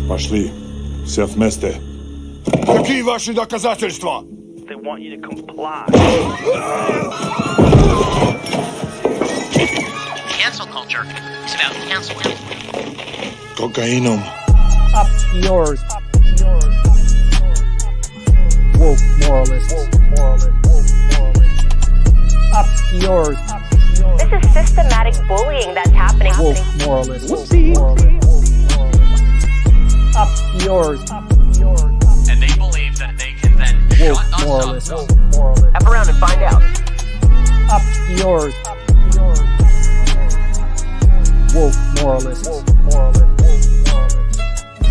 Пошли. Все вместе. Какие ваши доказательства? They want you to comply. Cancel culture is about canceling. Кокаином. Up yours. Woke moralists. Up yours. This is systematic bullying that's happening. Woke moralists. Up yours. And they believe that they can then Woke shut us moralists. up. Up around and find out. Up yours. Woke moralists.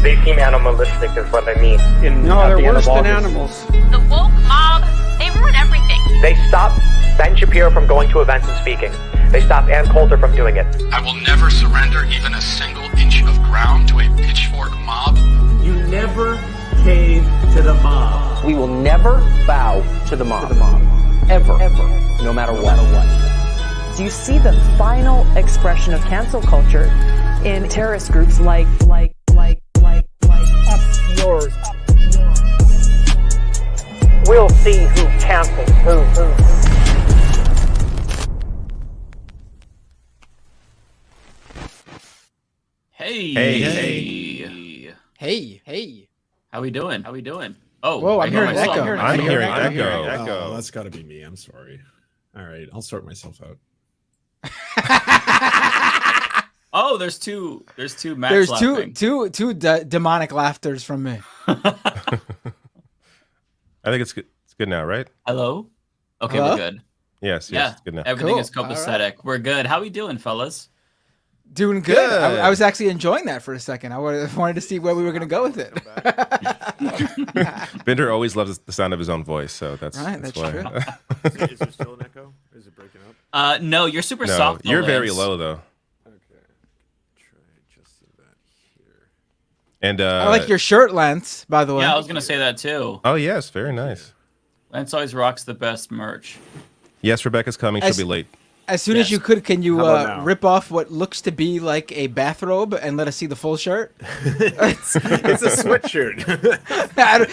They seem animalistic is what I mean. No, they're worse than animals. The woke mob, they ruin everything. They stop Ben Shapiro from going to events and speaking. They stop Ann Coulter from doing it. I will never surrender even a single inch of ground to a pitchfork mob. You never cave to the mob. We will never bow to the mob. Ever. No matter what. Do you see the final expression of cancel culture in terrorist groups like Up yours. We'll see who cancels who. Hey. How we doing? Oh, Whoa, I'm hearing myself. echo. I'm hearing echo. echo. Oh, that's got to be me. I'm sorry. All right, I'll sort myself out. Oh, there's two Max There's laughing. two demonic laughters from me. I think it's good. It's good now, right? Hello? Okay, Hello? we're good. Yes, Yeah, it's good now. everything Cool. is copacetic. All right. We're good. How we doing, fellas? Doing good. Good. I was actually enjoying that for a second. I wanted to see where we were going to go with it. Bender always loves the sound of his own voice, so that's Right, that's that's why. true. Is there still an echo? Is it breaking up? No, you're super No, soft. you're very Lance. low though. Okay, try adjusting that here. And I like your shirt, Lance, by the way. Yeah, I was gonna say that too. Oh yes, very nice. Lance always rocks the best merch. Yes, Rebecca's coming. She'll be late. As soon as you could, can you How about now? rip off what looks to be like a bathrobe and let us see the full shirt? It's a sweatshirt.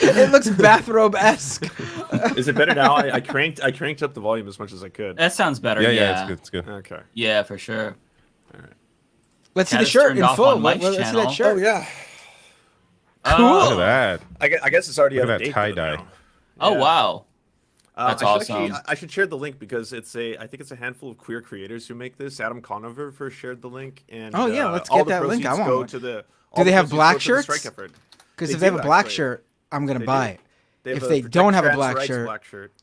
It looks bathrobe-esque. Is it better now? I cranked up the volume as much as I could. That sounds better. Yeah, it's good. Okay. Yeah, for sure. All right. Let's see Cat the is shirt turned in off full. on Mike's Let's see channel. that shirt. Oh yeah. Cool. Look at that. I guess it's already Look out at of that date. tie though dye. now. Oh Yeah. wow. That's awesome. I should share the link because I think it's a handful of queer creators who make this. Adam Conover first shared the link, and Oh, yeah, let's all get the that link. I proceeds want go one. to the. Do all they the have proceeds black go to the shirts? strike effort. Because if do, they have a black actually. shirt, I'm going They to buy do. it. They have If a they Protect don't have a Trans black Rights shirt. black shirt.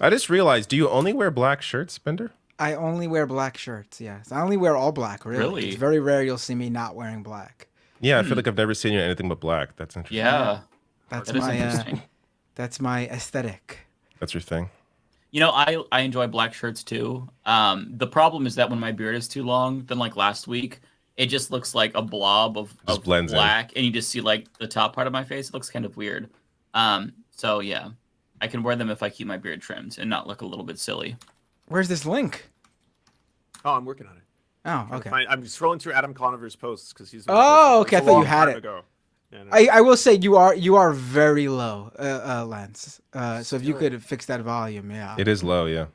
I just realized. Do you only wear black shirts, Bender? I only wear black shirts, yes. I only wear all black, really. Really? It's very rare you'll see me not wearing black. Yeah, I feel like I've never seen you in anything but black. That's interesting. Yeah. That's That is my interesting. that's my aesthetic. That's your thing. You know, I enjoy black shirts too. The problem is that when my beard is too long, then like last week, it just looks like a blob of blends in. black, and you just see like the top part of my face. It looks kind of weird. So yeah, I can wear them if I keep my beard trimmed and not look a little bit silly. Where's this link? Oh, I'm working on it. Oh, okay. I'm scrolling through Adam Conover's posts because he's. Oh, okay. I thought you had it. Ago. Yeah, no. I will say you are very low, Lance. So if you could fix that volume, yeah. It is low, yeah.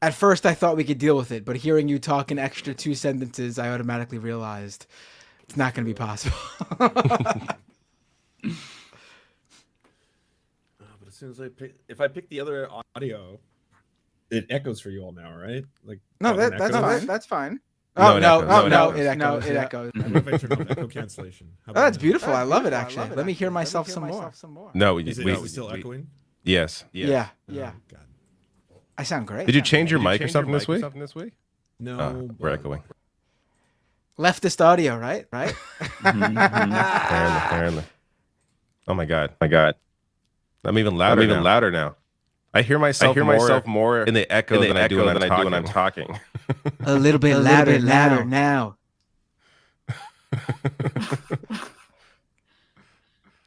At first, I thought we could deal with it, but hearing you talk an extra 2 sentences, I automatically realized it's not going to be possible. But as soon as if I pick the other audio, it echoes for you all now, right? Like No, an that's echo? fine. That's fine. No, Oh it no! echoes. Oh No, no! it It echoes. echoes. It echoes. Yeah. Oh, What if I turn off echo cancellation? that's beautiful. I love it actually. Let me hear myself some more. No, Is it still echoing? Yes. Yeah. God. I sound great. Did you change your mic or something this week? No. We're echoing. Leftist audio, right? Right. Apparently. Oh my god. I'm even louder now. I hear myself more in the echo than I do when I'm talking. A little bit louder now.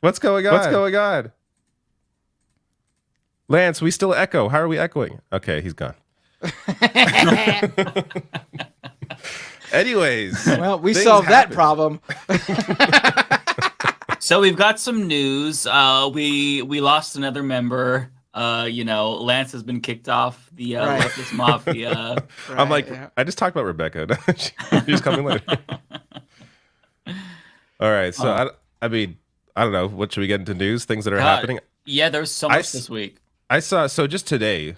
What's going on? Lance, we still echo. How are we echoing? Okay, he's gone. Anyways, well, we solved that problem. So we've got some news. We lost another member. Lance has been kicked off the Leftist Mafia. I'm like, I just talked about Rebecca. She's coming later. All right, so I mean, I don't know. What should we get into news? Things that are happening. Yeah, there's so much this week. I saw just today.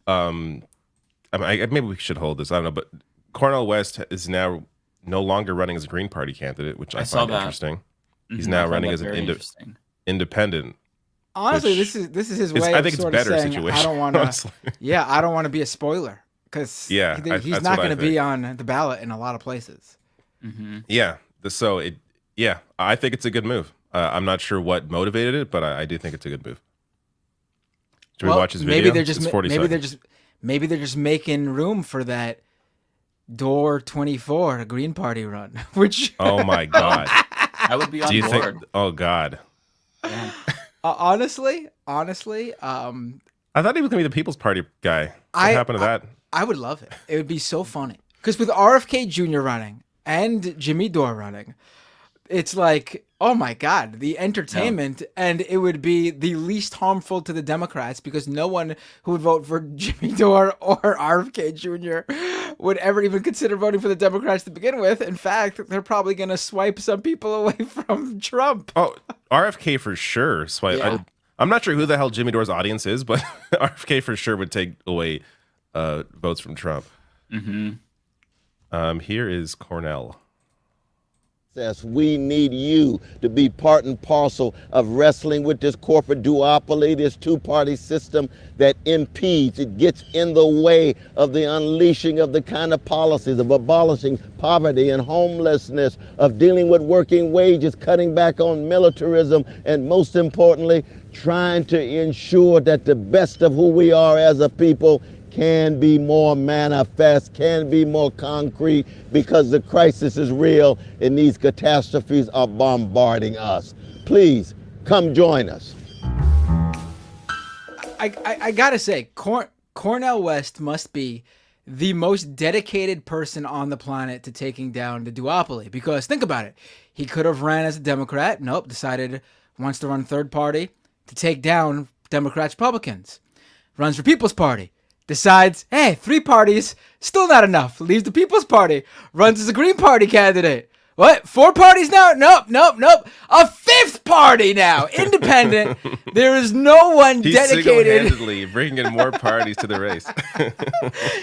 Maybe we should hold this. I don't know, but Cornell West is now no longer running as a Green Party candidate, which I find interesting. He's now running as an independent. Honestly, this is his way. I think of it's better saying, situation. I don't want to. Yeah, I don't want to be a spoiler because he's not going to be on the ballot in a lot of places. Mm-hmm. Yeah. I think it's a good move. I'm not sure what motivated it, but I do think it's a good move. Should we watch his video? Maybe they're just making room for that Door 24, a Green Party run. Which oh my god, I would be on board. Oh god. Yeah. Honestly, I thought he was gonna be the People's Party guy. What happened to that? I would love it. It would be so funny because with RFK Jr. running and Jimmy Dore running, it's like, oh my god, the entertainment, and it would be the least harmful to the Democrats because no one who would vote for Jimmy Dore or RFK Jr. would ever even consider voting for the Democrats to begin with. In fact, they're probably going to swipe some people away from Trump. Oh, RFK for sure. Swipe. Yeah. I'm not sure who the hell Jimmy Dore's audience is, but RFK for sure would take away votes from Trump. Mm-hmm. Here is Cornell. We need you to be part and parcel of wrestling with this corporate duopoly, this two-party system that impedes, it gets in the way of the unleashing of the kind of policies of abolishing poverty and homelessness, of dealing with working wages, cutting back on militarism, and most importantly, trying to ensure that the best of who we are as a people can be more manifest, can be more concrete, because the crisis is real and these catastrophes are bombarding us. Please, come join us. I gotta say, Cornell West must be the most dedicated person on the planet to taking down the duopoly, because think about it. He could have ran as a Democrat. Nope, decided wants to run third party to take down Democrats, Republicans. Runs for People's Party. Decides, hey, 3 parties, still not enough. Leaves the People's Party. Runs as a Green Party candidate. What? 4 parties now? Nope. A 5th party now. Independent. There is no one dedicated. Single-handedly bringing in more parties to the race.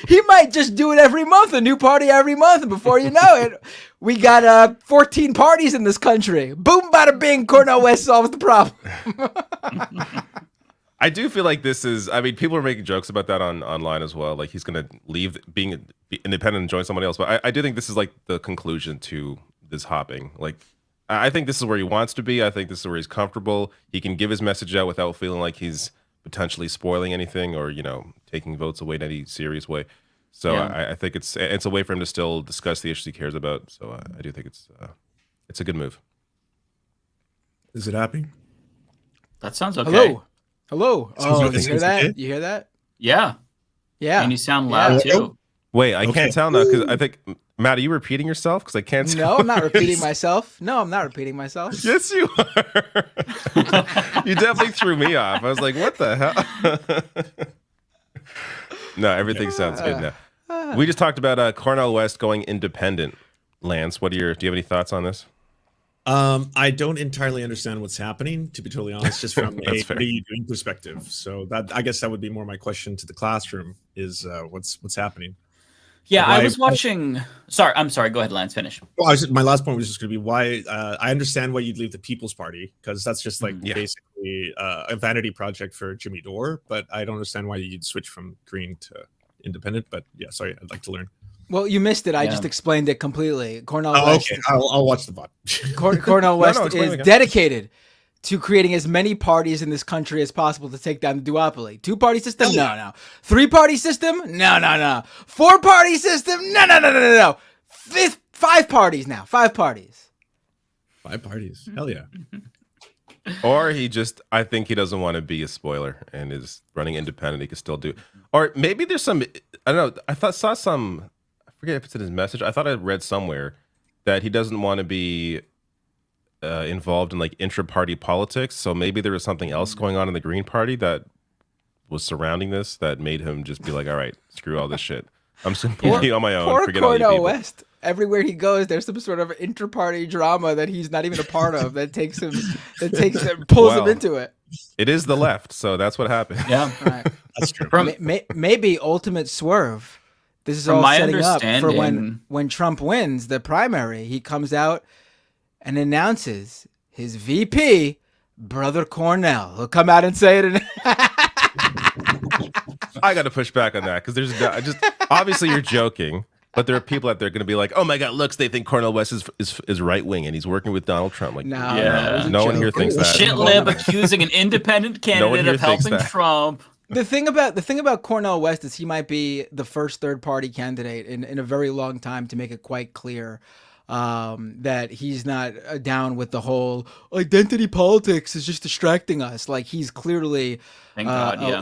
He might just do it every month, a new party every month. And before you know it, we got 14 parties in this country. Boom, bada bing, Cornell West solves the problem. I do feel like this is, I mean, people are making jokes about that online as well. Like he's going to leave being independent and join somebody else. But I do think this is like the conclusion to this hopping. Like, I think this is where he wants to be. I think this is where he's comfortable. He can give his message out without feeling like he's potentially spoiling anything or, taking votes away in any serious way. So I think it's a way for him to still discuss the issues he cares about. So I do think it's a good move. Is it happening? That sounds okay. Hello. Oh, you hear that? You hear that? Yeah. And you sound loud too. Wait, I can't tell now because I think, Matt, are you repeating yourself? Because I can't tell. No, I'm not repeating myself. Yes, you are. You definitely threw me off. I was like, what the hell? No, everything sounds good now. We just talked about Cornell West going independent. Lance, do you have any thoughts on this? I don't entirely understand what's happening, to be totally honest, just from a what are you doing perspective. So I guess that would be more my question to the classroom is what's happening. Yeah, I was watching. I'm sorry. Go ahead, Lance. Finish. Well, my last point was just going to be why I understand why you'd leave the People's Party, because that's just like basically a vanity project for Jimmy Dore. But I don't understand why you'd switch from Green to independent. But yeah, sorry, I'd like to learn. Well, you missed it. I just explained it completely. Cornell West. Okay, I'll watch the VOD. Cornell West is dedicated to creating as many parties in this country as possible to take down the duopoly. 2-party system? No. 3-party system? No. 4-party system? No. 5 parties now. 5 parties. 5 parties. Hell yeah. Or I think he doesn't want to be a spoiler and is running independent. He could still do. Or maybe there's some, I don't know. I saw some forget if it's in his message. I thought I read somewhere that he doesn't want to be involved in like intra-party politics. So maybe there was something else going on in the Green Party that was surrounding this that made him just be like, all right, screw all this shit. I'm just going to be on my own. Poor Forget all you Cornel people. West. Everywhere he goes, there's some sort of inter-party drama that he's not even a part of that pulls him into it. It is the left, so that's what happened. Yeah, right. That's true. Maybe ultimate swerve. This is From all my setting up for understanding- when Trump wins the primary. He comes out and announces his VP, Brother Cornell. He'll come out and say it. I got to push back on that because there's just obviously you're joking, but there are people out there going to be like, "Oh my God, looks, they think Cornel West is right wing and he's working with Donald Trump." Like, no one here thinks that. Shit lib accusing an independent candidate of helping Trump. The thing about Cornel West is he might be the first third-party candidate in a very long time to make it quite clear that he's not down with the whole identity politics is just distracting us. Like he's clearly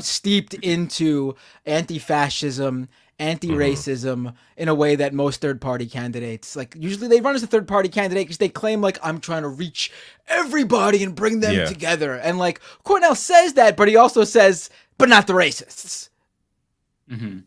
steeped into anti-fascism, anti-racism in a way that most third-party candidates, like usually they run as a third-party candidate because they claim like I'm trying to reach everybody and bring them together. And like Cornell says that, but he also says, but not the racists. Mm-hmm.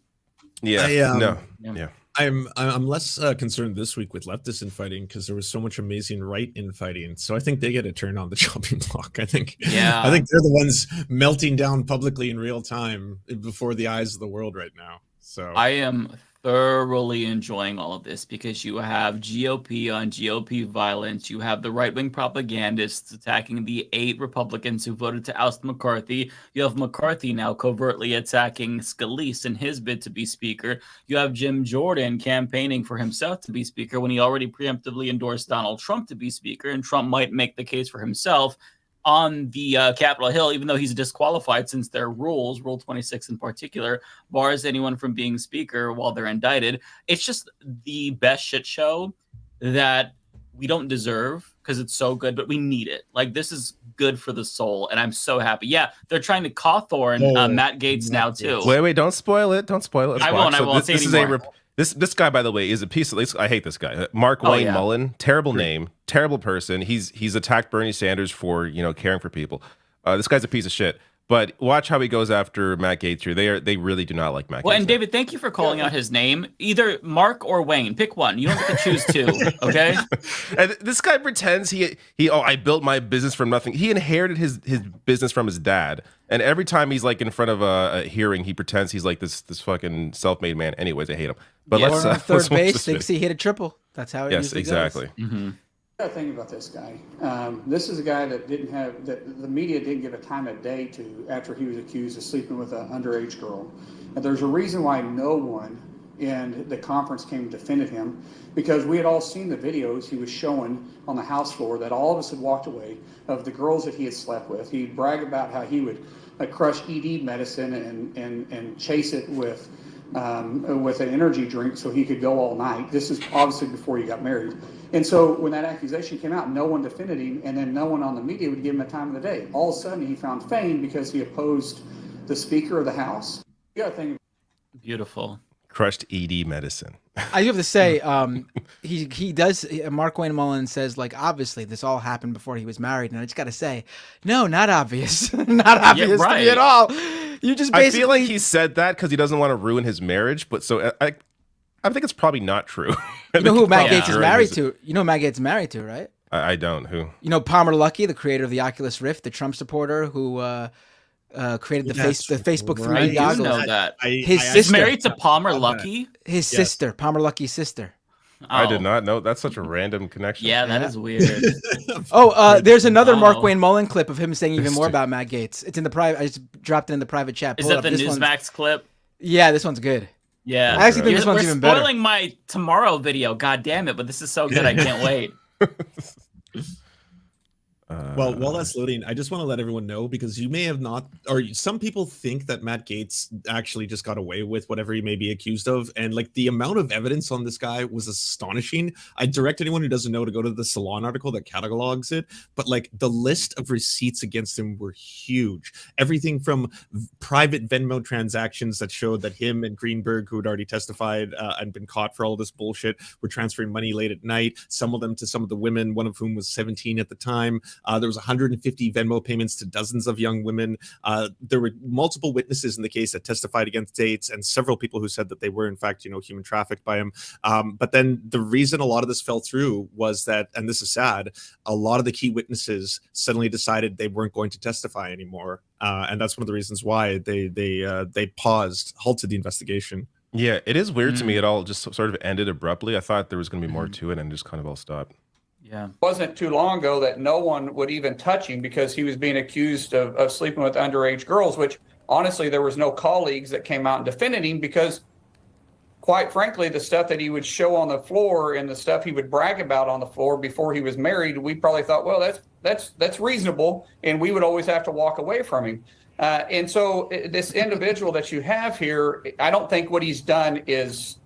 Yeah. I'm less concerned this week with leftist infighting because there was so much amazing right infighting. So I think they get a turn on the chopping block. I think they're the ones melting down publicly in real time before the eyes of the world right now. So I am thoroughly enjoying all of this because you have GOP on GOP violence. You have the right-wing propagandists attacking the 8 Republicans who voted to oust McCarthy. You have McCarthy now covertly attacking Scalise in his bid to be speaker. You have Jim Jordan campaigning for himself to be speaker when he already preemptively endorsed Donald Trump to be speaker, and Trump might make the case for himself on the Capitol Hill, even though he's disqualified since their rules, Rule 26 in particular, bars anyone from being speaker while they're indicted. It's just the best shit show that we don't deserve because it's so good, but we need it. Like, this is good for the soul, and I'm so happy. Yeah, they're trying to Cawthorn Matt Gaetz now, too. Wait, don't spoil it. Don't spoil it. I won't say anymore. This guy, by the way, is a piece of. I hate this guy, Mark Wayne Mullen. Terrible name, terrible person. He's attacked Bernie Sanders for caring for people. This guy's a piece of shit. But watch how he goes after Matt Gaetz here. They really do not like Matt. Well, Gaetz and David, thank you for calling out his name. Either Mark or Wayne, pick one. You don't get to choose two. Okay. And this guy pretends I built my business from nothing. He inherited his business from his dad. And every time he's like in front of a hearing, he pretends he's like this fucking self-made man. Anyways, I hate him. But let's on third base thinks he hit a triple. That's how it usually exactly. goes. Mm-hmm. I think about this guy. This is a guy that the media didn't give a time of day to after he was accused of sleeping with an underage girl. And there's a reason why no one in the conference came and defended him, because we had all seen the videos he was showing on the House floor that all of us had walked away of the girls that he had slept with. He'd brag about how he would crush ED medicine and chase it with an energy drink so he could go all night. This is obviously before he got married. And so when that accusation came out, no one defended him, and then no one on the media would give him a time of the day. All of a sudden, he found fame because he opposed the Speaker of the House. You got to think. Beautiful. Crushed ED medicine. I have to say, he does. Mark Wayne Mullen says, like, obviously this all happened before he was married, and I just got to say, no, not obvious, not obvious to me at all. You just basically. I feel like he said that because he doesn't want to ruin his marriage, but so I think it's probably not true. You know who Matt Gaetz is married to? You know who Matt Gaetz is married to, right? I don't. Who? You know Palmer Luckey, the creator of the Oculus Rift, the Trump supporter who created the Facebook 3D goggles. I know that. His sister. He's married to Palmer Luckey? His sister, Palmer Luckey's sister. I did not know. That's such a random connection. Yeah, that is weird. There's another Mark Wayne Mullen clip of him saying even more about Matt Gaetz. It's in the private. I just dropped it in the private chat. Is that the Newsmax clip? Yeah, this one's good. Yeah, I actually think this one's even better. We're spoiling my tomorrow video. God damn it! But this is so good, I can't wait. Well, while that's loading, I just want to let everyone know, because you may have not, or some people think that Matt Gaetz actually just got away with whatever he may be accused of. And like the amount of evidence on this guy was astonishing. I direct anyone who doesn't know to go to the Salon article that catalogs it. But like the list of receipts against him were huge. Everything from private Venmo transactions that showed that him and Greenberg, who had already testified and been caught for all this bullshit, were transferring money late at night, some of them to some of the women, one of whom was 17 at the time. There was 150 Venmo payments to dozens of young women. There were multiple witnesses in the case that testified against Gaetz, and several people who said that they were, in fact, human trafficked by him. But then the reason a lot of this fell through was that, and this is sad, a lot of the key witnesses suddenly decided they weren't going to testify anymore, and that's one of the reasons why they halted the investigation. Yeah, it is weird to me. It all just sort of ended abruptly. I thought there was going to be more to it, and just kind of all stopped. Yeah. It wasn't too long ago that no one would even touch him because he was being accused of sleeping with underage girls, which honestly, there was no colleagues that came out and defended him because, quite frankly, the stuff that he would show on the floor and the stuff he would brag about on the floor before he was married, we probably thought, well, that's reasonable, and we would always have to walk away from him. And so this individual that you have here, I don't think what he's done is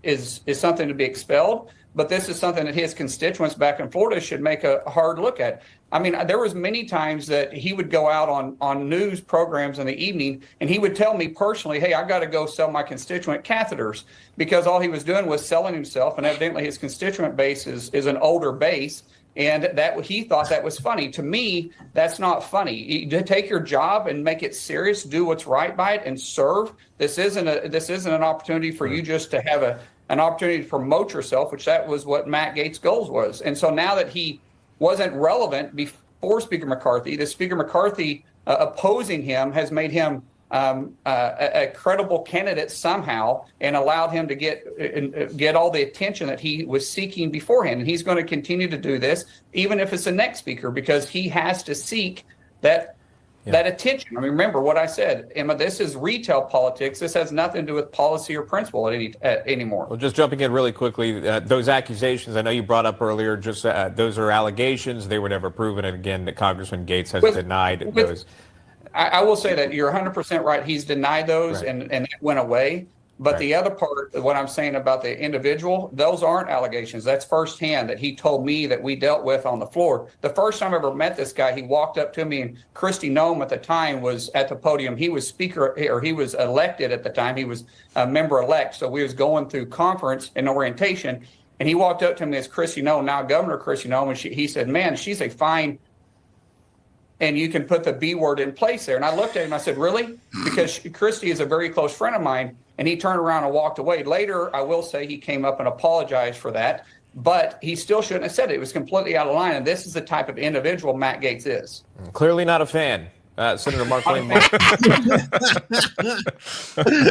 something to be expelled. But this is something that his constituents back in Florida should make a hard look at. I mean, there was many times that he would go out on news programs in the evening, and he would tell me personally, hey, I got to go sell my constituent catheters, because all he was doing was selling himself. And evidently his constituent base is an older base. And that he thought that was funny. To me, that's not funny. You take your job and make it serious, do what's right by it, and serve. This isn't an opportunity for you just to have an opportunity to promote yourself, which that was what Matt Gaetz' goals was. And so now that he wasn't relevant before Speaker McCarthy, the Speaker McCarthy opposing him has made him a credible candidate somehow, and allowed him to get all the attention that he was seeking beforehand. And he's going to continue to do this, even if it's the next speaker, because he has to seek that attention. I mean, remember what I said, Emma, this is retail politics. This has nothing to do with policy or principle anymore. Well, just jumping in really quickly, those accusations, I know you brought up earlier, just those are allegations. They were never proven. And again, Congressman Gaetz has denied those. I will say that you're 100% right. He's denied those, Right. and it went away. But the other part, what I'm saying about the individual, those aren't allegations. That's firsthand that he told me that we dealt with on the floor. The first time I ever met this guy, he walked up to me, and Kristi Noem at the time was at the podium. He was speaker, or he was elected at the time. He was a member-elect. So we was going through conference and orientation, and he walked up to me as Kristi Noem, now Governor Kristi Noem, and he said, man, she's a fine, and you can put the B word in place there. And I looked at him, I said, really? Because Kristi is a very close friend of mine. And he turned around and walked away. Later, I will say he came up and apologized for that, but he still shouldn't have said it. It was completely out of line. And this is the type of individual Matt Gaetz is. Clearly not a fan. Senator Mark Lane.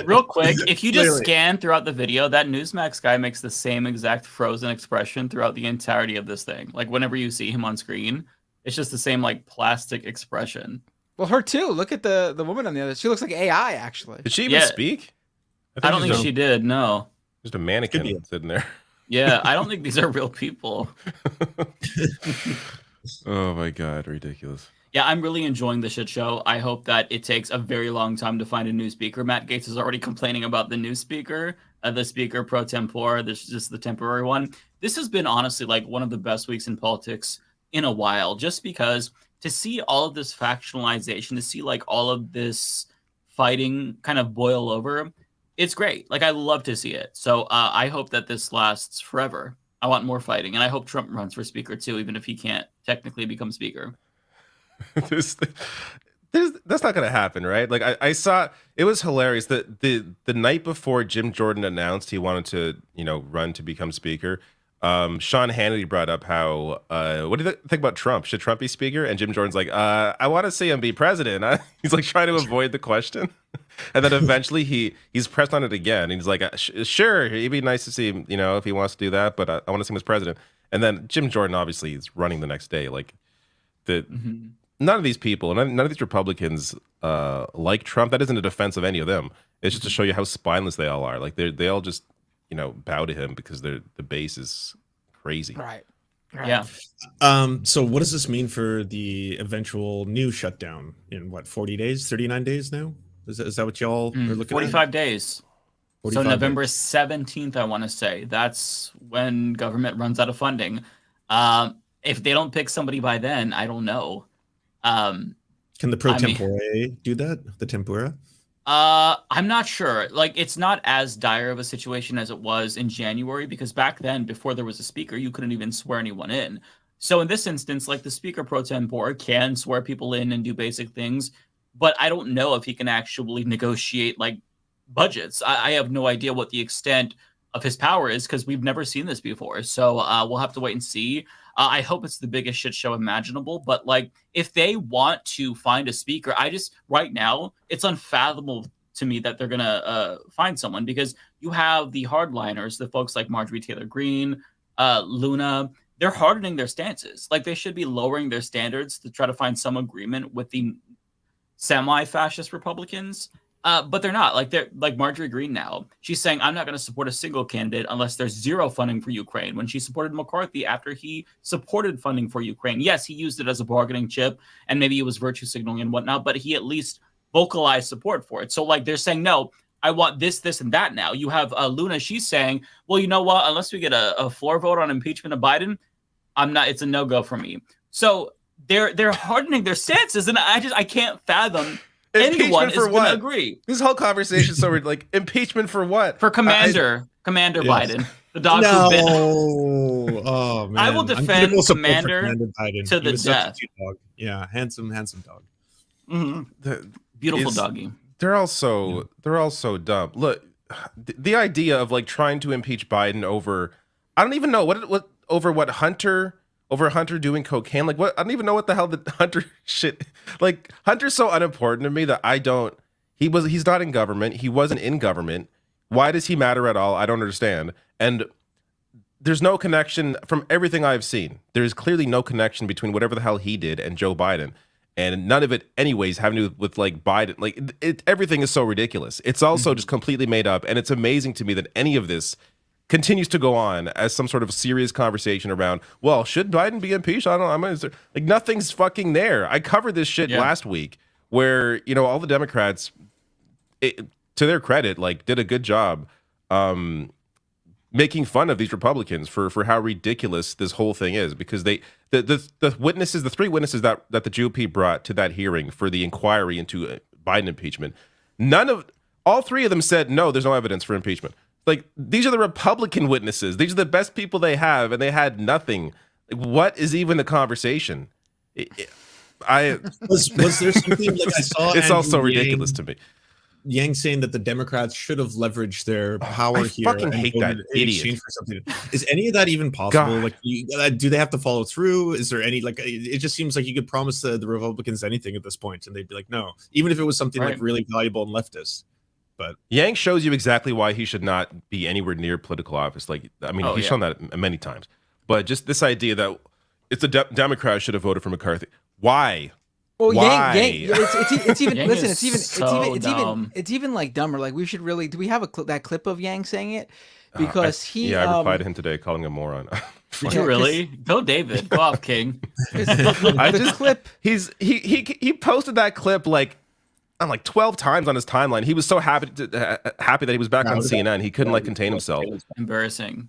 Real quick, if you just scan throughout the video, that Newsmax guy makes the same exact frozen expression throughout the entirety of this thing. Like whenever you see him on screen, it's just the same like plastic expression. Well, her too. Look at the woman on the other. She looks like AI, actually. Did she even speak? I don't think she did. No. Just a mannequin sitting there. Yeah, I don't think these are real people. Oh my God, ridiculous. Yeah, I'm really enjoying the shit show. I hope that it takes a very long time to find a new speaker. Matt Gaetz is already complaining about the new speaker, the speaker pro tempore. This is just the temporary one. This has been honestly like one of the best weeks in politics in a while, just because to see all of this factionalization, to see like all of this fighting kind of boil over, it's great. Like I love to see it. So I hope that this lasts forever. I want more fighting, and I hope Trump runs for speaker too, even if he can't technically become speaker. That's not gonna happen, right? Like I saw, it was hilarious that the night before Jim Jordan announced he wanted to run to become speaker, Sean Hannity brought up how what do you think about Trump? Should Trump be speaker? And Jim Jordan's like, I want to see him be president. He's like trying to avoid the question, and then eventually he's pressed on it again. And he's like, sure, it'd be nice to see him, if he wants to do that, but I want to see him as president. And then Jim Jordan obviously is running the next day. Like none of these people, none of these Republicans like Trump. That isn't a defense of any of them. It's just to show you how spineless they all are. Like they all just bow to him because the base is crazy. Right. Yeah. So what does this mean for the eventual new shutdown in 40 days, 39 days now? Is that what y'all are looking 45 at? days. 45 so November days. 17th, I want to say. That's when government runs out of funding. If they don't pick somebody by then, I don't know. Can the pro tempore do that? The tempura? I'm not sure. Like, it's not as dire of a situation as it was in January, because back then, before there was a speaker, you couldn't even swear anyone in. So in this instance, like, the speaker pro tempore can swear people in and do basic things, but I don't know if he can actually negotiate like budgets. I have no idea what the extent of his power is, because we've never seen this before. So we'll have to wait and see. I hope it's the biggest shit show imaginable, but like, if they want to find a speaker, right now, it's unfathomable to me that they're going to find someone, because you have the hardliners, the folks like Marjorie Taylor Greene, Luna, they're hardening their stances. Like, they should be lowering their standards to try to find some agreement with the semi-fascist Republicans. But they're not. Like, they're like Marjorie Greene now. She's saying, I'm not going to support a single candidate unless there's zero funding for Ukraine, when she supported McCarthy after he supported funding for Ukraine. Yes, he used it as a bargaining chip, and maybe it was virtue signaling and whatnot, but he at least vocalized support for it. So, like, they're saying, no, I want this, this, and that now. You have Luna, she's saying, well, you know what? Unless we get a floor vote on impeachment of Biden, it's a no-go for me. So they're hardening their stances, and I can't fathom anyone is going to agree. This whole conversation is so weird. Like, impeachment for what? For Commander Biden, the dog who bit. Oh man, I will defend Commander Biden to the death. Dog. Yeah, handsome dog. Mm-hmm. Beautiful doggy. They're all so dumb. Look, the idea of like trying to impeach Biden over, I don't even know what Hunter doing cocaine. Like, what? I don't even know what the hell the Hunter shit. Like, Hunter's so unimportant to me that he's not in government. He wasn't in government. Why does he matter at all? I don't understand. And there's no connection from everything I've seen. There's clearly no connection between whatever the hell he did and Joe Biden. And none of it anyways having to do with like Biden. Like, everything is so ridiculous. It's also just completely made up. And it's amazing to me that any of this continues to go on as some sort of serious conversation around, well, should Biden be impeached? I don't know. Like, nothing's fucking there. I covered this shit last week where, all the Democrats, to their credit, like, did a good job making fun of these Republicans for how ridiculous this whole thing is, because the witnesses, the three witnesses that the GOP brought to that hearing for the inquiry into Biden impeachment, all three of them said, no, there's no evidence for impeachment. Like, these are the Republican witnesses. These are the best people they have, and they had nothing. Like, what is even the conversation? Was there something like I saw? It's all so ridiculous to me. Yang saying that the Democrats should have leveraged their power here. I fucking hate that idiot. For something. Is any of that even possible? God. Like, do they have to follow through? Is there any, like, it just seems like you could promise the Republicans anything at this point, and they'd be like, no, even if it was something like really valuable and leftist. But Yang shows you exactly why he should not be anywhere near political office. Like, I mean, he's shown that many times. But just this idea that it's the Democrats should have voted for McCarthy. Why? Well, why? Yang it's even Yang listen. It's It's even like dumber. Like, we should really. Do we have that clip of Yang saying it? Because I replied to him today, calling him a moron. Did you really? Go, David. Go off, King. Clip. He posted that clip like 12 times on his timeline. He was so happy that he was back on CNN. He couldn't contain himself. Embarrassing.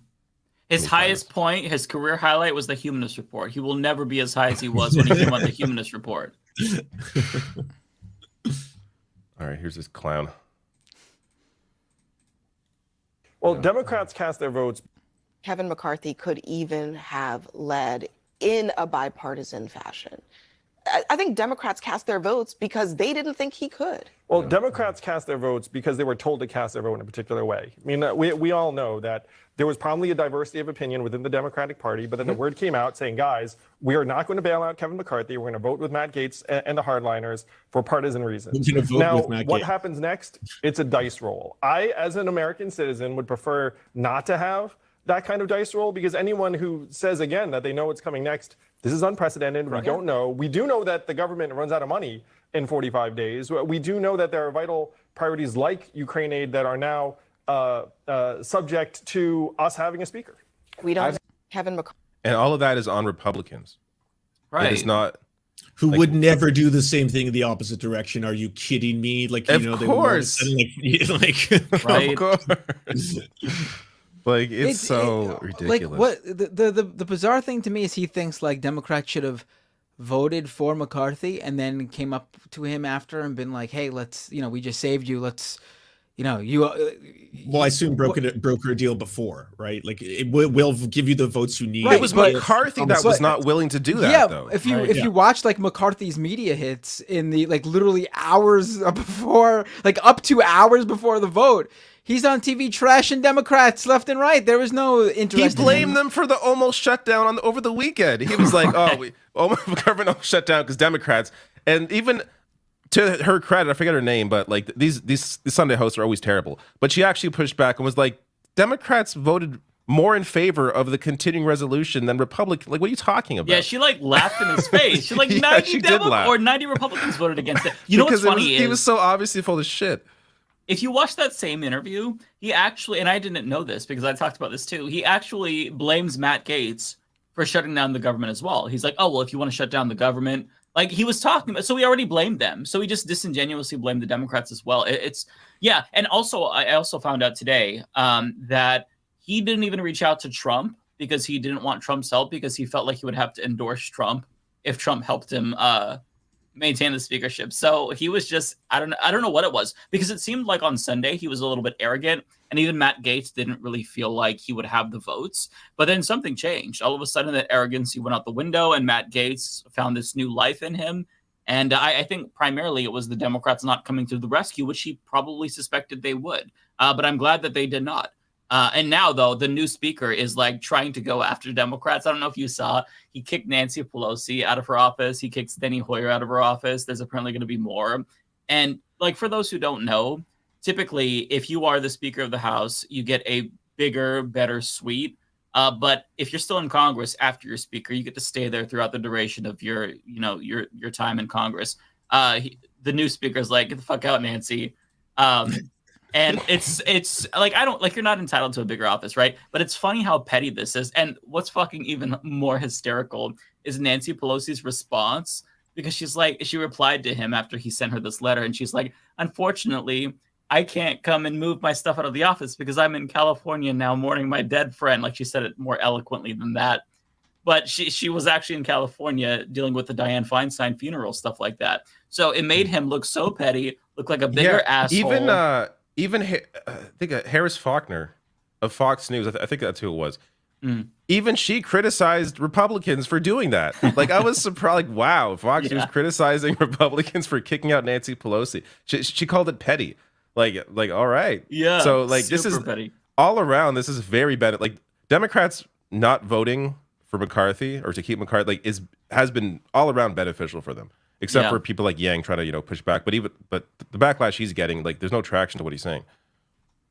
His highest point, his career highlight, was the Humanist Report. He will never be as high as he was when he came on the Humanist Report. All right, here's this clown. Well, Democrats cast their votes. Kevin McCarthy could even have led in a bipartisan fashion. I think Democrats cast their votes because they didn't think he could. Well, Democrats cast their votes because they were told to cast their vote in a particular way. I mean, we all know that there was probably a diversity of opinion within the Democratic Party, but then the word came out saying, guys, we are not going to bail out Kevin McCarthy. We're going to vote with Matt Gaetz and the hardliners for partisan reasons. Now, what happens next? It's a dice roll. I, as an American citizen, would prefer not to have that kind of dice roll, because anyone who says, again, that they know what's coming next, this is unprecedented. We don't know. We do know that the government runs out of money in 45 days. We do know that there are vital priorities like Ukraine aid that are now subject to us having a speaker. We don't. Kevin McCarthy. And all of that is on Republicans. Right. It is not. Who would never do the same thing in the opposite direction? Are you kidding me? Like, you know, of course. Right. Of course. Like, it's so ridiculous. Like, what the bizarre thing to me is he thinks like Democrats should have voted for McCarthy and then came up to him after and been like, hey, let's, you know, we just saved you. Let's, you know, you. Well, I assume broker a deal before, right? Like, it will give you the votes you need. Right, it was McCarthy that was not willing to do that. Yeah, though. if you watch like McCarthy's media hits in the like literally hours before, like up to hours before the vote, he's on TV trashing Democrats left and right. There was no interest. He blamed them for the almost shutdown over the weekend. He was like, the government almost shut down because Democrats. And even to her credit, I forget her name, but like these Sunday hosts are always terrible. But she actually pushed back and was like, Democrats voted more in favor of the continuing resolution than Republicans. Like, what are you talking about? Yeah, she like laughed in his face. She like 90 90 Republicans voted against it. You know what's funny is he was so obviously full of shit. If you watch that same interview, he actually, and I didn't know this because I talked about this too, he actually blames Matt Gaetz for shutting down the government as well. He's like, oh, well, if you want to shut down the government, like he was talking about, so he already blamed them. So he just disingenuously blamed the Democrats as well. Yeah. And also, I also found out today that he didn't even reach out to Trump because he didn't want Trump's help because he felt like he would have to endorse Trump if Trump helped him maintain the speakership. So he was just, I don't know what it was, because it seemed like on Sunday he was a little bit arrogant, and even Matt Gaetz didn't really feel like he would have the votes. But then something changed. All of a sudden that arrogance went out the window, and Matt Gaetz found this new life in him. And I think primarily it was the Democrats not coming to the rescue, which he probably suspected they would. But I'm glad that they did not. And now, though, the new speaker is like trying to go after Democrats. I don't know if you saw, he kicked Nancy Pelosi out of her office. He kicks Steny Hoyer out of her office. There's apparently going to be more. And like, for those who don't know, typically, if you are the Speaker of the House, you get a bigger, better suite. But if you're still in Congress after you're Speaker, you get to stay there throughout the duration of your time in Congress. The new Speaker is like, get the fuck out, Nancy. And it's like, I don't like, you're not entitled to a bigger office, right? But it's funny how petty this is. And what's fucking even more hysterical is Nancy Pelosi's response, because she replied to him after he sent her this letter, and she's like, unfortunately, I can't come and move my stuff out of the office because I'm in California now mourning my dead friend. Like, she said it more eloquently than that. But she was actually in California dealing with the Dianne Feinstein funeral, stuff like that. So it made him look so petty, look like a bigger asshole. Even I think Harris Faulkner of Fox News, I think that's who it was. Even she criticized Republicans for doing that. Like, I was surprised. Like, wow, Fox News criticizing Republicans for kicking out Nancy Pelosi. She called it petty. Like, all right. Yeah. So like, this is petty. All around. This is very bad. Like, Democrats not voting for McCarthy or to keep McCarthy has been all around beneficial for them. Except for people like Yang trying to, push back. But the backlash he's getting, like, there's no traction to what he's saying.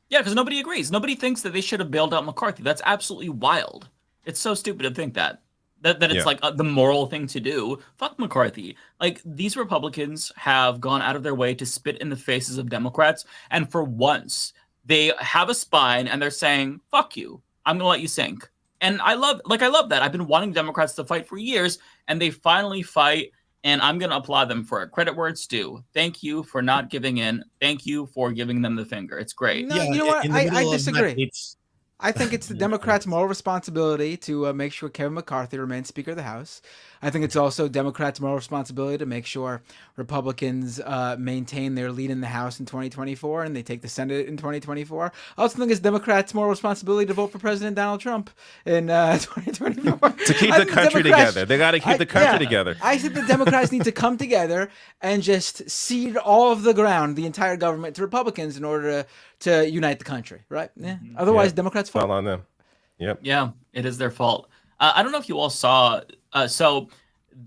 Yeah, because nobody agrees. Nobody thinks that they should have bailed out McCarthy. That's absolutely wild. It's so stupid to think that it's like the moral thing to do. Fuck McCarthy. Like, these Republicans have gone out of their way to spit in the faces of Democrats. And for once, they have a spine and they're saying, fuck you. I'm going to let you sink. And I love that. I've been wanting Democrats to fight for years, and they finally fight. And I'm going to applaud them for it. Credit where it's due. Thank you for not giving in. Thank you for giving them the finger. It's great. No, you know what? I disagree. I think it's the Democrats' moral responsibility to make sure Kevin McCarthy remains Speaker of the House. I think it's also Democrats' moral responsibility to make sure Republicans maintain their lead in the House in 2024 and they take the Senate in 2024. I also think it's Democrats' moral responsibility to vote for President Donald Trump in 2024. To keep the country together. They got to keep the country together. I think the Democrats need to come together and just cede all of the ground, the entire government, to Republicans in order to unite the country, right? Yeah. Otherwise, Democrats fall on them. Yep. Yeah, it is their fault. I don't know if you all saw. So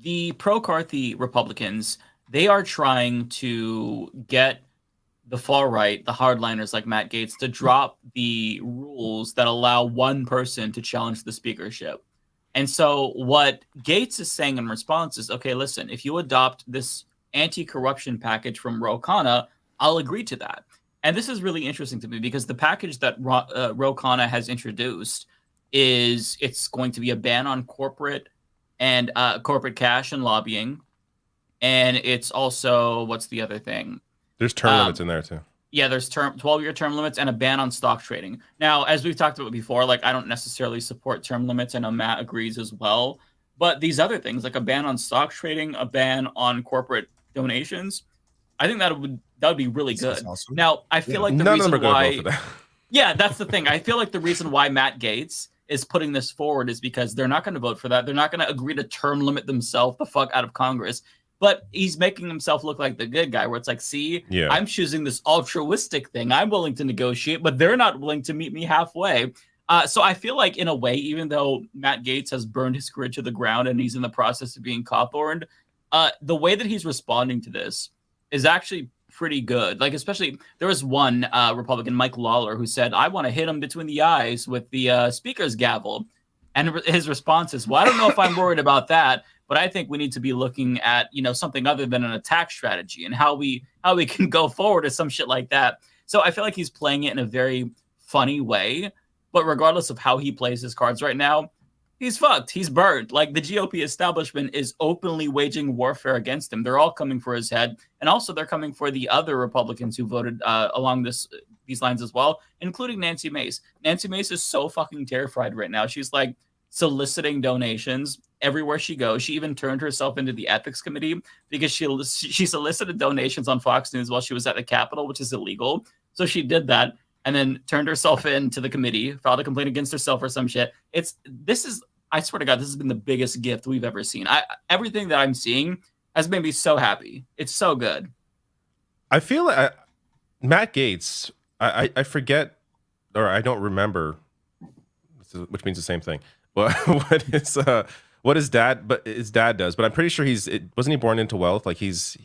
the pro-Carthy Republicans, they are trying to get the far right, the hardliners like Matt Gaetz, to drop the rules that allow one person to challenge the speakership. And so what Gaetz is saying in response is, okay, listen, if you adopt this anti-corruption package from Ro Khanna, I'll agree to that. And this is really interesting to me because the package that Ro Khanna has introduced is it's going to be a ban on corporate and corporate cash and lobbying. And it's also, what's the other thing? There's term limits in there too. Yeah, there's 12-year term limits and a ban on stock trading. Now, as we've talked about before, like I don't necessarily support term limits. I know Matt agrees as well. But these other things, like a ban on stock trading, a ban on corporate donations, I think that would be really good. Awesome. Now, I feel like the reason why, yeah, that's the thing. I feel like the reason why Matt Gaetz is putting this forward is because they're not going to vote for that. They're not going to agree to term limit themselves the fuck out of Congress. But he's making himself look like the good guy, where it's like, see, I'm choosing this altruistic thing. I'm willing to negotiate, but they're not willing to meet me halfway. So I feel like, in a way, even though Matt Gaetz has burned his career to the ground and he's in the process of being Cawthorned, the way that he's responding to this is actually pretty good. Like, especially, there was one Republican, Mike Lawler, who said, I want to hit him between the eyes with the speaker's gavel. And his response is, well, I don't know if I'm worried about that, but I think we need to be looking at, something other than an attack strategy and how we can go forward or some shit like that. So I feel like he's playing it in a very funny way. But regardless of how he plays his cards right now, he's fucked. He's burned. Like, the GOP establishment is openly waging warfare against him. They're all coming for his head. And also they're coming for the other Republicans who voted along these lines as well, including Nancy Mace. Nancy Mace is so fucking terrified right now. She's like soliciting donations everywhere she goes. She even turned herself into the ethics committee because she solicited donations on Fox News while she was at the Capitol, which is illegal. So she did that and then turned herself into the committee, filed a complaint against herself or some shit. I swear to God, this has been the biggest gift we've ever seen. Everything that I'm seeing has made me so happy. It's so good. I feel like Matt Gaetz, I forget, or I don't remember, which means the same thing. What his dad does, but I'm pretty sure wasn't he born into wealth? Like he's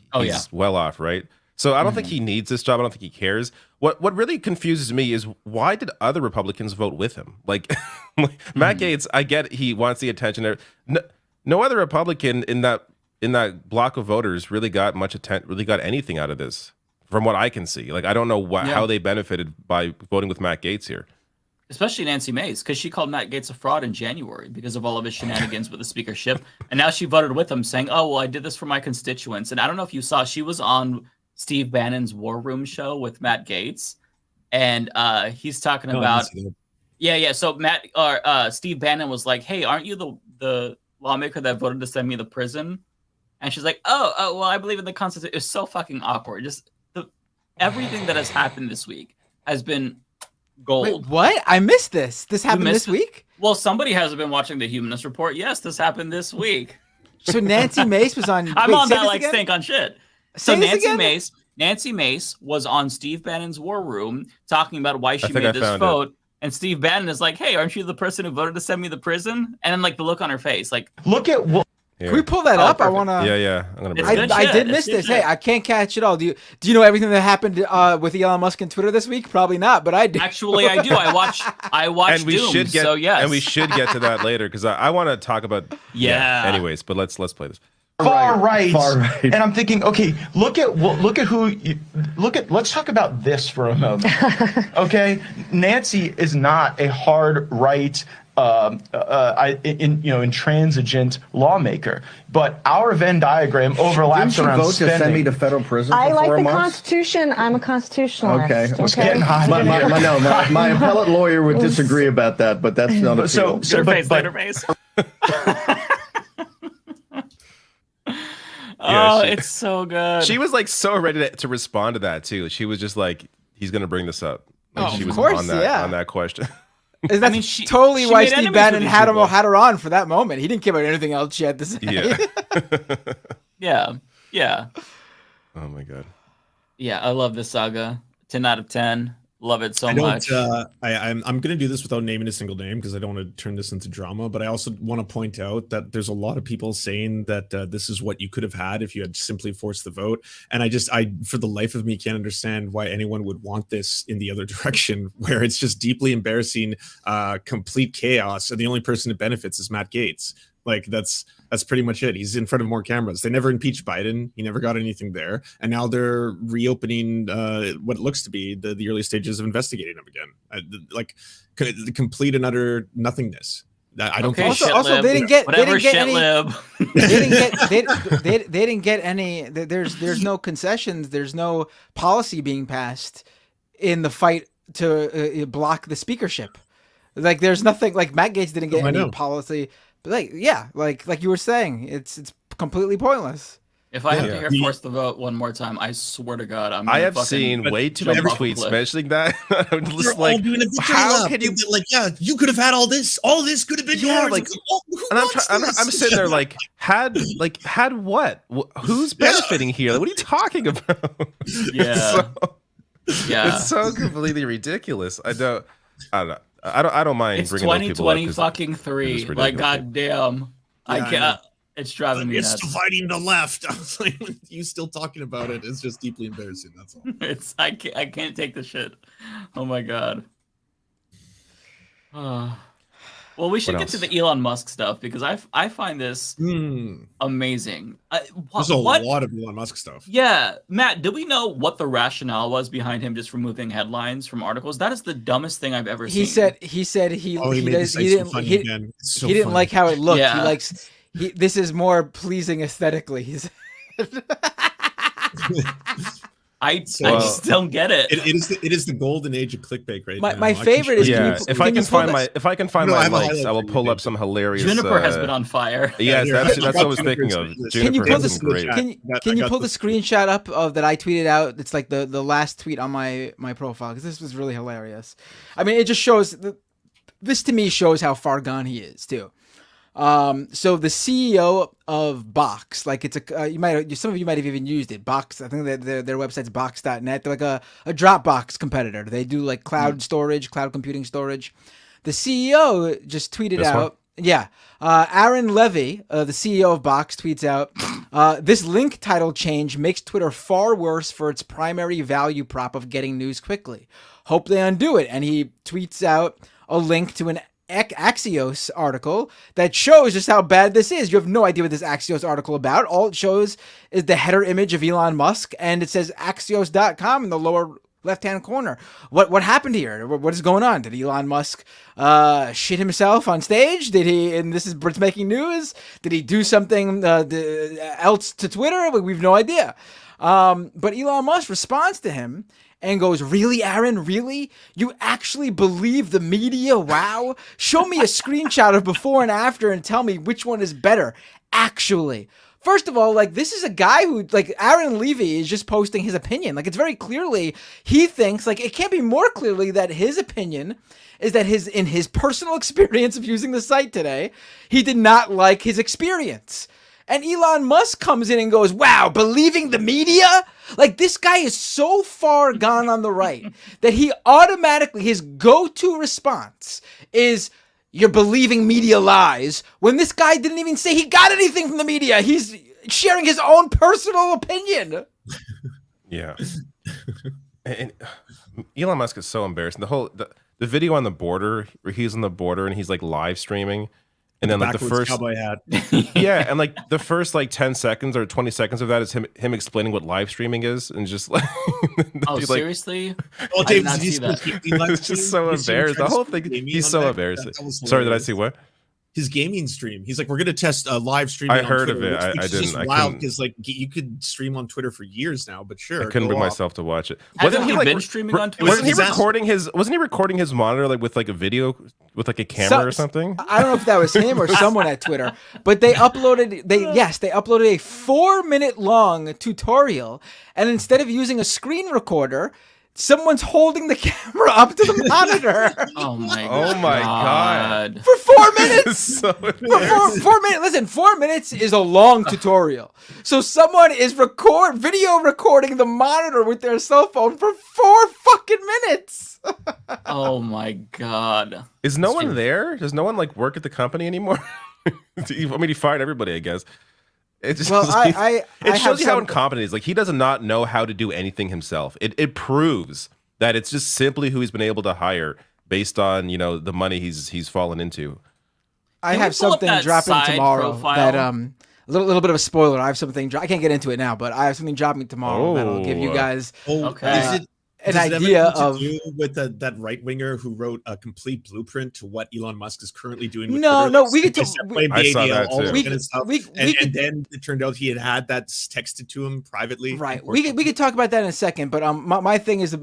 well off, right? So I don't think he needs this job. I don't think he cares. What really confuses me is, why did other Republicans vote with him? Like Matt Gaetz, I get he wants the attention. No other Republican in that block of voters really got anything out of this, from what I can see. Like, I don't know how they benefited by voting with Matt Gaetz here. Especially Nancy Mace, because she called Matt Gaetz a fraud in January because of all of his shenanigans with the speakership. And now she voted with him saying, oh, well, I did this for my constituents. And I don't know if you saw, she was on Steve Bannon's War Room show with Matt Gaetz. And he's talking about... Yeah. So Steve Bannon was like, hey, aren't you the lawmaker that voted to send me to prison? And she's like, oh, well, I believe in the Constitution. It's so fucking awkward. Just everything that has happened this week has been... gold. Wait, what? I missed this. This happened this week? Well, somebody hasn't been watching the Humanist Report. Yes, this happened this week. So Nancy Mace was on... I'm on that like stink on shit. So Nancy Mace was on Steve Bannon's War Room talking about why she made this vote. And Steve Bannon is like, hey, aren't you the person who voted to send me to prison? And then like the look on her face, like, look at what... Can we pull that up? Perfect. I want to... Yeah. I'm gonna I did miss this. Hey, I can't catch it all. Do you know everything that happened with Elon Musk and Twitter this week? Probably not, but I do. Actually, I do. I watched and we Doom, should get, so yes. And we should get to that later, because I want to talk about... Anyways, but let's play this. Far right. And I'm thinking, okay, let's talk about this for a moment. Okay, Nancy is not a hard right intransigent lawmaker, but our Venn diagram overlaps around vote spending. To send me to federal prison I for like 4 the months? Constitution. I'm a constitutionalist. Okay. Getting hot. My appellate lawyer would disagree about that, but that's not a field. It's so good. She was like so ready to respond to that too. She was just like, he's gonna bring this up. Like, she was on that question. That's totally why Steve Bannon had her on for that moment. He didn't care about anything else she had to say. Yeah. Oh my God. Yeah, I love this saga. 10 out of 10. Love it so much. I'm going to do this without naming a single name because I don't want to turn this into drama, but I also want to point out that there's a lot of people saying that this is what you could have had if you had simply forced the vote. And I for the life of me, can't understand why anyone would want this in the other direction, where it's just deeply embarrassing, complete chaos. And the only person it benefits is Matt Gaetz. Like that's pretty much it. He's in front of more cameras. They never impeached Biden. He never got anything there, and now they're reopening what looks to be the early stages of investigating him again. Like the complete and utter nothingness. I don't. Okay, also they didn't get whatever, they didn't shit get any. They didn't get any. There's no concessions. There's no policy being passed in the fight to block the speakership. Like there's nothing. Like Matt Gaetz didn't get any policy. But like you were saying, it's completely pointless. If I have to hear force the vote one more time, I swear to God, I have seen way too many tweets mentioning that. I'm just like, how can you? Like, you could have had all this. All this could have been yours. Like, and I'm sitting there like, had what? Who's benefiting here? Like, what are you talking about? Yeah, it's so completely ridiculous. I don't know. I don't mind. It's bringing 2020 fucking 3. Like, goddamn, I can't. It's driving me nuts. It's dividing the left. I was like, you still talking about it? It's just deeply embarrassing. That's all. I can't take the shit. Oh my god. Well, we should get to the Elon Musk stuff because I find this amazing. There's a lot of Elon Musk stuff. Yeah, Matt, do we know what the rationale was behind him just removing headlines from articles? That is the dumbest thing I've ever seen. He said he didn't like how it looked. Yeah. He likes. This is more pleasing aesthetically. He said. I just don't get it. It is the golden age of clickbait right now. My favorite is if I can find my likes, I will pull up some hilarious. Juniper has been on fire. Yeah, that's what I was thinking of. Can you pull the screenshot up of that I tweeted out? It's like the last tweet on my profile because this was really hilarious. I mean, it just shows this to me shows how far gone he is too. So the CEO of Box, like it's some of you might have even used it. Box, I think their website's box.net. They're like a Dropbox competitor. They do like cloud storage, cloud computing storage. The CEO just tweeted out. Yeah. Aaron Levy, the CEO of Box, tweets out, this link title change makes Twitter far worse for its primary value prop of getting news quickly. Hope they undo it. And he tweets out a link to an Axios article that shows just how bad this is. You have no idea what this Axios article about. All it shows is the header image of Elon Musk, and it says Axios.com in the lower left-hand corner. What happened here? What is going on? Did Elon Musk shit himself on stage? Did he? And this is Brits making news. Did he do something else to Twitter? We've no idea. But Elon Musk responds to him and goes, "Really, Aaron? Really? You actually believe the media? Wow. Show me a screenshot of before and after and tell me which one is better. Actually." First of all, like, this is a guy who, like, Aaron Levy is just posting his opinion. Like, it's very clearly, he thinks, like, it can't be more clearly that his opinion is that in his personal experience of using the site today, he did not like his experience. And Elon Musk comes in and goes, "Wow, believing the media?" Like, this guy is so far gone on the right that he automatically, his go-to response is, "You're believing media lies," when this guy didn't even say he got anything from the media. He's sharing his own personal opinion. Yeah. And Elon Musk is so embarrassing. The video on the border where he's on the border and he's like live streaming. And then like the first cowboy hat. Yeah, and like the first like 10 seconds or 20 seconds of that is him explaining what live streaming is and just like seriously? Oh, I did not see that. It's just so embarrassed. The whole thing, he's so embarrassing. Sorry, did I see what? His gaming stream. He's like, we're gonna test live streaming. I heard on Twitter, of it. I didn't. Just wild because like you could stream on Twitter for years now, but sure. I couldn't bring myself to watch it. Wasn't he been streaming on Twitter? Wasn't he recording his monitor like with like a video with like a camera or something? I don't know if that was him or someone at Twitter, but they uploaded a 4-minute long tutorial, and instead of using a screen recorder, someone's holding the camera up to the monitor. Oh my god. For 4 minutes. So for 4 minutes. Listen, 4 minutes is a long tutorial. So someone is video recording the monitor with their cell phone for 4 fucking minutes. Oh my god. Is no one there? Does no one like work at the company anymore? I mean, he fired everybody, I guess. It just, it shows you how incompetent he is. Like, he does not know how to do anything himself. It proves that it's just simply who he's been able to hire based on, you know, the money he's fallen into. I have something dropping tomorrow that a little bit of a spoiler. I have something. I can't get into it now, but I have something dropping tomorrow that'll give you guys an idea of with that right winger who wrote a complete blueprint to what Elon Musk is currently doing. With no, Twitter. we get to. I saw that too. And then it turned out he had that texted to him privately. Right. We could talk about that in a second, but my thing is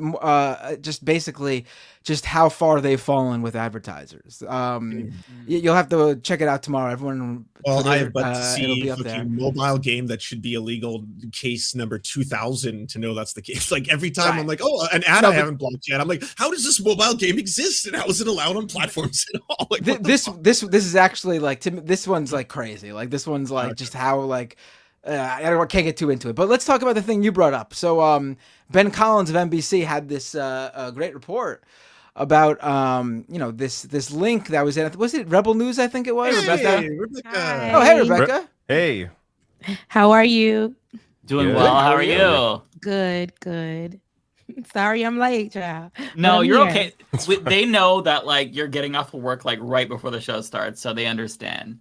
just basically just how far they've fallen with advertisers. You'll have to check it out tomorrow. Everyone. Well, I have but to see a mobile game that should be illegal, case number 2000, to know that's the case. Like every time I'm like, oh, an ad I haven't blocked yet. I'm like, how does this mobile game exist and how is it allowed on platforms at all? Like, this is actually like this one's like crazy. Like this one's like just how like I can't get too into it. But let's talk about the thing you brought up. So Ben Collins of NBC had this great report about this link that was it Rebel News, I think it was. Hey, Rebecca. Oh, hey, Rebecca. Hey. How are you? Doing well. How are you? Good. Sorry I'm late, child. No, you're okay. They know that like you're getting off of work like right before the show starts, so they understand.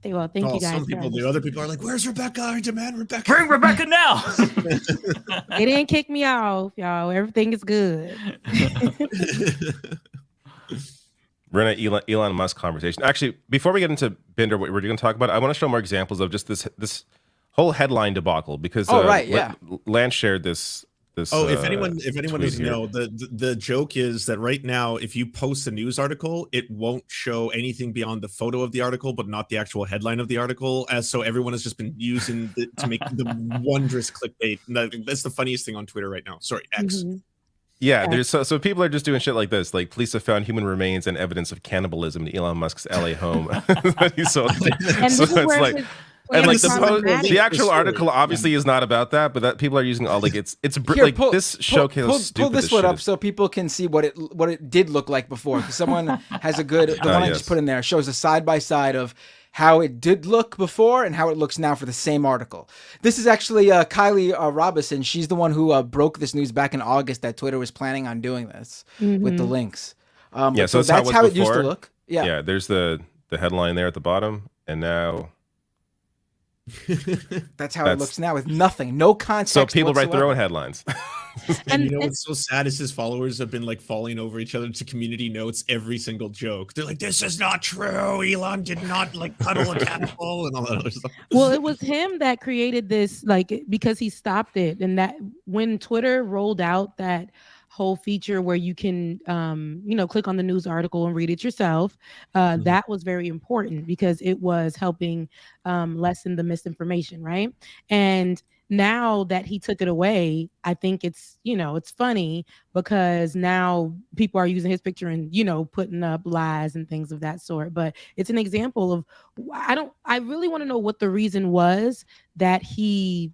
Well, thank you guys. Some people do. Other people are like, "Where's Rebecca? I demand Rebecca. Bring Rebecca now." They didn't kick me off, y'all. Everything is good. We're in an Elon Musk conversation. Actually, before we get into Binder, what we're going to talk about, I want to show more examples of just this whole headline debacle because Lance shared this. If anyone doesn't know, the joke is that right now, if you post a news article, it won't show anything beyond the photo of the article, but not the actual headline of the article. So everyone has just been using it to make the wondrous clickbait. That's the funniest thing on Twitter right now. Sorry, X. Mm-hmm. Yeah, there's so people are just doing shit like this. Like police have found human remains and evidence of cannibalism in Elon Musk's LA home. The actual article obviously is not about that, but that people are using all like this showcase. Pull this one up so people can see what it did look like before. Because someone has the one I just put in there shows a side by side of how it did look before and how it looks now for the same article. This is actually Kylie Robinson. She's the one who broke this news back in August that Twitter was planning on doing this with the links. So that's how it used to look. Yeah. There's the headline there at the bottom, and now. That's how it looks now with nothing, no context. So people whatsoever. write their own headlines. And what's so sad is his followers have been like falling over each other to community notes every single joke. They're like, "This is not true. Elon did not like cuddle a tadpole," and all that other stuff. Well, it was him that created this, like because he stopped it, and that when Twitter rolled out that whole feature where you can click on the news article and read it yourself, that was very important because it was helping lessen the misinformation, right? And now that he took it away, I think it's funny because now people are using his picture and putting up lies and things of that sort. But it's an example of I really want to know what the reason was that he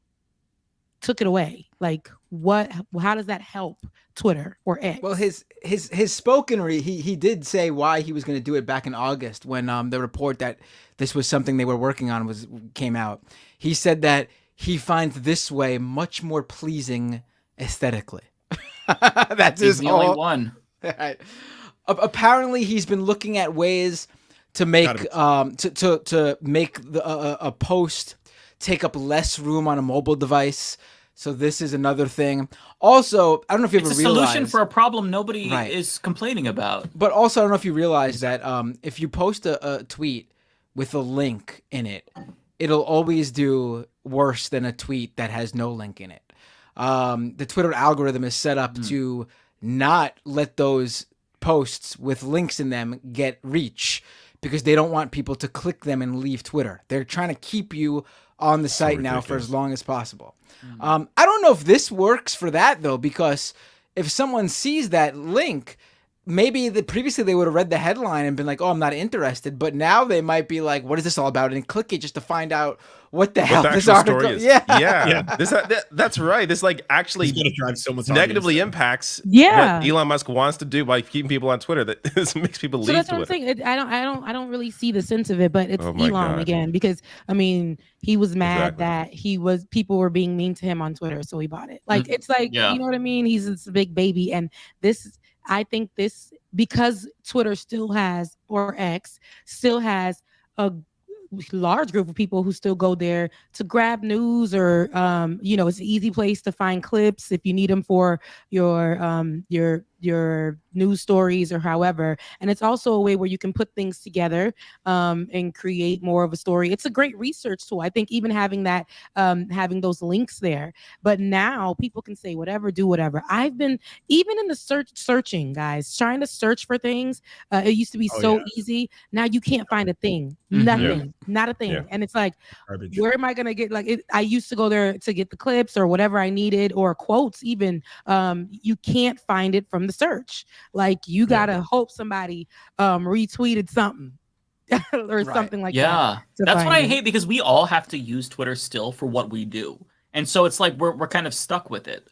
took it away. Like how does that help Twitter or X? Well, his spokenry, he did say why he was going to do it back in August when the report that this was something they were working on came out. He said that he finds this way much more pleasing aesthetically. That's his only one. Right. Apparently, he's been looking at ways to make to make a post take up less room on a mobile device. So this is another thing. Also, I don't know if you ever realized... It's a solution for a problem nobody is complaining about. But also, I don't know if you realize that if you post a tweet with a link in it, it'll always do worse than a tweet that has no link in it. The Twitter algorithm is set up to not let those posts with links in them get reach because they don't want people to click them and leave Twitter. They're trying to keep you on the site now for as long as possible. I don't know if this works for that though, because if someone sees that link, maybe previously they would have read the headline and been like, "Oh, I'm not interested," but now they might be like, "What is this all about?" and click it just to find out what the hell this article is. Yeah. That's right. This like actually drive so much negatively impacts what Elon Musk wants to do by keeping people on Twitter. That this makes people leave that's Twitter. What I'm saying. I don't really see the sense of it, but it's Elon again because he was mad that people were being mean to him on Twitter, so he bought it. Like it's like you know what I mean. He's this big baby, and I think this because Twitter still has or X still has a large group of people who still go there to grab news, or it's an easy place to find clips if you need them for your news stories or however. And it's also a way where you can put things together and create more of a story. It's a great research tool. I think even having that, having those links there. But now people can say whatever, do whatever. I've been, even in the searching, guys, trying to search for things. It used to be easy. Now you can't find a thing. Nothing. Not a thing. Yeah. And it's like, garbage. Where am I going to get, I used to go there to get the clips or whatever I needed, or quotes even. You can't find it from the search. Like, you gotta hope somebody retweeted something or something like that. Yeah, that's what I hate, because we all have to use Twitter still for what we do, and so it's like we're kind of stuck with it.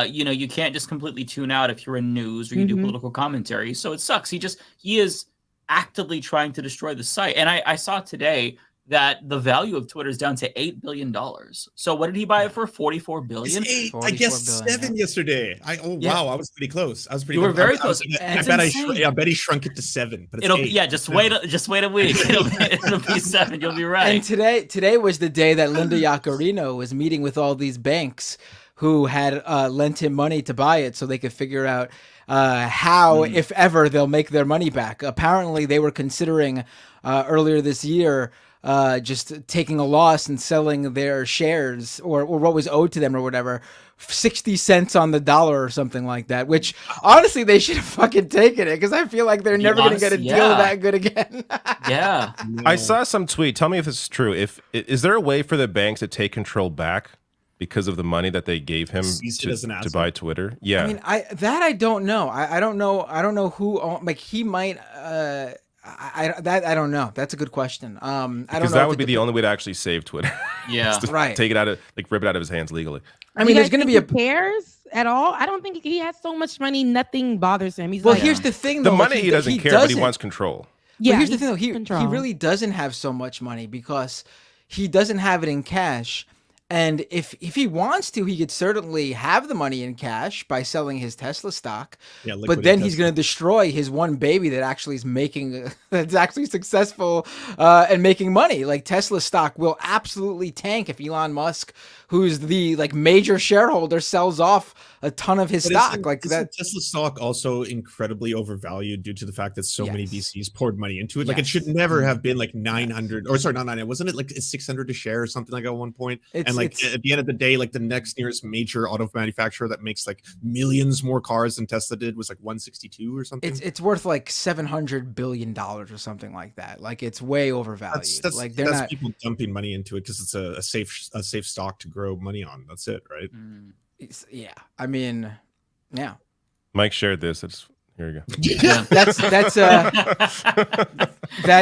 You can't just completely tune out if you're in news or you do political commentary. So it sucks. He is actively trying to destroy the site, and I saw today that the value of Twitter is down to $8 billion. So what did he buy it for? $44 billion? It's 8, I guess 7 yesterday. Wow, I was pretty close. You were very close. I bet he shrunk it to 7. But it's 8. Just wait a week. It'll be 7. You'll be right. And today was the day that Linda Yaccarino was meeting with all these banks who had lent him money to buy it, so they could figure out how, if ever, they'll make their money back. Apparently, they were considering earlier this year just taking a loss and selling their shares or what was owed to them or whatever, 60 cents on the dollar or something like that, which honestly they should have fucking taken it, because I feel like they're never going to get a deal that good again. Yeah. I saw some tweet. Tell me if this is true. Is there a way for the banks to take control back because of the money that they gave him to buy Twitter? Yeah. I mean, I don't know. I don't know who, he might, I don't know. That's a good question. I don't know, because that would be the only way to actually save Twitter. Yeah, right. Take it out of, rip it out of his hands legally. I mean, there's going to be cares at all. I don't think he has so much money. Nothing bothers him. Here's the thing, though. The money he doesn't care, but he wants control. Yeah, but here's the thing, though. He really doesn't have so much money because he doesn't have it in cash. And if he wants to, he could certainly have the money in cash by selling his Tesla stock. Yeah, but then he's going to destroy his one baby that actually is that's actually successful and making money. Like, Tesla stock will absolutely tank if Elon Musk, who's the major shareholder, sells off a ton of his stock. Isn't Tesla stock also incredibly overvalued due to the fact that so many VCs poured money into it? Like, it should never have been 900, or sorry, not 900. Wasn't it 600 a share or something at one point? And at the end of the day, the next nearest major auto manufacturer that makes millions more cars than Tesla did was 162 or something. It's worth $700 billion or something like that. It's way overvalued. That's people dumping money into it because it's a safe stock to grow money on. That's it, right? Yeah, I mean, yeah. Mike shared this. Here we go. Yeah, that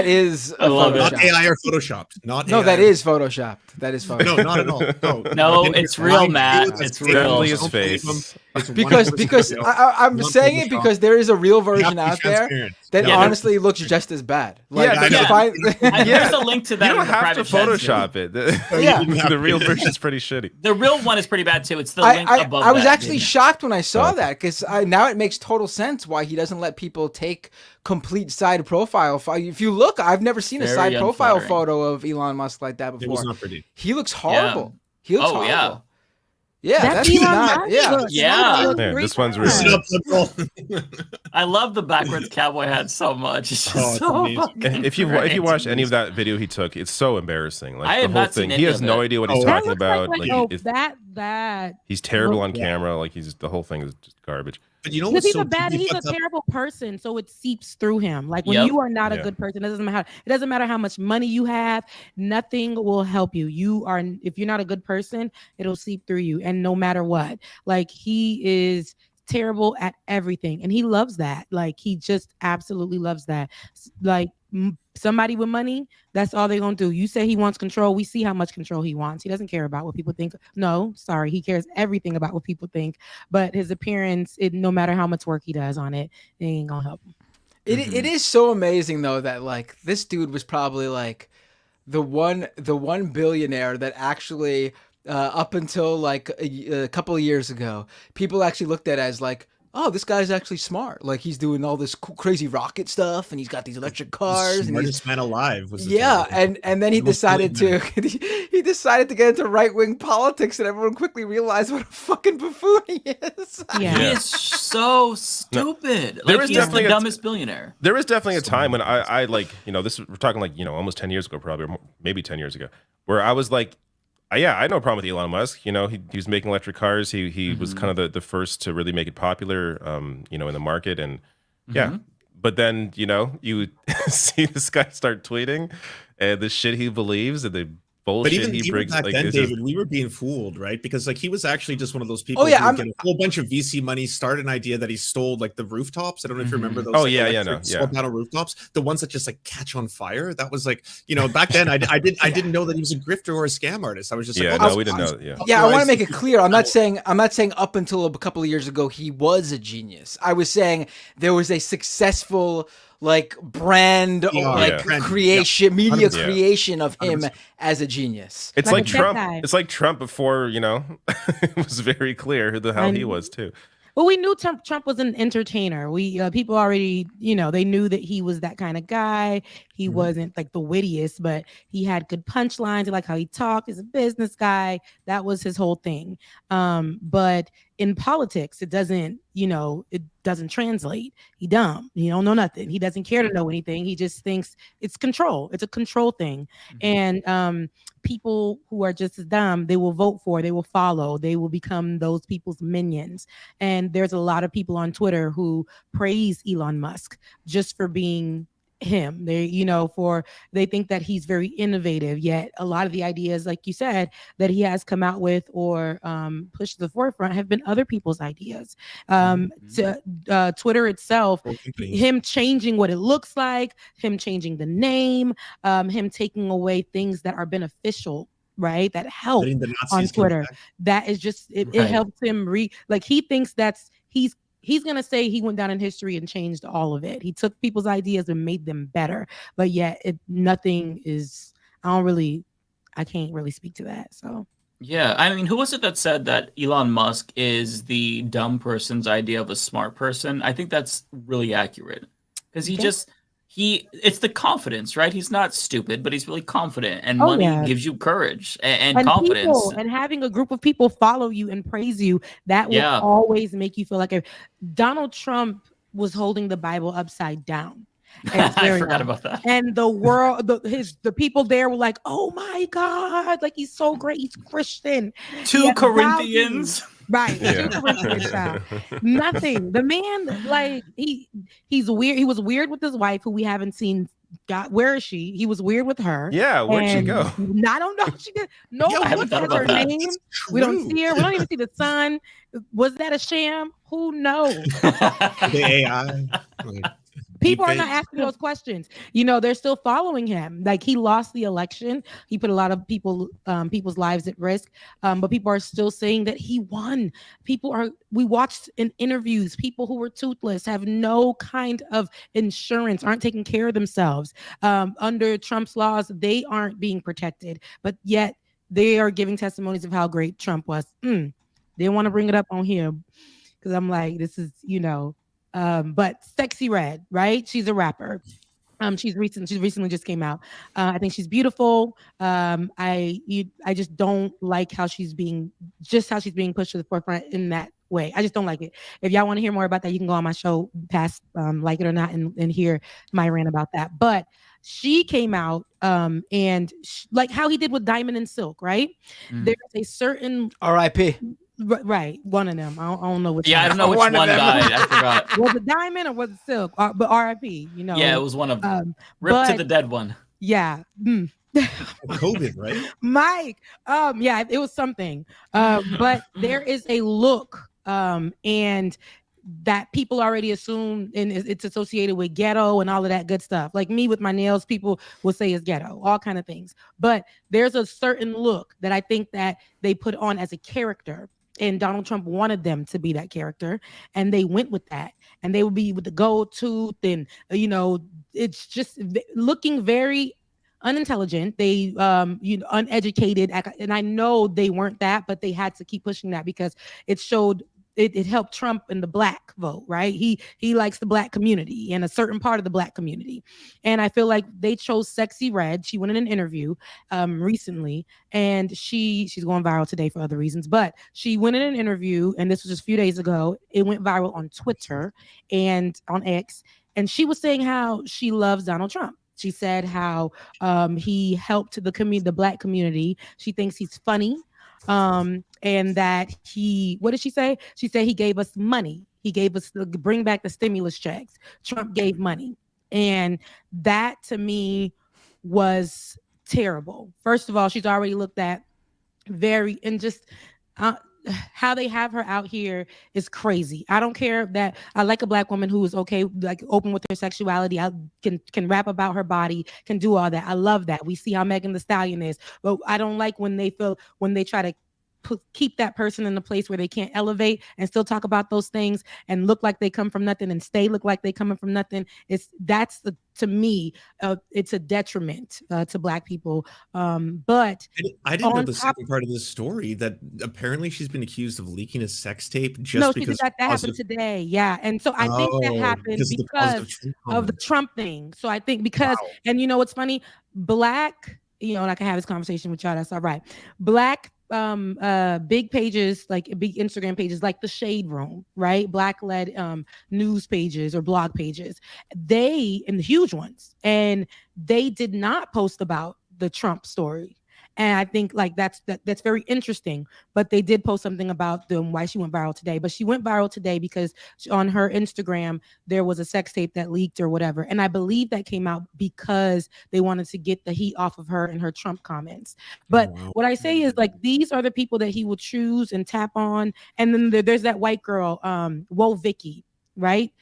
is not AI or photoshopped. That is photoshopped. That is photoshopped. No, not at all. No, it's real, Matt. It's real. His face. Because I'm saying it because there is a real version out there that honestly looks just as bad. There's a link to that. You don't have to Photoshop it. The real version is pretty shitty. The real one is pretty bad too. It's the link above. I was actually shocked when I saw that, because now it makes total sense why he doesn't let people take complete side profile. If you look, I've never seen a side profile photo of Elon Musk like that before. It was not pretty. He looks horrible. Yeah. He looks horrible. Yeah. Yeah, that's not. Yeah. This one's really. I love the backwards cowboy hat so much. It's just if you watch any of that video he took, it's so embarrassing. I have the whole not seen thing. He has no idea what he's talking about. He's terrible on camera. The whole thing is just garbage. But you know what's so bad? He's a terrible person, so it seeps through him. When you are not a good person, it doesn't matter how much money you have. Nothing will help you. If you're not a good person, it'll seep through you, and no matter what. He is terrible at everything, and he loves that. He just absolutely loves that. Somebody with money, that's all they're gonna do. You say he wants control, we see how much control he wants. He doesn't care about what people think. No, sorry, he cares everything about what people think. But his appearance, no matter how much work he does on it, it ain't gonna help him. It is so amazing though that this dude was probably the one billionaire that actually up until a couple of years ago, people actually looked at as oh, this guy's actually smart. Like he's doing all this cool, crazy rocket stuff, and he's got these electric cars. The smartest man alive was and then he decided to he decided to get into right-wing politics, and everyone quickly realized what a fucking buffoon he is. He is so stupid. There Like is he's definitely the a- dumbest billionaire. There was definitely a time when I like, this we're talking like, almost 10 years ago, probably, or maybe 10 years ago, where I was like, yeah, I had no problem with Elon Musk. He was making electric cars. He was kind of the first to really make it popular, in the market. And yeah, but then, you see this guy start tweeting and the shit he believes and the bullshit but even he brings. back Like, then, it's just- David, we were being fooled, right? Because like he was actually just one of those people Oh, yeah, who would get a whole bunch of VC money, start an idea that he stole like the rooftops. I don't know if you remember those. Oh, like, yeah, electric solar panel rooftops, the ones that just like catch on fire. That was like, back then I didn't know that he was a grifter or a scam artist. I was just like, we didn't know. Yeah, I want to make it clear. I'm not saying up until a couple of years ago he was a genius. I was saying there was a successful brand creation, media creation of him as a genius. It's like Trump. It's like Trump before, it was very clear who the hell he was too. Well, we knew Trump was an entertainer. We people already, they knew that he was that kind of guy. He wasn't like the wittiest, but he had good punchlines. I like how he talked. He's a business guy. That was his whole thing. But in politics, it doesn't translate. He dumb. He don't know nothing. He doesn't care to know anything. He just thinks it's control. It's a control thing. And people who are just as dumb, they will vote for, they will follow, they will become those people's minions. And there's a lot of people on Twitter who praise Elon Musk just for being him. They think that he's very innovative, yet a lot of the ideas, like you said, that he has come out with or pushed to the forefront have been other people's ideas. Twitter itself, him changing what it looks like, him changing the name, him taking away things that are beneficial, right, that help on Twitter. That is just it helps him he thinks he's going to say he went down in history and changed all of it. He took people's ideas and made them better, but yet nothing is, I can't really speak to that. So. Yeah, I mean, who was it that said that Elon Musk is the dumb person's idea of a smart person? I think that's really accurate because it's the confidence, right? He's not stupid, but he's really confident, and money gives you courage and confidence. And having a group of people follow you and praise you, that will always make you feel like Donald Trump was holding the Bible upside down. I forgot about that. And the world, the people there were like, "Oh my God! Like he's so great. He's Christian." 2 Corinthians. Right. Nothing. The man, he's weird. He was weird with his wife, who we haven't seen. Where is she? He was weird with her. Yeah, where'd she go? I don't know. She did. No, what's her name? We don't see her. We don't even see the sun. Was that a sham? Who knows? The AI. People are not asking those questions. They're still following him. Like he lost the election. He put a lot of people's lives at risk. But people are still saying that he won. We watched in interviews, people who were toothless, have no kind of insurance, aren't taking care of themselves. Under Trump's laws, they aren't being protected, but yet they are giving testimonies of how great Trump was. Didn't want to bring it up on here because I'm like, this is, but Sexy Red, right? She's a rapper. She recently just came out. I think she's beautiful. I just don't like how she's being pushed to the forefront in that way. I just don't like it. If y'all want to hear more about that, you can go on my show, past Like It or Not, and hear my rant about that. But she came out and like how he did with Diamond and Silk, right? There's a certain R.I.P. Right, one of them. I don't know which. Yeah, I don't know which one died. I forgot. Was it Diamond or was it Silk? But R.I.P. Yeah, it was one of them. Rip to the dead one. Yeah. COVID, right? Mike. Yeah, it was something. But there is a look, and that people already assume, and it's associated with ghetto and all of that good stuff. Like me with my nails, people will say is ghetto, all kind of things. But there's a certain look that I think that they put on as a character. And Donald Trump wanted them to be that character, and they went with that. And they would be with the gold tooth, and it's just looking very unintelligent. They uneducated, and I know they weren't that, but they had to keep pushing that because it showed it helped Trump in the black vote, right? He likes the black community and a certain part of the black community. And I feel like they chose Sexy Red. She went in an interview recently, and she's going viral today for other reasons, but she went in an interview, and this was just a few days ago. It went viral on Twitter and on X, and she was saying how she loves Donald Trump. She said how he helped the black community. She thinks he's funny. And that what did she say? She said he gave us money. He gave us bring back the stimulus checks. Trump gave money. And that to me was terrible. First of all, she's already looked at how they have her out here is crazy. I don't care that I like a black woman who is okay, like open with her sexuality. I can rap about her body, can do all that. I love that. We see how Megan Thee Stallion is, but I don't like when they try to keep that person in a place where they can't elevate and still talk about those things and look like they come from nothing and look like they coming from nothing. To me, it's a detriment to black people. But I didn't know the second part of this story, that apparently she's been accused of leaking a sex tape because that happened today. Yeah. And so I think that happened because of the Trump thing. So I think and you know what's funny? Black, and I can have this conversation with y'all, that's all right. Black big pages, like big Instagram pages like the Shade Room, right? Black led news pages or blog pages, and the huge ones, and they did not post about the Trump story. And I think like that's very interesting. But they did post something about why she went viral today. But she went viral today because on her Instagram there was a sex tape that leaked or whatever. And I believe that came out because they wanted to get the heat off of her and her Trump comments. But what I say is, like, these are the people that he will choose and tap on. And then there's that white girl, Whoa Vicky, right?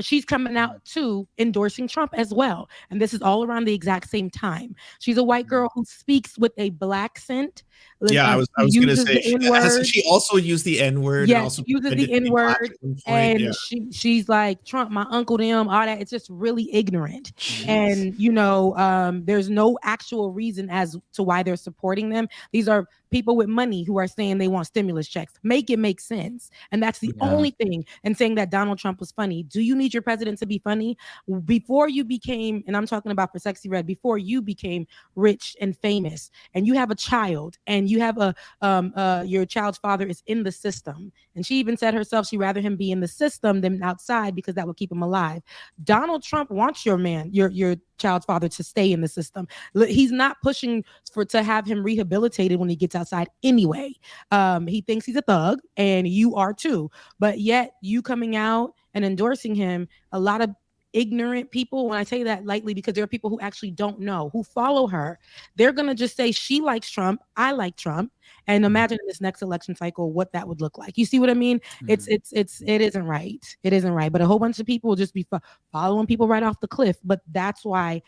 She's coming out too, endorsing Trump as well. And this is all around the exact same time. She's a white girl who speaks with a black accent. Yeah, I was going to say, she also used the N-word. Yeah, she uses the N-word. And she's like, Trump, my uncle, them, all that. It's just really ignorant. Jeez. And, there's no actual reason as to why they're supporting them. These are people with money who are saying they want stimulus checks. Make it make sense. And that's the only thing. And saying that Donald Trump was funny. Do you need your president to be funny? Before you became, and I'm talking about for Sexy Red, before you became rich and famous, and you have a child, and you have your child's father is in the system. And she even said herself, she'd rather him be in the system than outside because that would keep him alive. Donald Trump wants your child's father to stay in the system. He's not pushing to have him rehabilitated when he gets outside anyway. He thinks he's a thug, and you are too. But yet you coming out and endorsing him, a lot of ignorant people, when I say that lightly because there are people who actually don't know, who follow her, they're going to just say she likes Trump, I like Trump, and imagine in this next election cycle what that would look like. You see what I mean? It isn't right. It isn't right. But a whole bunch of people will just be following people right off the cliff. But that's why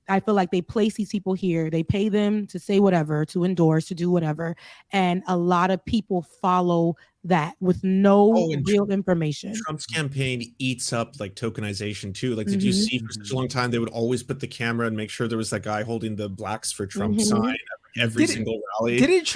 I feel like they place these people here. They pay them to say whatever, to endorse, to do whatever. And a lot of people follow that with no real information. Trump's campaign eats up like tokenization too. Like, did you see for such a long time they would always put the camera and make sure there was that guy holding the Blacks for Trump sign at every single rally? Didn't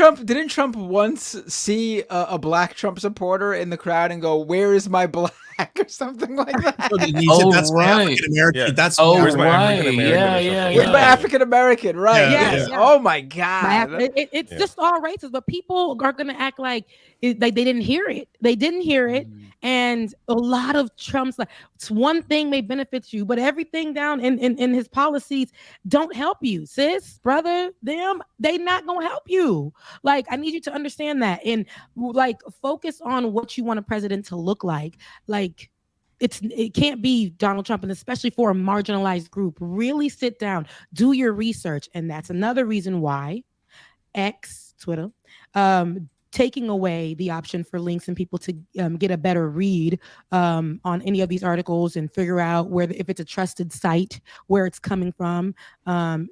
Trump once see a black Trump supporter in the crowd and go, "Where is my black?" or something like that? That's right. American. That's where's my African American? Where's my African American? Right. Yes. Oh my God. It's just all racist, but people are gonna act like they didn't hear it. They didn't hear it. And a lot of Trump's, like, it's one thing may benefit you, but everything down in his policies don't help you, sis, brother, them, they not gonna help you. Like, I need you to understand that, and like focus on what you want a president to look like. Like, it can't be Donald Trump, and especially for a marginalized group. Really sit down, do your research, and that's another reason why Twitter, taking away the option for links and people to get a better read on any of these articles and figure out if it's a trusted site, where it's coming from,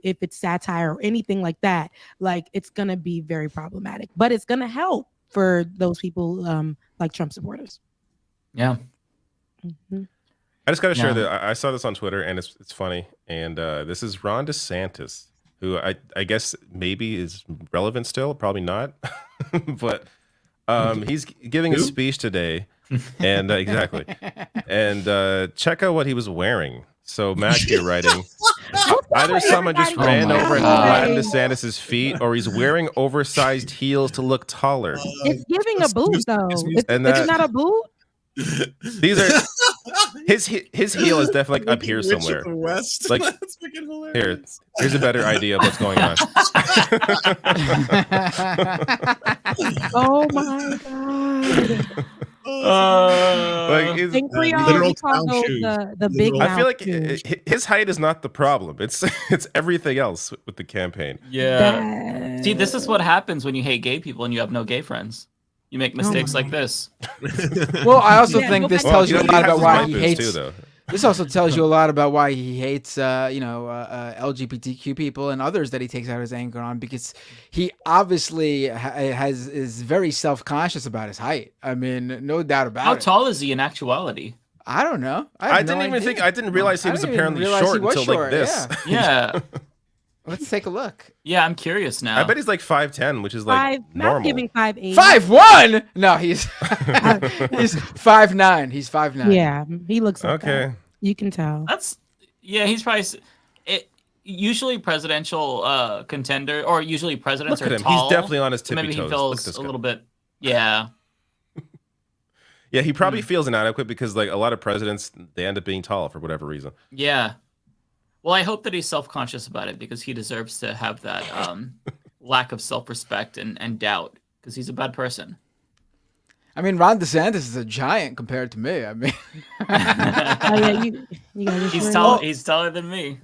if it's satire or anything like that. Like, it's going to be very problematic, but it's going to help for those people like Trump supporters. Yeah. I just got to share that I saw this on Twitter, and it's funny. And this is Ron DeSantis, who I guess maybe is relevant still, probably not. But He's giving a speech today, and exactly, and check out what he was wearing. So Mac here writing, either someone just ran over and flattened DeSantis' feet, or he's wearing oversized heels to look taller. It's giving a boot though. And It's not a boot. These are his heel is definitely up here Rich somewhere. of the West. Like That's freaking hilarious. here's a better idea of what's going on. Oh my god. Like In Creole, we call those the big I feel mouth like shoes. his height is not the problem. It's everything else with the campaign. Yeah. See, this is what happens when you hate gay people and you have no gay friends. You make mistakes like this. Well, I also think this tells you a lot about why he hates. Too, though. This also tells you a lot about why he hates, LGBTQ people and others that he takes out his anger on, because he obviously is very self-conscious about his height. I mean, no doubt about it. How tall is he in actuality? I don't know. I didn't realize he was apparently short until like this. Yeah. Let's take a look. Yeah, I'm curious now. I bet he's like 5'10", which is like normal. Not giving 5'8". 5'1"? No, he's 5'9". He's 5'9". Yeah, he looks like okay. that. You can tell. He's probably usually presidential contender, or usually presidents Look at are him. tall. He's definitely on his tippy Maybe toes. he feels a little bit. Yeah. Yeah, he probably feels inadequate because like a lot of presidents, they end up being tall for whatever reason. Yeah. Well, I hope that he's self-conscious about it, because he deserves to have that lack of self-respect and doubt, because he's a bad person. I mean, Ron DeSantis is a giant compared to me. I mean, he's taller than me.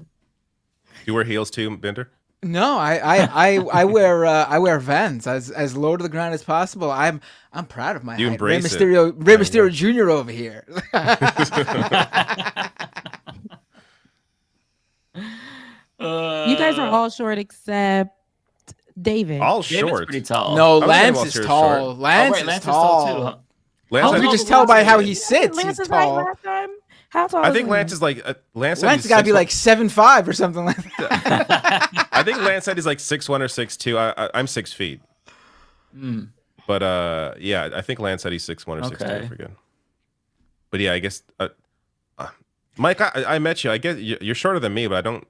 You wear heels too, Bender? No, I wear Vans as low to the ground as possible. I'm proud of my height. Embrace Rey Mysterio Jr. over here. You guys are all short except David. All David's short. pretty tall. No, Lance is tall. Lance is tall. Too, huh? Lance, you just tell by how he sits. He's tall. How tall? I think Lance is like Lance got to be like 7'5" or something like that. I think Lance said he's like 6'1" or 6'2". I'm 6 feet. But yeah, I think Lance said he's 6'1" or 6'2". I forget. But yeah, I guess Mike, I met you. I guess you're shorter than me, but I don't.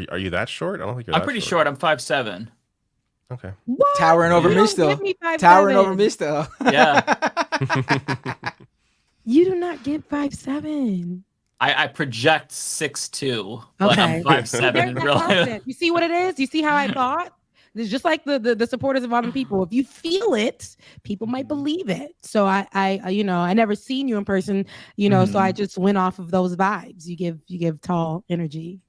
Are you that short? I don't think you're. I'm pretty short. I'm 5'7". Okay. What? Towering over me still. Towering over me still. Yeah. You do not get 5'7". I project 6'2", but I'm 5'7" in real life. You see what it is? You see how I thought? It's just like the supporters of other people. If you feel it, people might believe it. So I never seen you in person, so I just went off of those vibes. You give tall energy.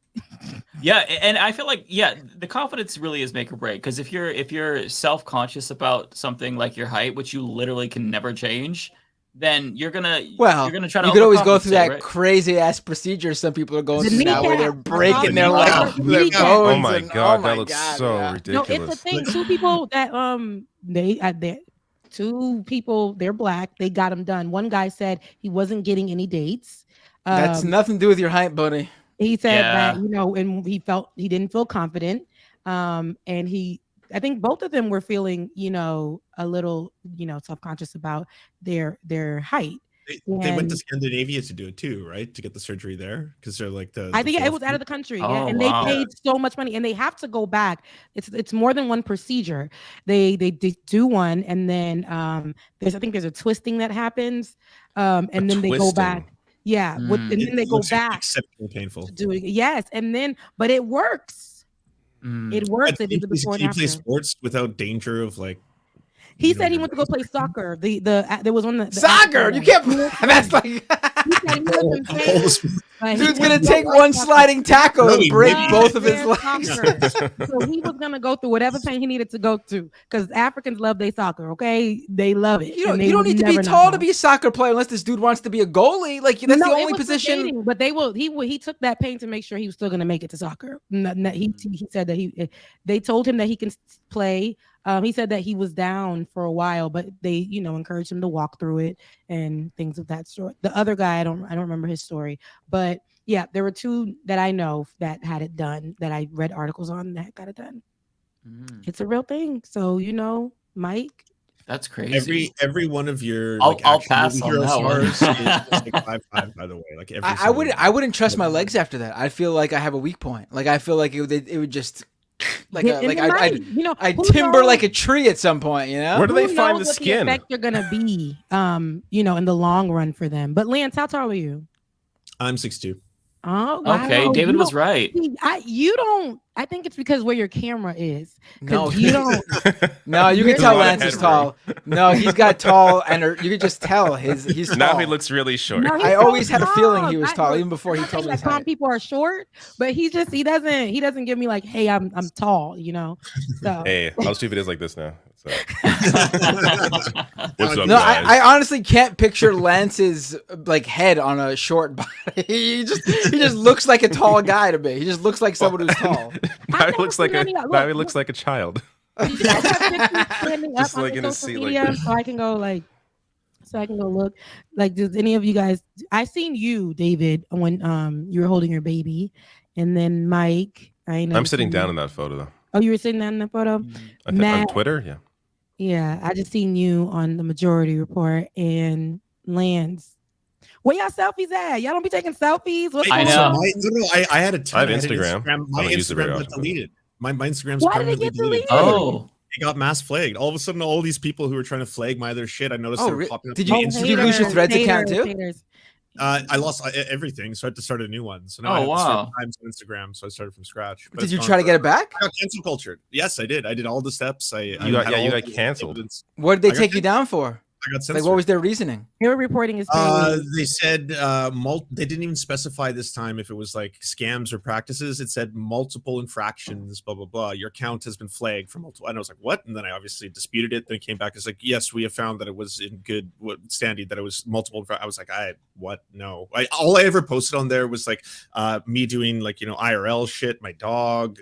Yeah, and I feel like the confidence really is make or break, because if you're self-conscious about something like your height, which you literally can never change, then you're gonna try to. You could always go through that right? crazy ass procedure some people are going through now, where they're breaking their legs, their bones. Oh my god, that looks so ridiculous. No, it's the thing. Two people that two people, they're black. They got him done. One guy said he wasn't getting any dates. That's nothing to do with your height, buddy. He said that, and he didn't feel confident. And I think both of them were feeling, a little, self-conscious about their height. They went to Scandinavia to do it too, right? To get the surgery there, because they're like I think it was out of the country, and they paid so much money, and they have to go back. It's more than one procedure. They do one, and then there's a twisting that happens, and then they go back. Yeah, and then they go back. Exceptionally painful. To do it. Yes, but it works. It works. They did it before and Can you after. play sports without danger of like? He said he went to go play soccer. There was one soccer. You can't. That's like. Dude's gonna take one sliding tackle and break both of his legs. So he was gonna go through whatever pain he needed to go through, because Africans love their soccer. Okay, they love it. You don't need to be tall to be a soccer player unless this dude wants to be a goalie. Like that's the only position. Debating, but he took that pain to make sure he was still gonna make it to soccer. He said that they told him that he can play. He said that he was down for a while, but they, encouraged him to walk through it and things of that sort. The other guy, I don't remember his story, but yeah, there were two that I know that had it done, that I read articles on that got it done. It's a real thing. So, Mike. That's crazy. Every one of your I'll action pass movie on hero that one. stars is like 5'5", by the way. Like every I wouldn't trust my legs after that. I feel like I have a weak point. Like I feel like it would just I'd timber like a tree at some point. You know, Where do they find the what skin? The effects are gonna be, in the long run for them. But Lance, how tall are you? I'm 6'2". Oh, wow. Okay, David was right. I think it's because where your camera is. No, you don't. No, you can tell Lance is tall. No, he's got tall, and you can just tell he's tall. Now he looks really short. No, I always had a feeling he was tall, even before he told me his height. People are short, but he doesn't give me like, hey, I'm tall, So. Hey, I'll do videos like this now. So. What's up, No, guys? I honestly can't picture Lance's like head on a short body. he just looks like a tall guy to me. He just looks like someone who's tall. Now he looks like a child. Standing up Just like in his seat like media, this. so I can go look. Like, does any of you guys? I seen you, David, when you were holding your baby, and then Mike. I'm sitting down in that photo though. Oh, you were sitting down in the photo. On Twitter, yeah. Yeah, I just seen you on the Majority Report and Lance. Where y'all selfies at? Y'all don't be taking selfies. What's I going know. on? I had a ton. I have I had an Instagram. My I don't use it very Instagram got often. deleted. My Instagram's Why did it permanently get deleted. deleted? Oh. It got mass flagged. All of a sudden, all these people who were trying to flag my other shit, I noticed they were popping up. Did on you my did you lose your Threads account too? Haters. I lost everything, so I had to start a new one. So now I have to start Times on Instagram, so I started from scratch. But Did it's you gone try to get it forever. back? I got cancel cultured. Yes, I did. I did all the steps. You got canceled. What did they I got take you down for? I got Like, censored. what was their reasoning? They were reporting his They said they didn't even specify this time if it was like scams or practices. It said multiple infractions, blah blah blah. Your account has been flagged for multiple. And I was like, what? And then I obviously disputed it. Then it came back. It's like, yes, we have found that it was in good standing, that it was multiple. I was like, what? No. All I ever posted on there was like me doing like IRL shit, my dog,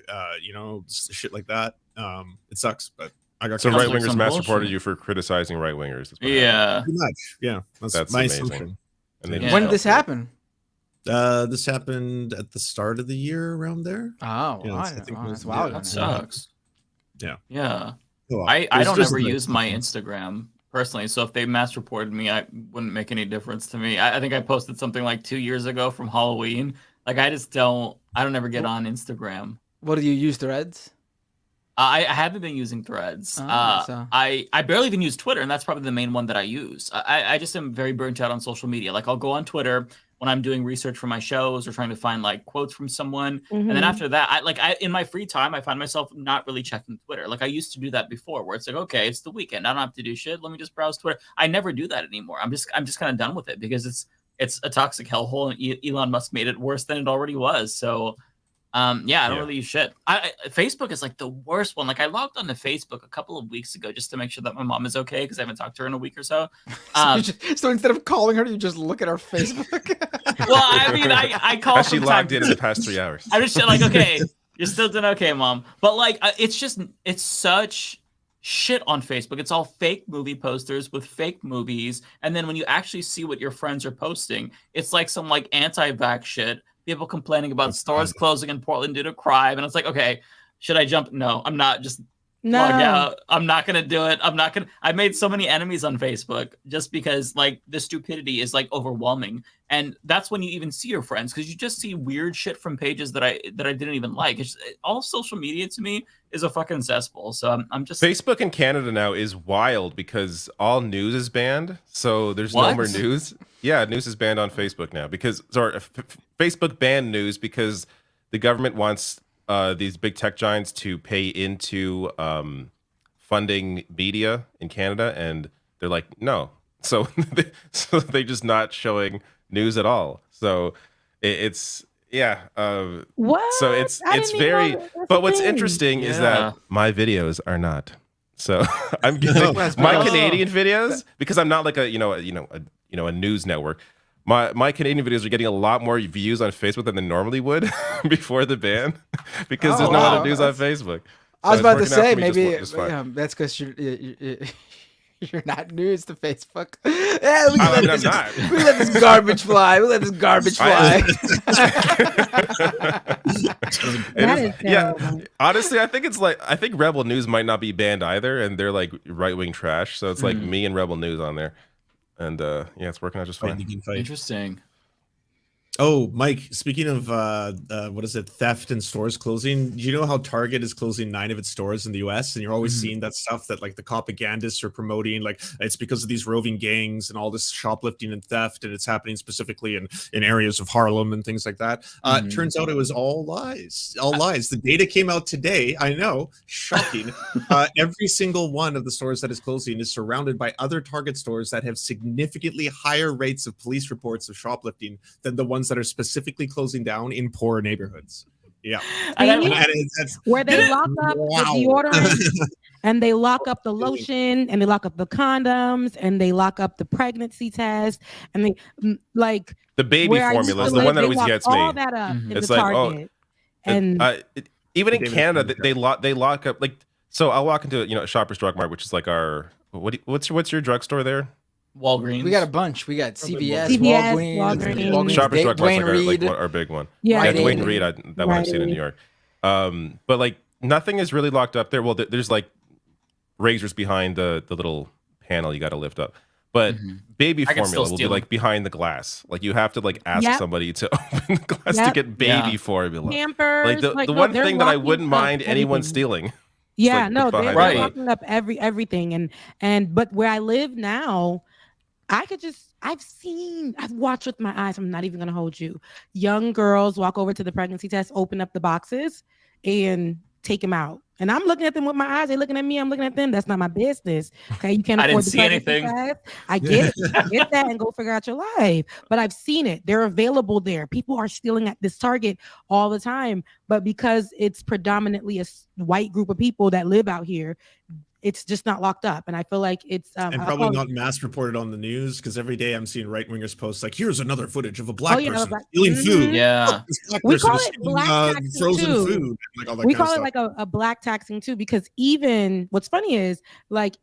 shit like that. It sucks, but. I got So canceled. right wingers mass reported you for criticizing right wingers. Yeah. Pretty much. Yeah. That's my amazing. assumption. And they Yeah. When did this happen? This happened at the start of the year, around there. Oh, Yeah, I I think it was- wow. yeah. That sucks. Yeah. Yeah. Oh, well. I It was don't just ever like- use my Instagram personally, so if they mass reported me, I wouldn't make any difference to me. I think I posted something like 2 years ago from Halloween. Like I don't ever get on Instagram. What do you use, Threads? I haven't been using Threads. So- I barely even use Twitter, and that's probably the main one that I use. I just am very burnt out on social media. Like I'll go on Twitter when I'm doing research for my shows or trying to find like quotes from someone, and then after that, I in my free time I find myself not really checking Twitter. Like I used to do that before, where it's like, okay, it's the weekend, I don't have to do shit. Let me just browse Twitter. I never do that anymore. I'm just kind of done with it because it's a toxic hellhole, and Elon Musk made it worse than it already was. So. I don't really use shit. Facebook is like the worst one. Like I logged onto Facebook a couple of weeks ago just to make sure that my mom is okay because I haven't talked to her in a week or so. So instead of calling her, you just look at her Facebook. Well, I mean, I call. Has she logged in the past 3 hours? I'm just like, okay, you're still doing okay, mom. But like, it's such shit on Facebook. It's all fake movie posters with fake movies, and then when you actually see what your friends are posting, it's like some like anti-vax shit. People complaining about stores closing in Portland due to crime. And it's like, okay, should I jump? No, I'm not. Just log out. I'm not going to do it. I made so many enemies on Facebook just because like the stupidity is like overwhelming. And that's when you even see your friends, because you just see weird shit from pages that I didn't even like. All social media to me is a fucking cesspool. So I'm just Facebook in Canada now is wild because all news is banned. So there's no What? more news. Yeah, news is banned on Facebook now because Facebook banned news because the government wants these big tech giants to pay into funding media in Canada, and they're like, no. So they're just not showing news at all. So it's What? So it's I didn't even very. know that's But a what's thing. interesting is Yeah. that my videos are not. So I'm getting my Canadian videos, because I'm not like a news network. My Canadian videos are getting a lot more views on Facebook than they normally would before the ban, because there's no other news on Facebook. I was So about to it's working out say for me maybe just fine. that's because You're not news to Facebook. Yeah, I'm not. We let this garbage fly. We let this garbage fly. Yeah. Honestly, I think Rebel News might not be banned either, and they're like right-wing trash. So it's like me and Rebel News on there, and yeah, it's working out just fine. Interesting. Oh, Mike, speaking of what is it, theft and stores closing, do you know how Target is closing 9 of its stores in the US? And you're always seeing that stuff that like the propagandists are promoting, like it's because of these roving gangs and all this shoplifting and theft, and it's happening specifically in areas of Harlem and things like that. Turns out it was all lies. All lies. The data came out today. I know, shocking. Every single one of the stores that is closing is surrounded by other Target stores that have significantly higher rates of police reports of shoplifting than the ones that are specifically closing down in poor neighborhoods. Yeah. Where they lock up the deodorant and they lock up the lotion and they lock up the condoms and they lock up the pregnancy test and they like the baby formula is the one that always gets me. All that up in it's the like Target. Even in Canada they lock up, like, so I'll walk into a Shoppers Drug Mart, which is like our what's your drugstore there? Walgreens. We got a bunch. We got CVS, Walgreens. Shoppers Drug Mart's like our big one. Yeah, Dwayne Reed. That one I've seen in New York. But like nothing is really locked up there. Well, there's like razors behind the little panel you got to lift up. But baby formula will be like behind the glass. Like you have to like ask somebody to open the glass to get baby formula. Pampers, like the one thing that I wouldn't mind anyone stealing. Yeah, like no, they're right. locking up everything, and but where I live now, I've watched with my eyes. I'm not even gonna hold you. Young girls walk over to the pregnancy test, open up the boxes, and take them out. And I'm looking at them with my eyes. They're looking at me. I'm looking at them. That's not my business. Okay, you can't afford the pregnancy test. I get it. I get that, and go figure out your life. But I've seen it. They're available there. People are stealing at this Target all the time. But because it's predominantly a white group of people that live out here, it's just not locked up. And I feel like it's and probably not mass reported on the news, because every day I'm seeing right wingers post like, here's another footage of a black person stealing food. Yeah. We call it black taxing frozen too. food. Like all that We kind call of it stuff. like a black taxing too, because even what's funny is like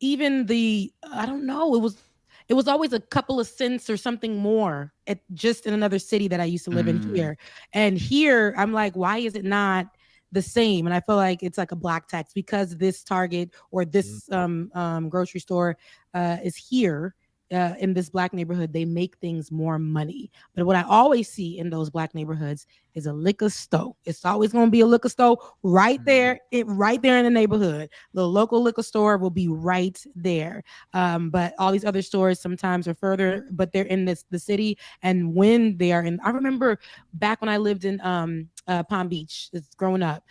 even the I don't know, it was always a couple of cents or something more just in another city that I used to live in here. And here I'm like, why is it not the same? And I feel like it's like a black tax because this Target or this grocery store is here in this black neighborhood. They make things more money. But what I always see in those black neighborhoods is a liquor store. It's always going to be a liquor store right there, right there in the neighborhood. The local liquor store will be right there. But all these other stores sometimes are further, but they're in the city. And when they are in, I remember back when I lived in Palm Beach, it's growing up,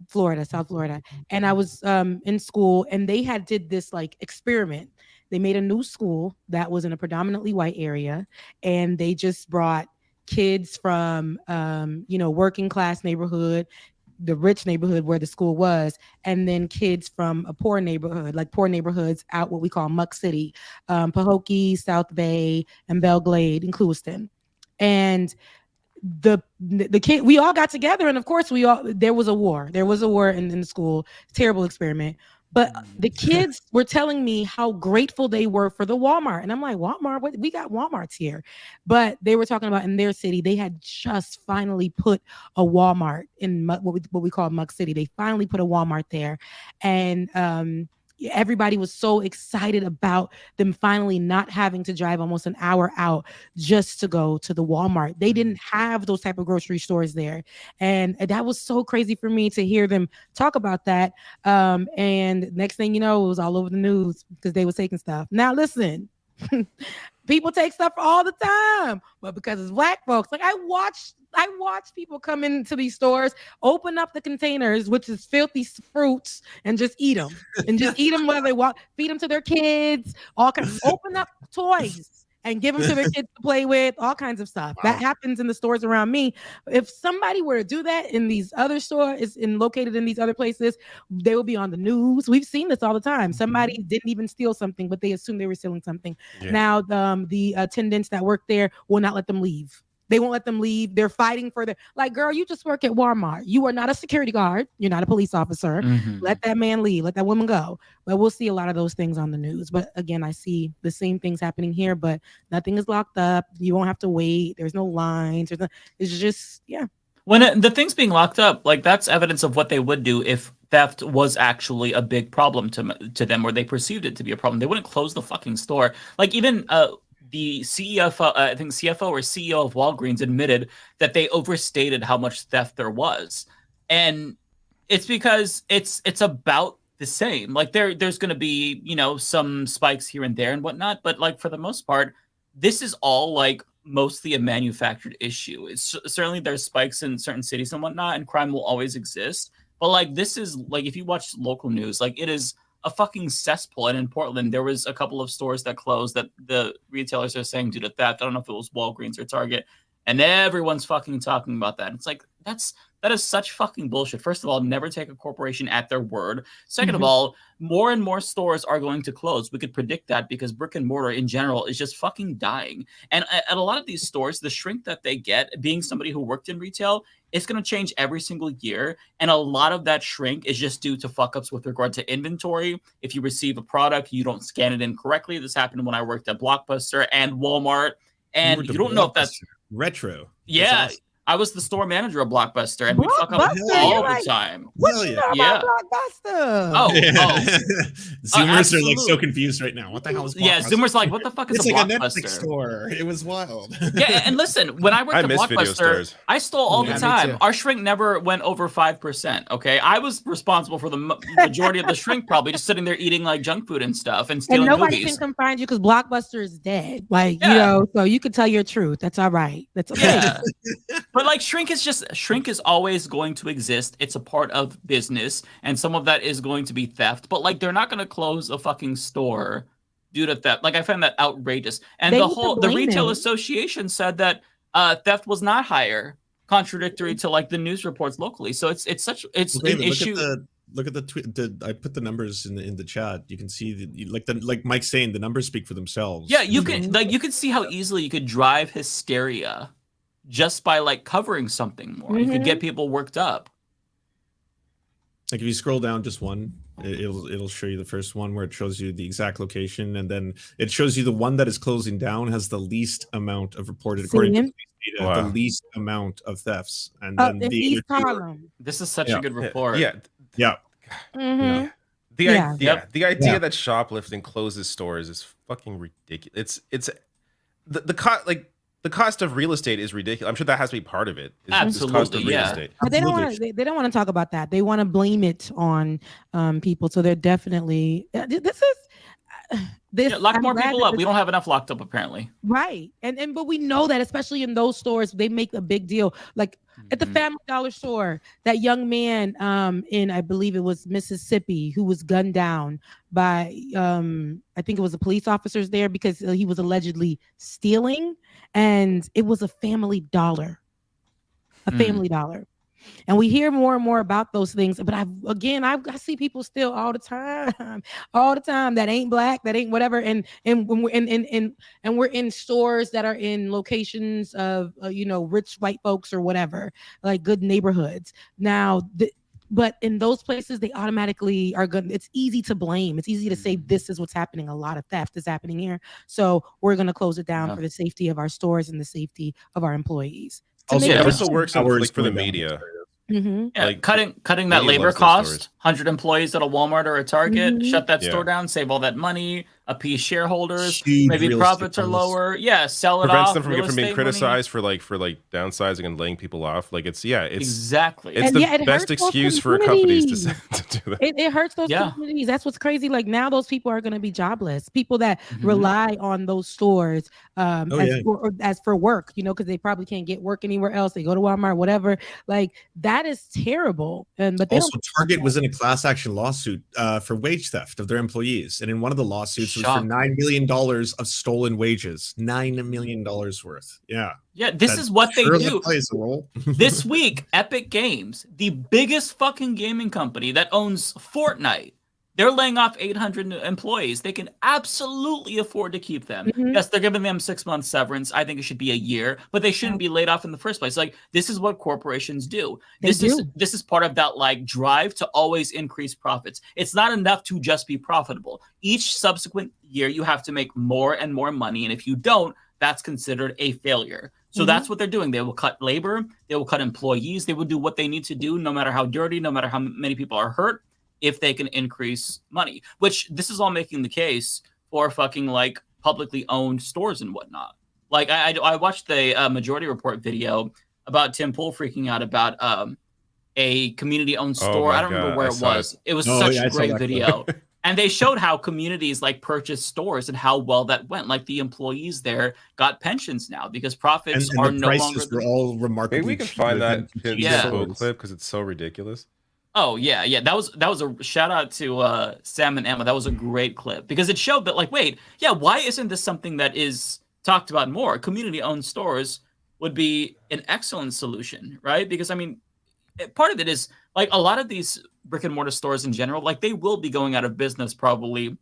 Florida, South Florida, and I was in school, and they did this like experiment. They made a new school that was in a predominantly white area, and they just brought kids from working class neighborhood, the rich neighborhood where the school was, and then kids from a poor neighborhood, like poor neighborhoods out what we call Muck City, Pahokee, South Bay, and Belle Glade, and Clewiston. And the kid, we all got together, and of course there was a war in the school. Terrible experiment. But the kids were telling me how grateful they were for the Walmart. And I'm like, Walmart? What? We got Walmarts here. But they were talking about in their city, they had just finally put a Walmart in what we call Muck City. They finally put a Walmart there. And everybody was so excited about them finally not having to drive almost an hour out just to go to the Walmart. They didn't have those type of grocery stores there. And that was so crazy for me to hear them talk about that. And next thing you know, it was all over the news because they were taking stuff. Now, listen, people take stuff all the time, but because it's black folks, like I watch people come into these stores, open up the containers, which is filthy fruits, and just eat them. And just eat them while they walk, feed them to their kids, all kinds. Open up toys and give them to their kids to play with, all kinds of stuff. Wow. That happens in the stores around me. If somebody were to do that in these other stores, located in these other places, they will be on the news. We've seen this all the time. Somebody didn't even steal something, but they assumed they were stealing something. Yeah. Now, the attendants that work there will not let them leave. They won't let them leave. They're fighting for their, like, girl, you just work at Walmart. You are not a security guard. You're not a police officer. Let that man leave. Let that woman go. But we'll see a lot of those things on the news. But again, I see the same things happening here, but nothing is locked up. You won't have to wait. There's no lines. It's just, yeah. When the things being locked up, like, that's evidence of what they would do if theft was actually a big problem to them, or they perceived it to be a problem. They wouldn't close the fucking store. Like, even the CFO, I think CFO or CEO of Walgreens admitted that they overstated how much theft there was. And it's because it's about the same. Like, there's going to be, you know, some spikes here and there and whatnot, but like, for the most part, this is all like mostly a manufactured issue. It's certainly there's spikes in certain cities and whatnot, and crime will always exist. But like, this is like, if you watch local news, like, it is a fucking cesspool. And in Portland, there was a couple of stores that closed that the retailers are saying due to theft. I don't know if it was Walgreens or Target, and everyone's fucking talking about that. It's like, that is such fucking bullshit. First of all, never take a corporation at their word. Second of all, more and more stores are going to close. We could predict that because brick and mortar in general is just fucking dying. And at a lot of these stores, the shrink that they get, being somebody who worked in retail, it's going to change every single year. And a lot of that shrink is just due to fuck-ups with regard to inventory. If you receive a product, you don't scan it in correctly. This happened when I worked at Blockbuster and Walmart. And you don't know if that's retro. Yeah. Awesome. I was the store manager of Blockbuster, and we fuck up all the time. What you know about Blockbuster? Zoomers are like so confused right now. What the hell is Blockbuster? Yeah, Zoomers are like, what the fuck is it's a like Blockbuster? A Netflix store. It was wild. Yeah, and listen, when I worked at Blockbuster, I stole all the time. Our shrink never went over 5%. Okay, I was responsible for the majority of the shrink, probably just sitting there eating like junk food and stuff and stealing nobody movies. can come find you because Blockbuster is dead. Like, you know, so you can tell your truth. That's all right. That's okay. Yeah. But like, shrink is always going to exist. It's a part of business, and some of that is going to be theft. But like, they're not going to close a fucking store due to theft. Like, I found that outrageous. And the retail association said that theft was not higher, contradictory to like the news reports locally. So it's an issue. Look at the tweet. I put the numbers in the chat. You can see like Mike's saying, the numbers speak for themselves. Yeah, you can see how easily you could drive hysteria just by like covering something more. You could get people worked up. Like, if you scroll down just one, it'll show you the first one where it shows you the exact location, and then it shows you the one that is closing down has the least amount of reported, according to police data, the least amount of thefts. And then the East Harlem. This is such a good report. Yeah. The idea that shoplifting closes stores is fucking ridiculous. It's the cost of real estate is ridiculous. I'm sure that has to be part of it. Absolutely, cost of real estate. But they don't want to talk about that. They want to blame it on people. So they're definitely lock more people up. We don't have enough locked up, apparently. Right. But we know that, especially in those stores, they make a big deal. Like at the Family Dollar store, that young man in, I believe it was Mississippi, who was gunned down by I think it was the police officers there because he was allegedly stealing, and it was a Family Dollar. Family Dollar. And we hear more and more about those things. But I see people still all the time that ain't black, that ain't whatever. And we're in stores that are in locations of rich white folks or whatever, like good neighborhoods. Now, but in those places, they automatically are good. It's easy to blame. It's easy to say this is what's happening. A lot of theft is happening here. So we're going to close it down for the safety of our stores and the safety of our employees. Also, it also works for the media. Yeah, cutting that labor cost, 100 employees at a Walmart or a Target, shut that store down, save all that money, appease shareholders, maybe profits are lower. Yeah, sell it prevents off. them from being criticized for downsizing and laying people off. Like exactly. It's the best excuse for companies to do that. It hurts those communities. That's what's crazy. Like, now those people are going to be jobless. People that rely on those stores as for work, because they probably can't get work anywhere else. They go to Walmart, whatever. Like, that is terrible. But also, Target was in a class action lawsuit for wage theft of their employees, and in one of the lawsuits was for $9 million of stolen wages. $9 million worth. Yeah. This is what they do. Plays a role. This week, Epic Games, the biggest fucking gaming company that owns Fortnite, They're laying off 800 employees. They can absolutely afford to keep them. Yes, they're giving them 6 months severance. I think it should be a year, but they shouldn't be laid off in the first place. Like, this is what corporations do. This is part of that like drive to always increase profits. It's not enough to just be profitable. Each subsequent year, you have to make more and more money, and if you don't, that's considered a failure. So that's what they're doing. They will cut labor. They will cut employees. They will do what they need to do, no matter how dirty, no matter how many people are hurt, if they can increase money, which this is all making the case for fucking like publicly owned stores and whatnot. Like I watched the Majority Report video about Tim Pool freaking out about a community owned store. I don't remember where it was. It was such a great video. And they showed how communities like purchased stores and how well that went. Like the employees there got pensions now because profits are no longer. Prices were all remarkably. Maybe we can find that cheap. clip because it's so ridiculous. Oh yeah. That was a shout out to Sam and Emma. That was a great clip because it showed that like, wait, yeah, why isn't this something that is talked about more? Community owned stores would be an excellent solution, right? Because I mean, part of it is like a lot of these brick and mortar stores in general, like they will be going out of business probably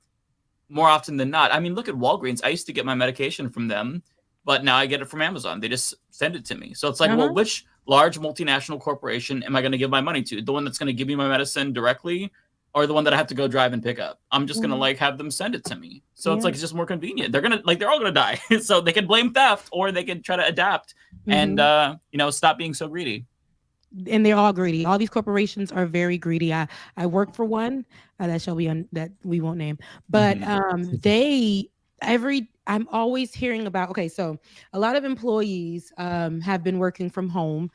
more often than not. I mean, look at Walgreens. I used to get my medication from them, but now I get it from Amazon. They just send it to me. So it's like, well, which large multinational corporation am I going to give my money to? The one that's going to give me my medicine directly, or the one that I have to go drive and pick up? I'm just going to like have them send it to me. So it's like, it's just more convenient. They're all going to die. So they can blame theft, or they can try to adapt and, stop being so greedy. And they're all greedy. All these corporations are very greedy. I work for one that shall be that we won't name, but I'm always hearing about, okay, so a lot of employees have been working from home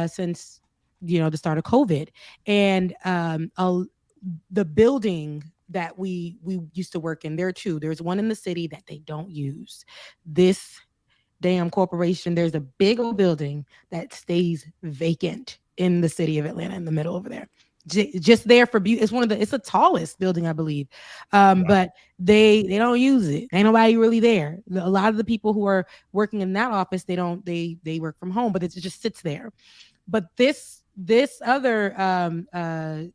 since, the start of COVID. And the building that we used to work in, there's one in the city that they don't use. This damn corporation, there's a big old building that stays vacant in the city of Atlanta, in the middle over there. Just there for beauty. It's the tallest building, I believe. But they don't use it. Ain't nobody really there. A lot of the people who are working in that office, they work from home, but it just sits there. But this other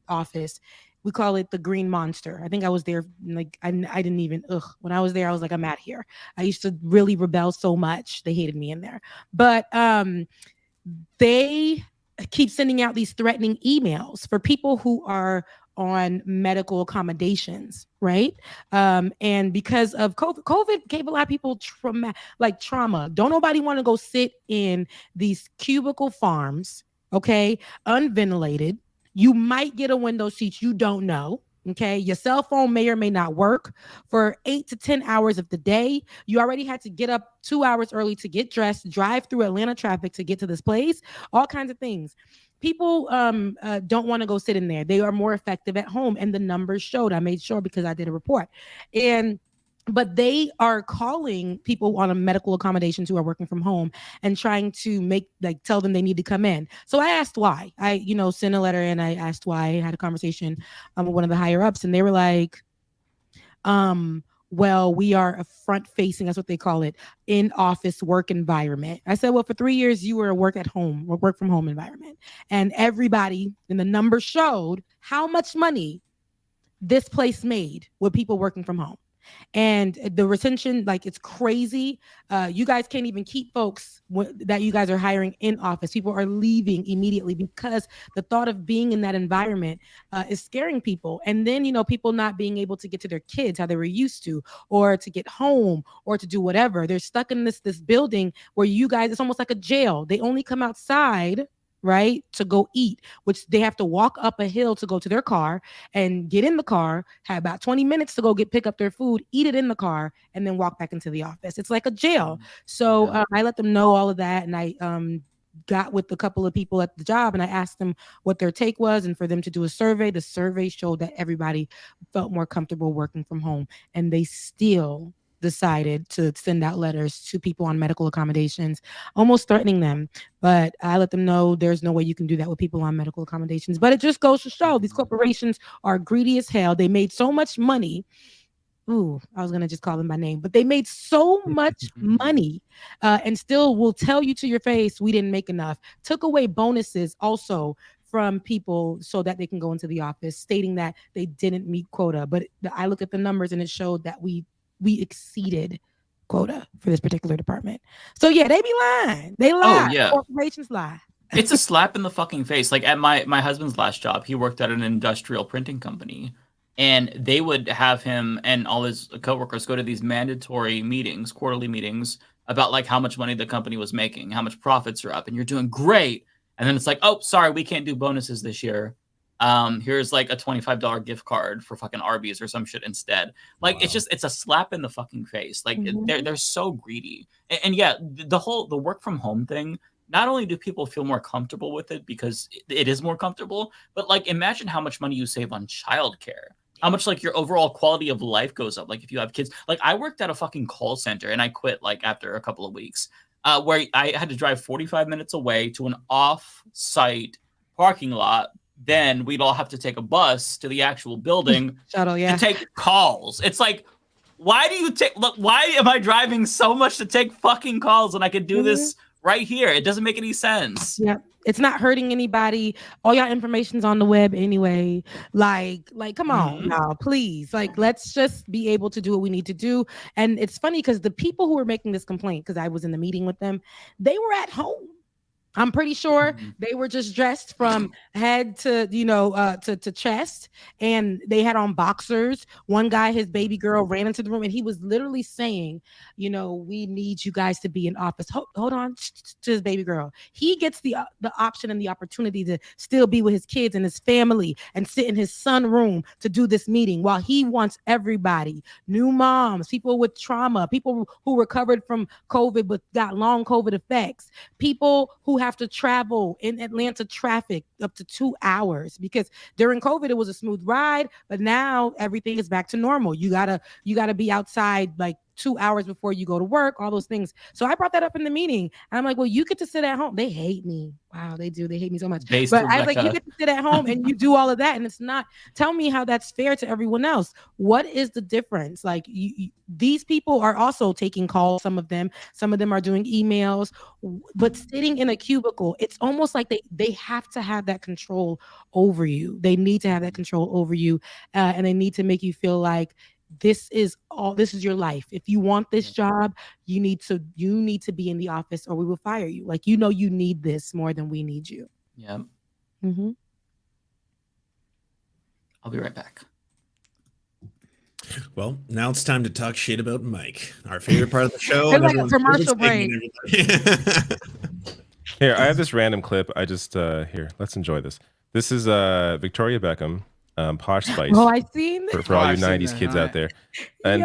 office, we call it the Green Monster. I think I was there, like I didn't even when I was there, I was like, I'm out here. I used to really rebel so much. They hated me in there. But they keep sending out these threatening emails for people who are on medical accommodations, right? And because of COVID gave a lot of people trauma. Don't nobody want to go sit in these cubicle farms, okay, unventilated. You might get a window seat, you don't know. Okay, your cell phone may or may not work for 8 to 10 hours of the day. You already had to get up 2 hours early to get dressed, drive through Atlanta traffic to get to this place, all kinds of things. People don't want to go sit in there. They are more effective at home. And the numbers showed. I made sure because I did a report. But they are calling people on a medical accommodations who are working from home and trying to tell them they need to come in. So I asked why. I sent a letter and I asked why. I had a conversation with one of the higher ups, and they were like, well, we are a front-facing, that's what they call it, in-office work environment. I said, well, for 3 years, you were a work-from-home environment. And everybody, and the numbers showed how much money this place made with people working from home. And the retention, it's crazy. You guys can't even keep folks that you guys are hiring in office. People are leaving immediately because the thought of being in that environment is scaring people. And then, people not being able to get to their kids how they were used to, or to get home, or to do whatever. They're stuck in this building where you guys, it's almost like a jail. They only come outside, right, to go eat, which they have to walk up a hill to go to their car and get in the car, have about 20 minutes to go pick up their food, eat it in the car, and then walk back into the office. It's like a jail. So I let them know all of that, and I got with a couple of people at the job, and I asked them what their take was, and for them to do a survey. The survey showed that everybody felt more comfortable working from home, and they still decided to send out letters to people on medical accommodations, almost threatening them. But I let them know there's no way you can do that with people on medical accommodations. But it just goes to show these corporations are greedy as hell. They made so much money. Ooh, I was going to just call them by name, but they made so much money and still will tell you to your face, we didn't make enough. Took away bonuses also from people so that they can go into the office, stating that they didn't meet quota. But I look at the numbers and it showed that we exceeded quota for this particular department. So yeah, they be lying. They lie. Oh, yeah. Corporations lie. It's a slap in the fucking face. Like at my husband's last job, he worked at an industrial printing company, and they would have him and all his coworkers go to these mandatory meetings, quarterly meetings, about like how much money the company was making, how much profits are up, and you're doing great. And then it's like, oh, sorry, we can't do bonuses this year. Here's like a $25 gift card for fucking Arby's or some shit instead. Like, wow. It's a slap in the fucking face. Like they're so greedy. And yeah, the work from home thing, not only do people feel more comfortable with it because it is more comfortable, but like imagine how much money you save on childcare. How much like your overall quality of life goes up. Like if you have kids, like I worked at a fucking call center and I quit like after a couple of weeks, where I had to drive 45 minutes away to an off-site parking lot. Then we'd all have to take a bus to the actual building shuttle, to take calls. It's like, why am I driving so much to take fucking calls when I could do this right here? It doesn't make any sense. Yeah. It's not hurting anybody. All your information's on the web anyway. Like, come on now, please. Like, let's just be able to do what we need to do. And it's funny because the people who were making this complaint, because I was in the meeting with them, they were at home. I'm pretty sure they were just dressed from head to, to chest, and they had on boxers. One guy, his baby girl, ran into the room, and he was literally saying, we need you guys to be in office. Hold on, to his baby girl. He gets the option and the opportunity to still be with his kids and his family and sit in his sunroom to do this meeting, while he wants everybody, new moms, people with trauma, people who recovered from COVID but got long COVID effects, people who have to travel in Atlanta traffic up to 2 hours, because during COVID it was a smooth ride, but now everything is back to normal. You gotta be outside like 2 hours before you go to work, all those things. So I brought that up in the meeting, and I'm like, well, you get to sit at home. They hate me. Wow, they do. They hate me so much. But I was like, you get to sit at home and you do all of that, and it's not. Tell me how that's fair to everyone else. What is the difference? Like, these people are also taking calls. Some of them are doing emails, but sitting in a cubicle, it's almost like they have to have that control over you. They need to have that control over you, and they need to make you feel like this is your life. If you want this job, you need to be in the office or we will fire you. Like, you need this more than we need you. Yeah. I'll be right back. Well, now it's time to talk shit about Mike, our favorite part of the show. It's like a commercial break. Here, I have this random clip. I just here, let's enjoy this. This is Victoria Beckham. Posh Spice. Oh, I seen this. For all you 90s kids out there. And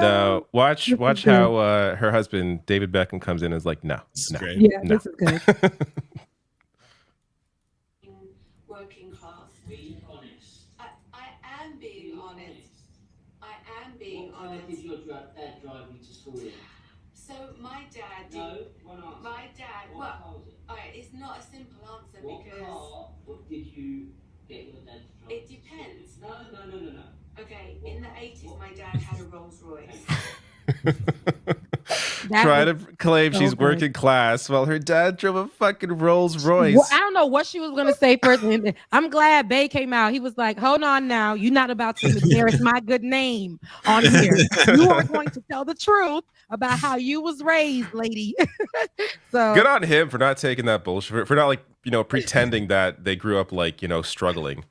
watch how her husband, David Beckham, comes in and is like, no. Great. Yeah, no. This is good. Working class. Be honest. I am being honest. I am being honest. What did your dad drive you to school in? So my dad did. No, one answer. My dad. What car was it? Alright, it's not a simple answer because. What did you get your dad to drive? It depends. No. Okay, in the 80s, my dad had a Rolls Royce. Try to claim she's working class while her dad drove a fucking Rolls Royce. Well, I don't know what she was going to say first. I'm glad Bay came out. He was like, hold on now. You're not about to embarrass my good name on here. You are going to tell the truth about how you was raised, lady. So good on him for not taking that bullshit, for not pretending that they grew up struggling.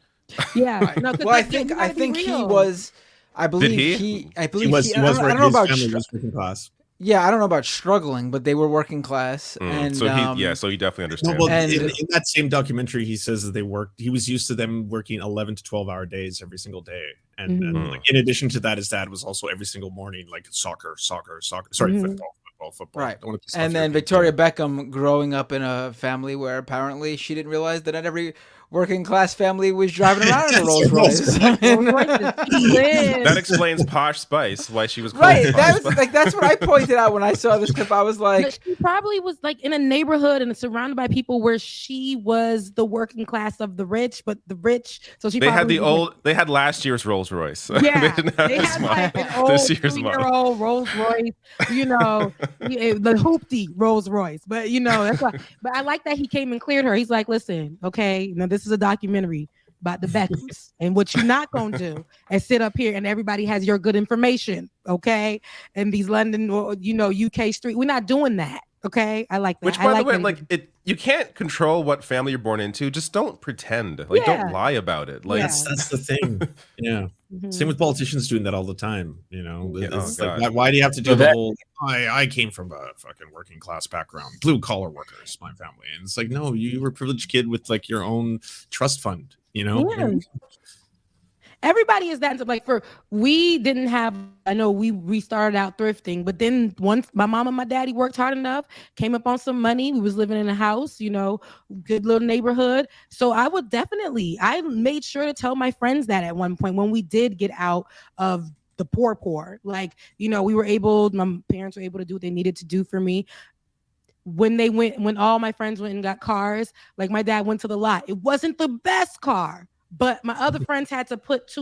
Yeah. No, well, I think he was. I believe he was. I don't know about working class. Yeah, I don't know about struggling, but they were working class, and so he definitely understands. No, well, in that same documentary, he says that he was used to them working 11 to 12-hour days every single day, and in addition to that, his dad was also every single morning soccer. Sorry, football. Right. And then Victoria Beckham growing up in a family where apparently she didn't realize that not every working class family was driving around in a Rolls Royce. That explains Posh Spice, why she was called right. Posh That's what I pointed out when I saw this clip. I was like, but she probably was in a neighborhood and surrounded by people where she was the working class of the rich, but the rich. So she they had last year's Rolls Royce. Yeah, they had an old 3-year-old Rolls Royce. The hoopty Rolls Royce. But that's why. But I like that he came and cleared her. He's like, listen, okay, this this is a documentary about the Beckhams, and what you're not gonna do is sit up here and everybody has your good information, okay? And these London or UK street, we're not doing that, okay? I like that. Which, by the way, you can't control what family you're born into. Just don't pretend. Like, don't lie about it. Like, that's the thing. Yeah. Same with politicians doing that all the time. It's God. like, why do you have to do the whole? I came from a fucking working class background, blue collar workers, my family, and it's like, no, you were a privileged kid with like your own trust fund. Everybody is that. Like we didn't have. I know we started out thrifting, but then once my mom and my daddy worked hard enough, came up on some money. We was living in a house, good little neighborhood. So I made sure to tell my friends that at one point when we did get out of the poor, like my parents were able to do what they needed to do for me. When all my friends went and got cars, like my dad went to the lot. It wasn't the best car, but my other friends had to put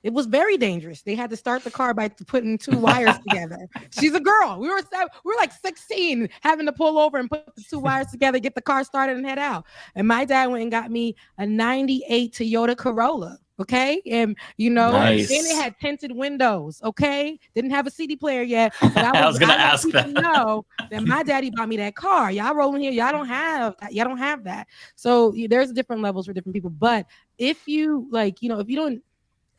it was very dangerous. They had to start the car by putting two wires together. She's a girl. We were like 16 having to pull over and put the two wires together, get the car started and head out. And my dad went and got me a 98 Toyota Corolla. Okay. And Nice. then it had tinted windows. Okay. Didn't have a CD player yet. But I was gonna ask that. No, that my daddy bought me that car. Y'all rolling here. Y'all don't have that. Y'all don't have that. So there's different levels for different people. But if you if you don't,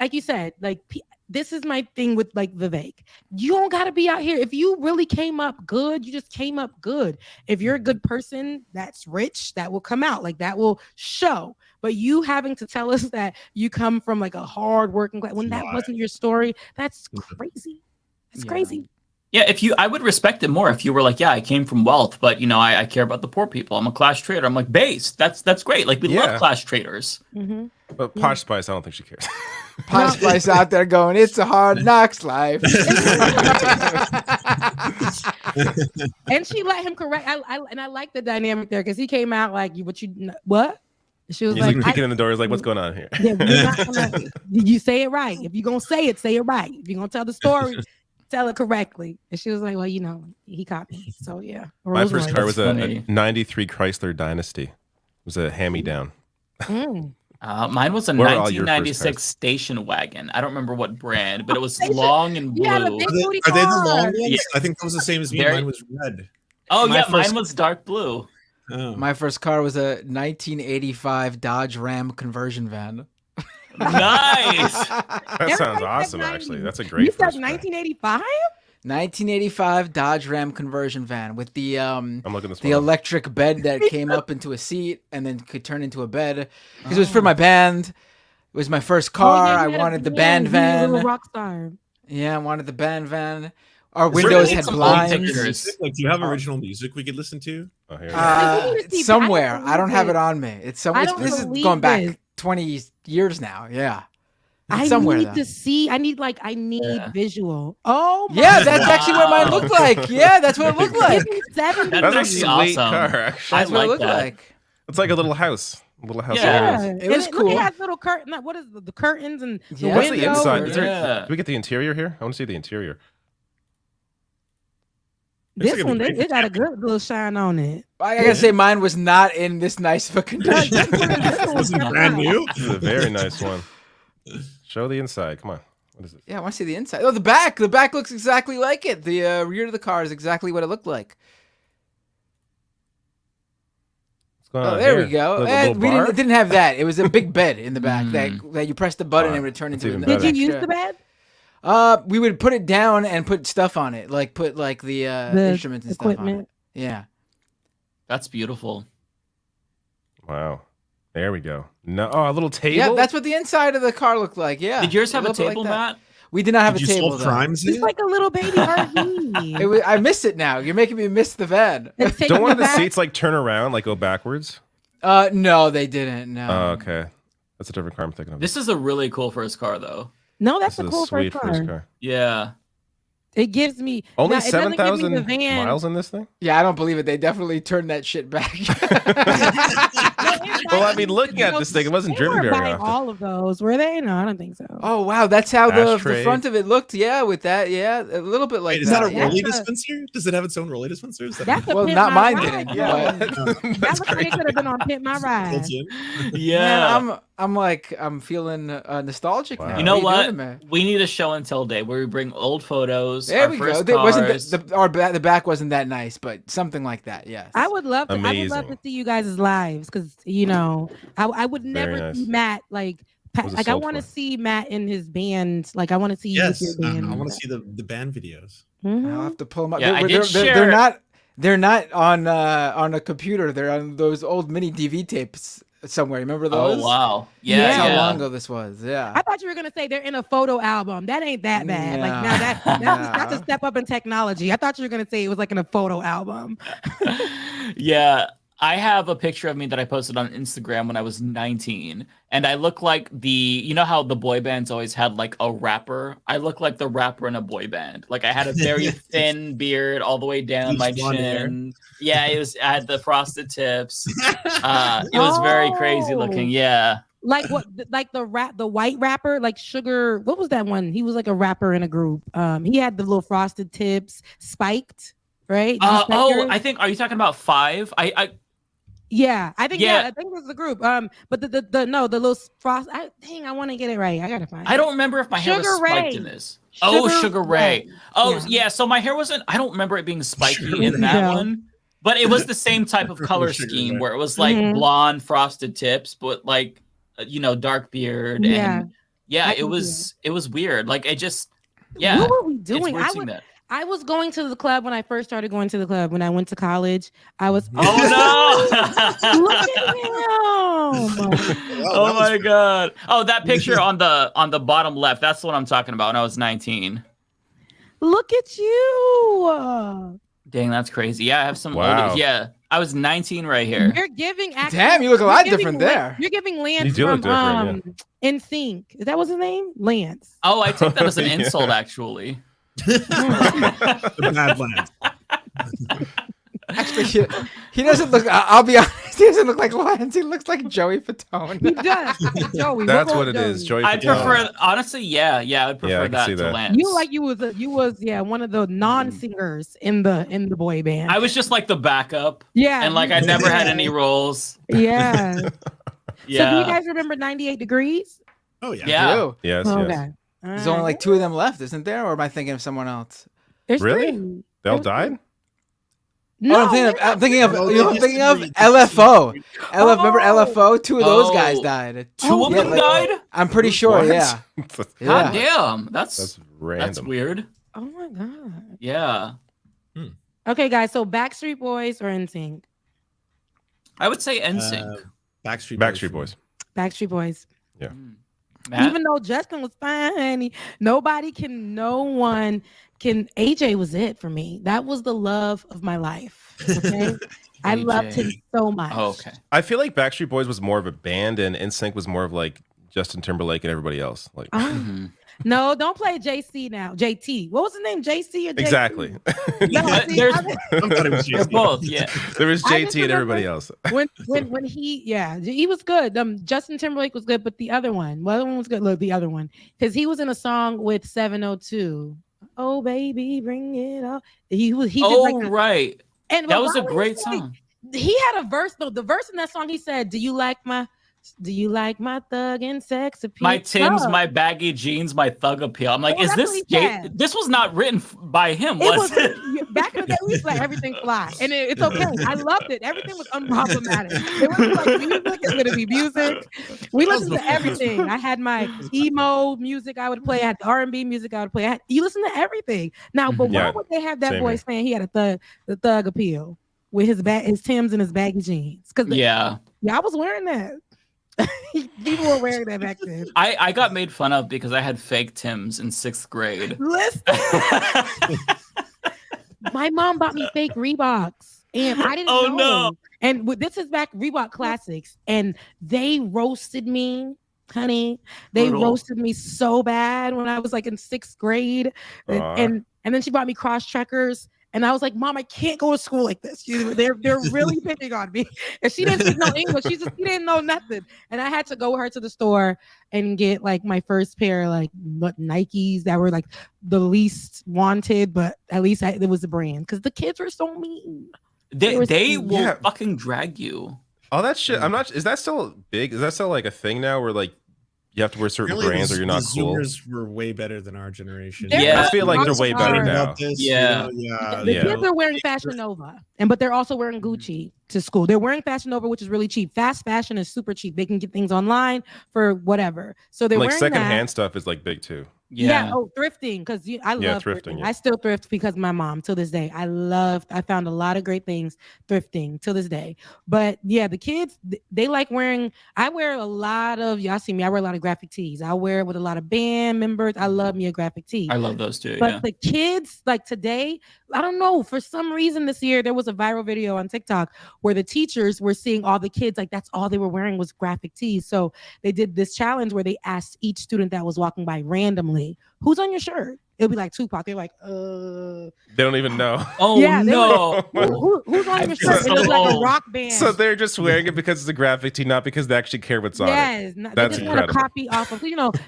like you said, like this is my thing with like Vivek. You don't got to be out here. If you really came up good, you just came up good. If you're a good person that's rich, that will come out. Like that will show. But you having to tell us that you come from like a hard working class when that wasn't your story, that's crazy. That's crazy. Yeah, I would respect it more if you were like, yeah, I came from wealth, but I care about the poor people. I'm a class trader. I'm like, base. That's great. Like we love class traders. Mm-hmm. But Posh Spice, I don't think she cares. Posh Spice out there going, it's a hard knocks life. And she let him correct. I like the dynamic there because he came out like, what? She was He's like kicking in the door. He's like, what's going on here? You say it right. If you're going to say it, say it right. If you're going to tell the story, tell it correctly. And she was like, well, he caught me. So, yeah. My first car was a 93 Chrysler Dynasty. It was a hand-me-down. Mm. Mine was a 1996 station wagon. I don't remember what brand, but it was long and blue. Are they the long ones? Yeah. I think that was the same as me. Mine was red. Oh, mine was dark blue. Oh. My first car was a 1985 Dodge Ram conversion van. Nice. That sounds awesome, actually. That's a great You first said car. 1985? 1985 Dodge Ram conversion van with the this the one up. electric bed that came up into a seat and then could turn into a bed because it was for my band. It was my first car. I wanted the band van. Rock star. Yeah, I wanted the band van. Our windows had blinds. Like, do you have original music we could listen to? Oh, here Somewhere. I don't have it on me. It's somewhere. This is going back this. 20 years now. Yeah. I somewhere need though. to see. I need visual. Oh, my yeah, that's actually what mine looked like. Yeah, that's what it looked like. That's a sweet car, actually. That's what it looked like. It's like a little house. A little house. Yeah, it was cool. It has little curtain. What is the curtains and the What's the window? inside? Do we get the interior here? I want to see the interior. This one, it got a good little shine on it. I gotta say, mine was not in this nice of a condition. This wasn't brand new. This is a very nice one. Show the inside. Come on. What is it? Yeah, I want to see the inside. Oh, the back. The back looks exactly like it. The rear of the car is exactly what it looked like. Oh, there we go. It didn't have that. It was a big bed in the back that you press the button and it would turn into. Did you use the bed? We would put it down and put stuff on it, like put like the instruments and stuff on it. Yeah, that's beautiful. Wow, there we go. No, a little table. Yeah, that's what the inside of the car looked like. Yeah. Did yours have a table, Matt? We did not have a table. It's like a little baby RV. I miss it now. You're making me miss the van. Don't one of the seats like turn around, like go backwards? No, they didn't. No. Oh, okay. That's a different car I'm thinking of. This is a really cool first car, though. No, that's This a is cool sweet first car. Yeah. It gives me only 7,000 miles in this thing. Yeah, I don't believe it. They definitely turned that shit back. Well, I mean, looking at this thing, it wasn't driven very Buying often. all of those, were they? No, I don't think so. Oh wow, that's how the Ashtray. front of it looked. Yeah, with that, yeah, a little bit like Wait, is that. that a yeah. rolly dispenser? Does it have its own rolly dispenser? Is that That's a Well, Pimp not My mine Ride, didn't. though. But That looks like it could have been on Pimp My Ride. yeah, I'm feeling nostalgic now. You know What are what? doing, man? We need a show and tell day where we bring old photos. There our we go. first There wasn't cars. the back wasn't that nice, but something like that. Yes. I would love to. I would love Amazing. to see you guys' lives because I would never nice. see Matt like was it I sold want to for? see Matt in his band. Like I want to see you with Yes, your band. I want to see the band videos. I'll have to pull them up. Yeah, I did they're share- not. They're not on a computer. They're on those old mini DV tapes somewhere. Remember those? Oh wow. Yeah. Yeah. That's how yeah. long ago this was. Yeah. I thought you were gonna say they're in a photo album. That ain't that bad. Like now that's a step up in technology. I thought you were gonna say it was like in a photo album. Yeah, I have a picture of me that I posted on Instagram when I was 19, and I look like you know how the boy bands always had like a rapper? I look like the rapper in a boy band. Like I had a very thin beard all the way down my chin. Yeah, I had the frosted tips. It was very crazy looking. Yeah. Like what? Like the white rapper, like Sugar. What was that one? He was like a rapper in a group. He had the little frosted tips, spiked, right? I think. Are you talking about Five? Yeah, I think Yeah. I think it was the group. But the little frost. I want to get it right. I gotta find. I don't remember if my hair was Sugar spiked Ray. in this. Sugar Ray. Oh Yeah. yeah. So my hair wasn't. I don't remember it being spiky in that No. one. But it was the same type of color Sugar scheme Ray. where it was like blonde frosted tips, but like dark beard. Yeah. And yeah, I it can was weird. Like it just yeah. What were we it's doing? weird seeing that. I was going to the club when I first started going to the club. When I went to college, I was. Oh no! Look at him! Oh my god! Oh, that picture on the bottom left. That's the one I'm talking about. When I was 19. Look at you! Dang, that's crazy. Yeah, I have some Wow. older. Yeah, I was 19 right here. You're giving. Damn, you look a lot different there. You're giving Lance You do from look different, NSYNC. Is that what's his name? Lance. Oh, I take that as an Yeah. insult, actually. The Badlands. Actually, he doesn't look. I'll be honest. He doesn't look like Lance. He looks like Joey Fatone. He does. Joey. That's what it is. Joey I Fatone. prefer, honestly, yeah, I'd prefer I can that see to that. Lance. You like you was one of the non-singers in the boy band. I was just like the backup. Yeah. And like I never had any roles. Yeah. So do you Yeah. guys remember 98 Degrees? Oh yeah. Yeah. You. Yes, Okay. yes. There's only like 2 of them left, isn't there? Or am I thinking of someone else? There's Really? 3. They all died? No, I'm thinking of LFO. Remember LFO? 2 of those guys Oh. died. 2 of them died? I'm pretty sure. What? Yeah. God damn. That's random. weird. Oh my god. Yeah. Okay, guys. So Backstreet Boys or NSYNC? I would say NSYNC. Backstreet Boys. Backstreet Boys. Yeah. Matt? Even though Justin was fine, no one can. AJ was it for me. That was the love of my life. Okay, I loved him so much. Oh, okay. I feel like Backstreet Boys was more of a band, and NSYNC was more of like Justin Timberlake and everybody else. Like, No, don't play JC now. JT. What was his name? JC or JT? exactly. No, see, They're both. Yeah. There was I just JT and everybody remember else. when he was good. Justin Timberlake was good, but the other one was good. Look, the other one, because he was in a song with 702. Oh baby, bring it up. He did like right. And that was a what was great it? song. He had a verse though. The verse in that song, he said, Do you like my thug and sex appeal? My Tim's, Oh. my baggy jeans, my thug appeal. I'm like, Oh, is that's this what he said. This was not written by him, It was was it? back in the day. We used to let everything fly, and it's okay. I loved it. Everything was unproblematic. It was like music is gonna be music. We listened to everything. I had my emo music I would play. I had the R&B music I would play. You listen to everything now. But Yeah, why would they have that same boy here. saying he had the thug appeal with his Timbs and his baggy jeans? Because Yeah. I was wearing that. People were wearing that back then. I got made fun of because I had fake Tims in 6th grade. Listen. My mom bought me fake Reeboks, and I didn't Oh, know. no. And this is back Reebok Classics, and they roasted me, honey. They Brutal. roasted me so bad when I was like in 6th grade, Aw. and then she bought me cross checkers, And I was like, Mom, I can't go to school like this. They're really picking on me. And she didn't speak no English. She didn't know nothing. And I had to go with her to the store and get like my first pair of like Nikes that were like the least wanted, but at least it was a brand because the kids were so mean. They will fucking drag you. All that shit. I'm not. Is that still big? Is that still like a thing now? Where like you have to wear certain brands or you're not cool? Zoomers were way better than our generation. I feel like they're way better now. The kids are wearing Fashion Nova, but they're also wearing Gucci to school. They're wearing Fashion Nova, which is really cheap. Fast fashion is super cheap. They can get things online for whatever. So they're like wearing secondhand stuff is like big too. Yeah. Oh, thrifting, because I love thrifting. Yeah. I still thrift because my mom till this day. I found a lot of great things thrifting till this day. But yeah, the kids, they like wearing. I wear a lot of, y'all see me. I wear a lot of graphic tees. I wear it with a lot of band members. I love me a graphic tee. I love those too. But the kids, like today, I don't know. For some reason this year, there was a viral video on TikTok where the teachers were seeing all the kids, like that's all they were wearing was graphic tees. So they did this challenge where they asked each student that was walking by randomly, who's on your shirt? It'll be like Tupac. They're like, They don't even know. Oh yeah, no. Who's on your shirt? It looks like a rock band. So they're just wearing it because it's a graphic tee, not because they actually care what's on it. Yes, That's they just incredible. want to copy off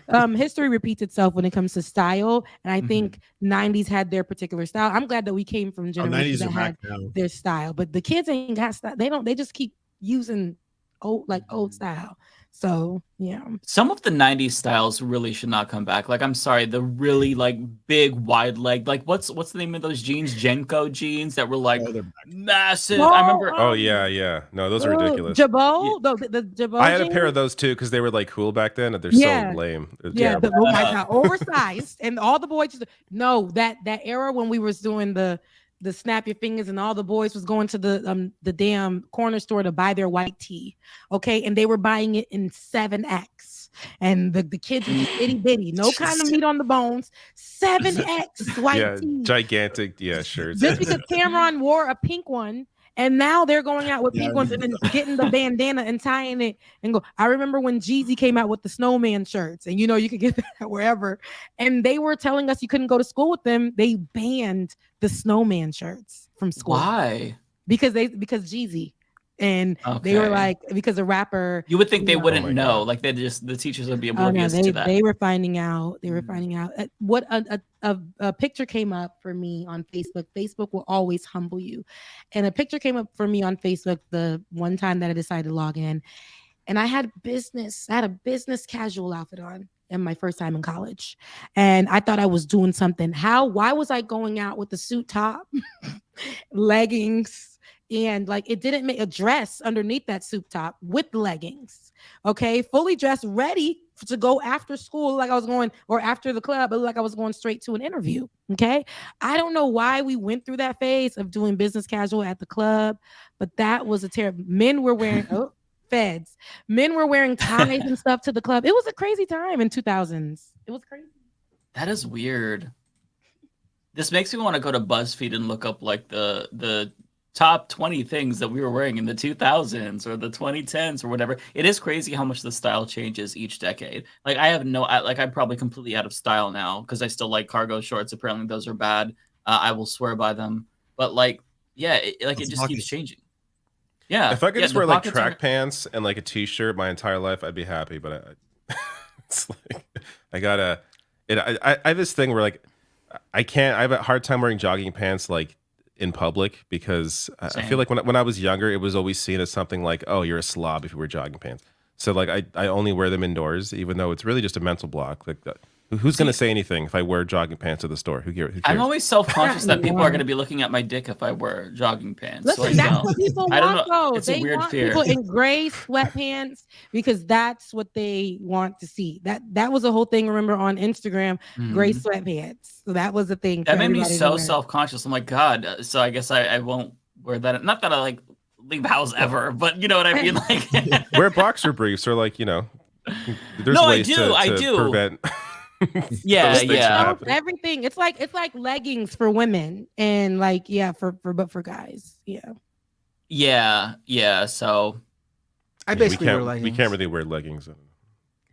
of, history repeats itself when it comes to style. And I think 90s had their particular style. I'm glad that we came from generations that had their style. But the kids ain't got style. They just keep using old style. So yeah, some of the 90s styles really should not come back. Like, I'm sorry, the really like big wide leg, like what's the name of those jeans? Jenko jeans that were like massive. I remember. Oh yeah. No, those are ridiculous. Jabot, the Jabot. I had a jeans? pair of those too because they were like cool back then, and they're so lame. They're terrible. Oh my god, oversized, and all the boys just that era when we was doing the snap your fingers and all the boys was going to the damn corner store to buy their white tee, okay, and they were buying it in 7X, and the kids were itty bitty, no kind of meat on the bones, 7X white tee, gigantic, shirts. Just because Cameron wore a pink one. And now they're going out with pink ones and then getting the bandana and tying it and go. I remember when Jeezy came out with the snowman shirts, and you could get that wherever. And they were telling us you couldn't go to school with them. They banned the snowman shirts from school. Why? Because Jeezy. And they were like, because a rapper. You would think they wouldn't know. Like the teachers would be oblivious to that. They were finding out. They were finding out. What a picture came up for me on Facebook. Facebook will always humble you. And a picture came up for me on Facebook the one time that I decided to log in. And I had a business casual outfit on in my first time in college. And I thought I was doing something. Why was I going out with the suit top, leggings? And like it didn't make a dress underneath that suit top with leggings, okay, fully dressed, ready to go after school, like I was going, or after the club, but like I was going straight to an interview. Okay, I don't know why we went through that phase of doing business casual at the club, but that was a terrible. Men were wearing feds. Men were wearing ties and stuff to the club. It was a crazy time in 2000s. It was crazy. That is weird. This makes me want to go to BuzzFeed and look up like the top 20 things that we were wearing in the 2000s or the 2010s or whatever. It is crazy how much the style changes each decade. Like I'm probably completely out of style now because I still like cargo shorts. Apparently those are bad. I will swear by them. But like, yeah, it just keeps changing. Yeah. If I could just wear like track pants and like a t-shirt my entire life, I'd be happy. But it's like I have this thing where like I have a hard time wearing jogging pants like in public because I feel like when I was younger, it was always seen as something like, oh, you're a slob if you wear jogging pants. So like I only wear them indoors, even though it's really just a mental block. Like who's going to say anything if I wear jogging pants to the store? Who cares? I'm always self-conscious that people are going to be looking at my dick if I wear jogging pants. Listen, that's what people want, though. It's they a weird want fear. people in gray sweatpants because that's what they want to see. That was a whole thing, remember, on Instagram, gray sweatpants. So that was the thing. That made me so self-conscious. I'm like, God, so I guess I won't wear that. Not that I like leave the house ever, but you know what I mean? Like wear boxer briefs or like, there's ways to prevent yeah. Everything. It's like leggings for women and like for guys. Yeah. So I basically wear leggings. We can't really wear leggings.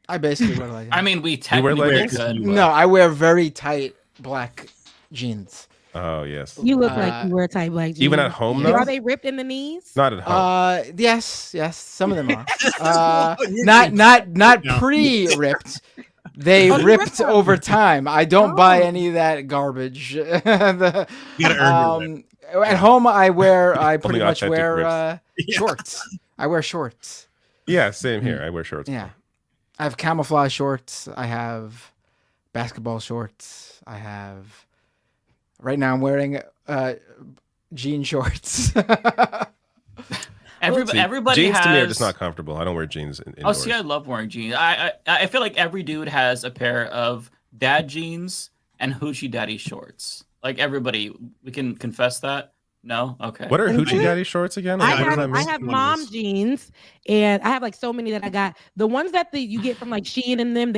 I basically wear leggings. I mean, we technically wear leggings? could. No, I wear very tight black jeans. Oh yes. You look like you wear tight black jeans. Even at home, though? Are they ripped in the knees? Not at home. Yes, some of them are. Not pre-ripped. They ripped over time. I don't buy any of that garbage. At home, I pretty much wear shorts. I wear shorts. Yeah, same here. I wear shorts. Yeah, I have camouflage shorts. I have basketball shorts. I have. Right now, I'm wearing jean shorts. Everybody jeans has... to me are just not comfortable. I don't wear jeans indoors. Oh, see, I love wearing jeans. I feel like every dude has a pair of dad jeans and hoochie daddy shorts. Like everybody, we can confess that. No, okay. What are hoochie daddy shorts again? I have mom jeans, and I have like so many that I got. The ones that you get from like Shein and them,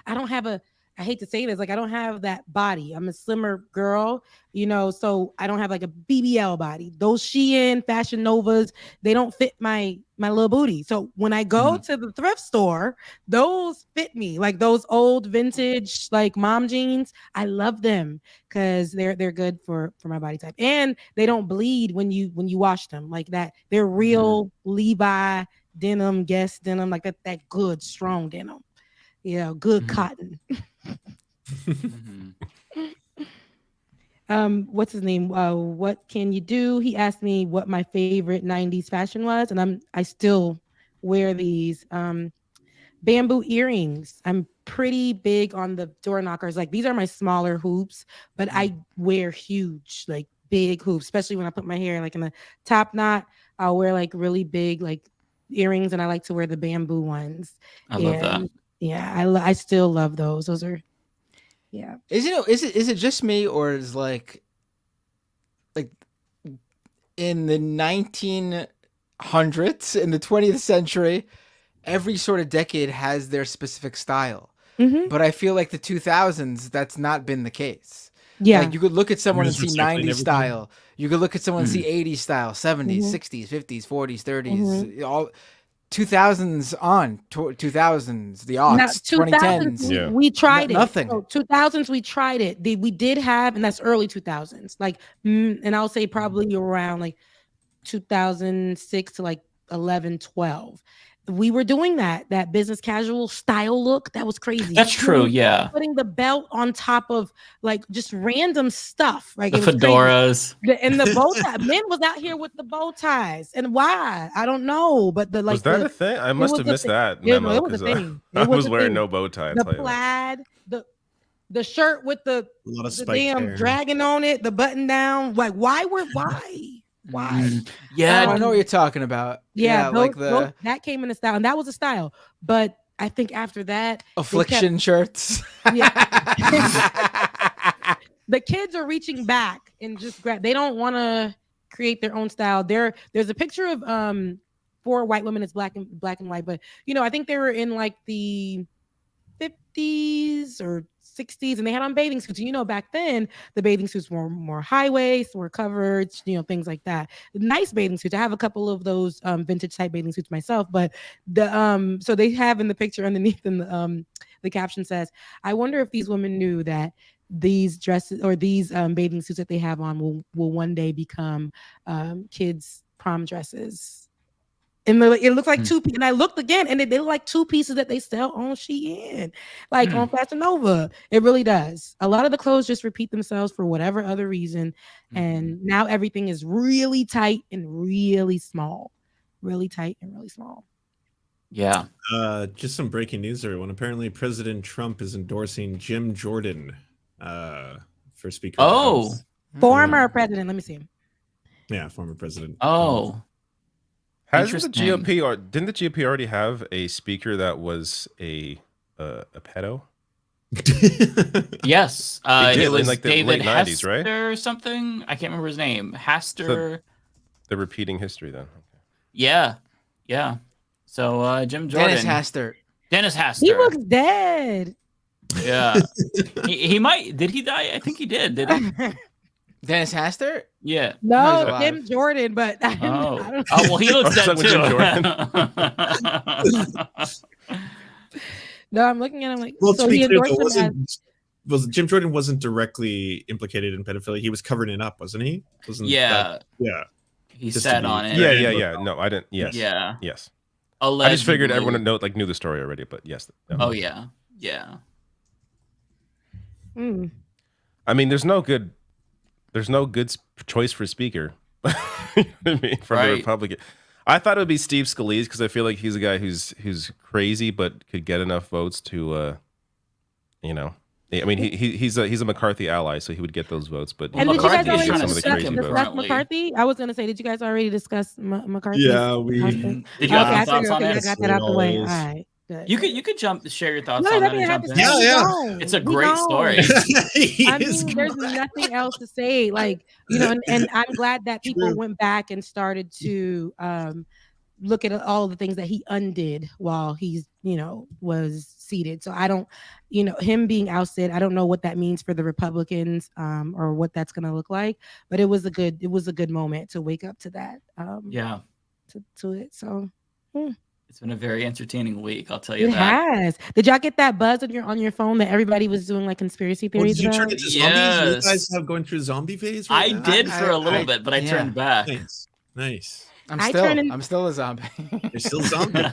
I don't have a. I hate to say this, like I don't have that body. I'm a slimmer girl, so I don't have like a BBL body. Those Shein, Fashion Novas, they don't fit my little booty. So when I go to the thrift store, those fit me. Like those old vintage like mom jeans, I love them because they're good for my body type, and they don't bleed when you wash them like that. They're real Levi denim, Guess denim, like that good strong denim. Good cotton. What's his name? What can you do? He asked me what my favorite 90s fashion was, and I still wear these bamboo earrings. I'm pretty big on the door knockers. Like these are my smaller hoops, but I wear huge, like big hoops, especially when I put my hair like in a top knot. I'll wear like really big like earrings, and I like to wear the bamboo ones. I love that. Yeah, I still love those. Those are, yeah. Is it just me, or is like in the 1900s, in the 20th century, every sort of decade has their specific style. Mm-hmm. But I feel like the 2000s, that's not been the case. Yeah, like you could look at someone and see 90s style. You could look at someone and see 80s style, 70s, 60s, 50s, 40s, 30s, all. 2000s on 2000s, the aughts, 2010s. We tried it. Nothing. So 2000s, we tried it. We did have, and that's early 2000s. Like, and I'll say probably around like 2006 to like 11, 12. We were doing that business casual style look. That was crazy. That's true. Yeah. Putting the belt on top of like just random stuff. Like the fedoras. And the bow tie. Men was out here with the bow ties. And why? I don't know. But was that a thing? I must have missed that. It was a thing. I was wearing no bow tie. The plaid, the shirt with the damn hair. dragon on it, the button down. Like why? Yeah, I know what you're talking about. Yeah, those, that came in a style, and that was a style. But I think after that, affliction shirts. Yeah, the kids are reaching back and just grab. They don't want to create their own style. There's a picture of 4 white women. It's black and white, but I think they were in like the 50s or 60s, and they had on bathing suits. Back then the bathing suits were more high waist, were covered, things like that. Nice bathing suits. I have a couple of those vintage type bathing suits myself, but the so they have in the picture underneath, and the caption says, "I wonder if these women knew that these dresses or these bathing suits that they have on will one day become kids' prom dresses." And it looks like 2 pieces. And I looked again, and they look like 2 pieces that they sell on Shein, like on Fashion Nova. It really does. A lot of the clothes just repeat themselves for whatever other reason. And now everything is really tight and really small. Really tight and really small. Yeah. Just some breaking news, everyone. Apparently, President Trump is endorsing Jim Jordan for Speaker. Oh. Former president. Let me see him. Yeah, former president. Oh. Has the GOP or didn't the GOP already have a speaker that was a pedo? Yes, it was in like the David late 90s, right? Or something. I can't remember his name. Haster. So they're repeating history then. Yeah. So Jim Jordan. Dennis Haster. He looks dead. Yeah. he might. Did he die? I think he did. Did he? Dennis Haster? Yeah. No, Jim Jordan, but oh, well, he looks dead too. No, I'm looking at him like. Well, so to be he clear, endorsed him as, Jim Jordan wasn't directly implicated in pedophilia. He was covering it up, wasn't he? Yeah. He said on it. Yeah. No, I didn't. Yes. Yeah. Yes. Allegedly. I just figured everyone knew the story already, but yes. No. Oh yeah. I mean, there's no good choice for speaker. You know what I mean, from the Republican. I thought it would be Steve Scalise because I feel like he's a guy who's crazy but could get enough votes to, you know. I mean, he's a McCarthy ally, so he would get those votes. But and did you guys already some of the crazy discuss McCarthy? I was going to say, did you guys already discuss McCarthy? Yeah, we. Did you have thoughts on it? I got that out the way. All right. Good. You could share your thoughts No, on that that. means I have And to jump in. say Yeah. no. It's a We great know. story. I mean, there's nothing else to say. Like, you know, and I'm glad that people went back and started to look at all the things that he undid while he's, you know, was seated. So I don't, you know, him being ousted, I don't know what that means for the Republicans or what that's going to look like. But it was a good moment to wake up to that. To it. So. It's been a very entertaining week, I'll tell you It that. has. Did y'all get that buzz on your phone that everybody was doing like conspiracy theories Did you turn about? into zombies? You guys have going through zombie phase? I did for a little bit, but I turned back. Nice. I'm still a zombie. You're still a zombie.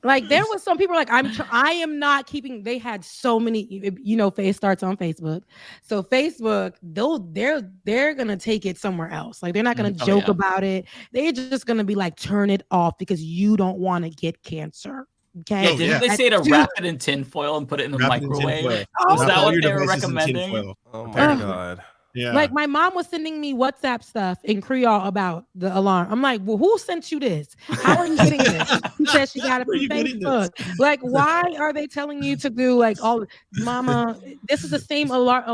Like there was some people like I am not keeping. They had so many. You know, Face starts on Facebook, so Facebook they're gonna take it somewhere else. Like they're not gonna joke about it. They're just gonna be like, turn it off because you don't want to get cancer. Okay. Yeah, didn't they say to wrap it in tinfoil and put it in the microwave? Was that what they were recommending? Oh my god. Yeah. Like my mom was sending me WhatsApp stuff in Creole about the alarm. I'm like, well, who sent you this? How are you getting this? She said she got it from Facebook. Like, why are they telling you to do like all? Mama, this is the same alert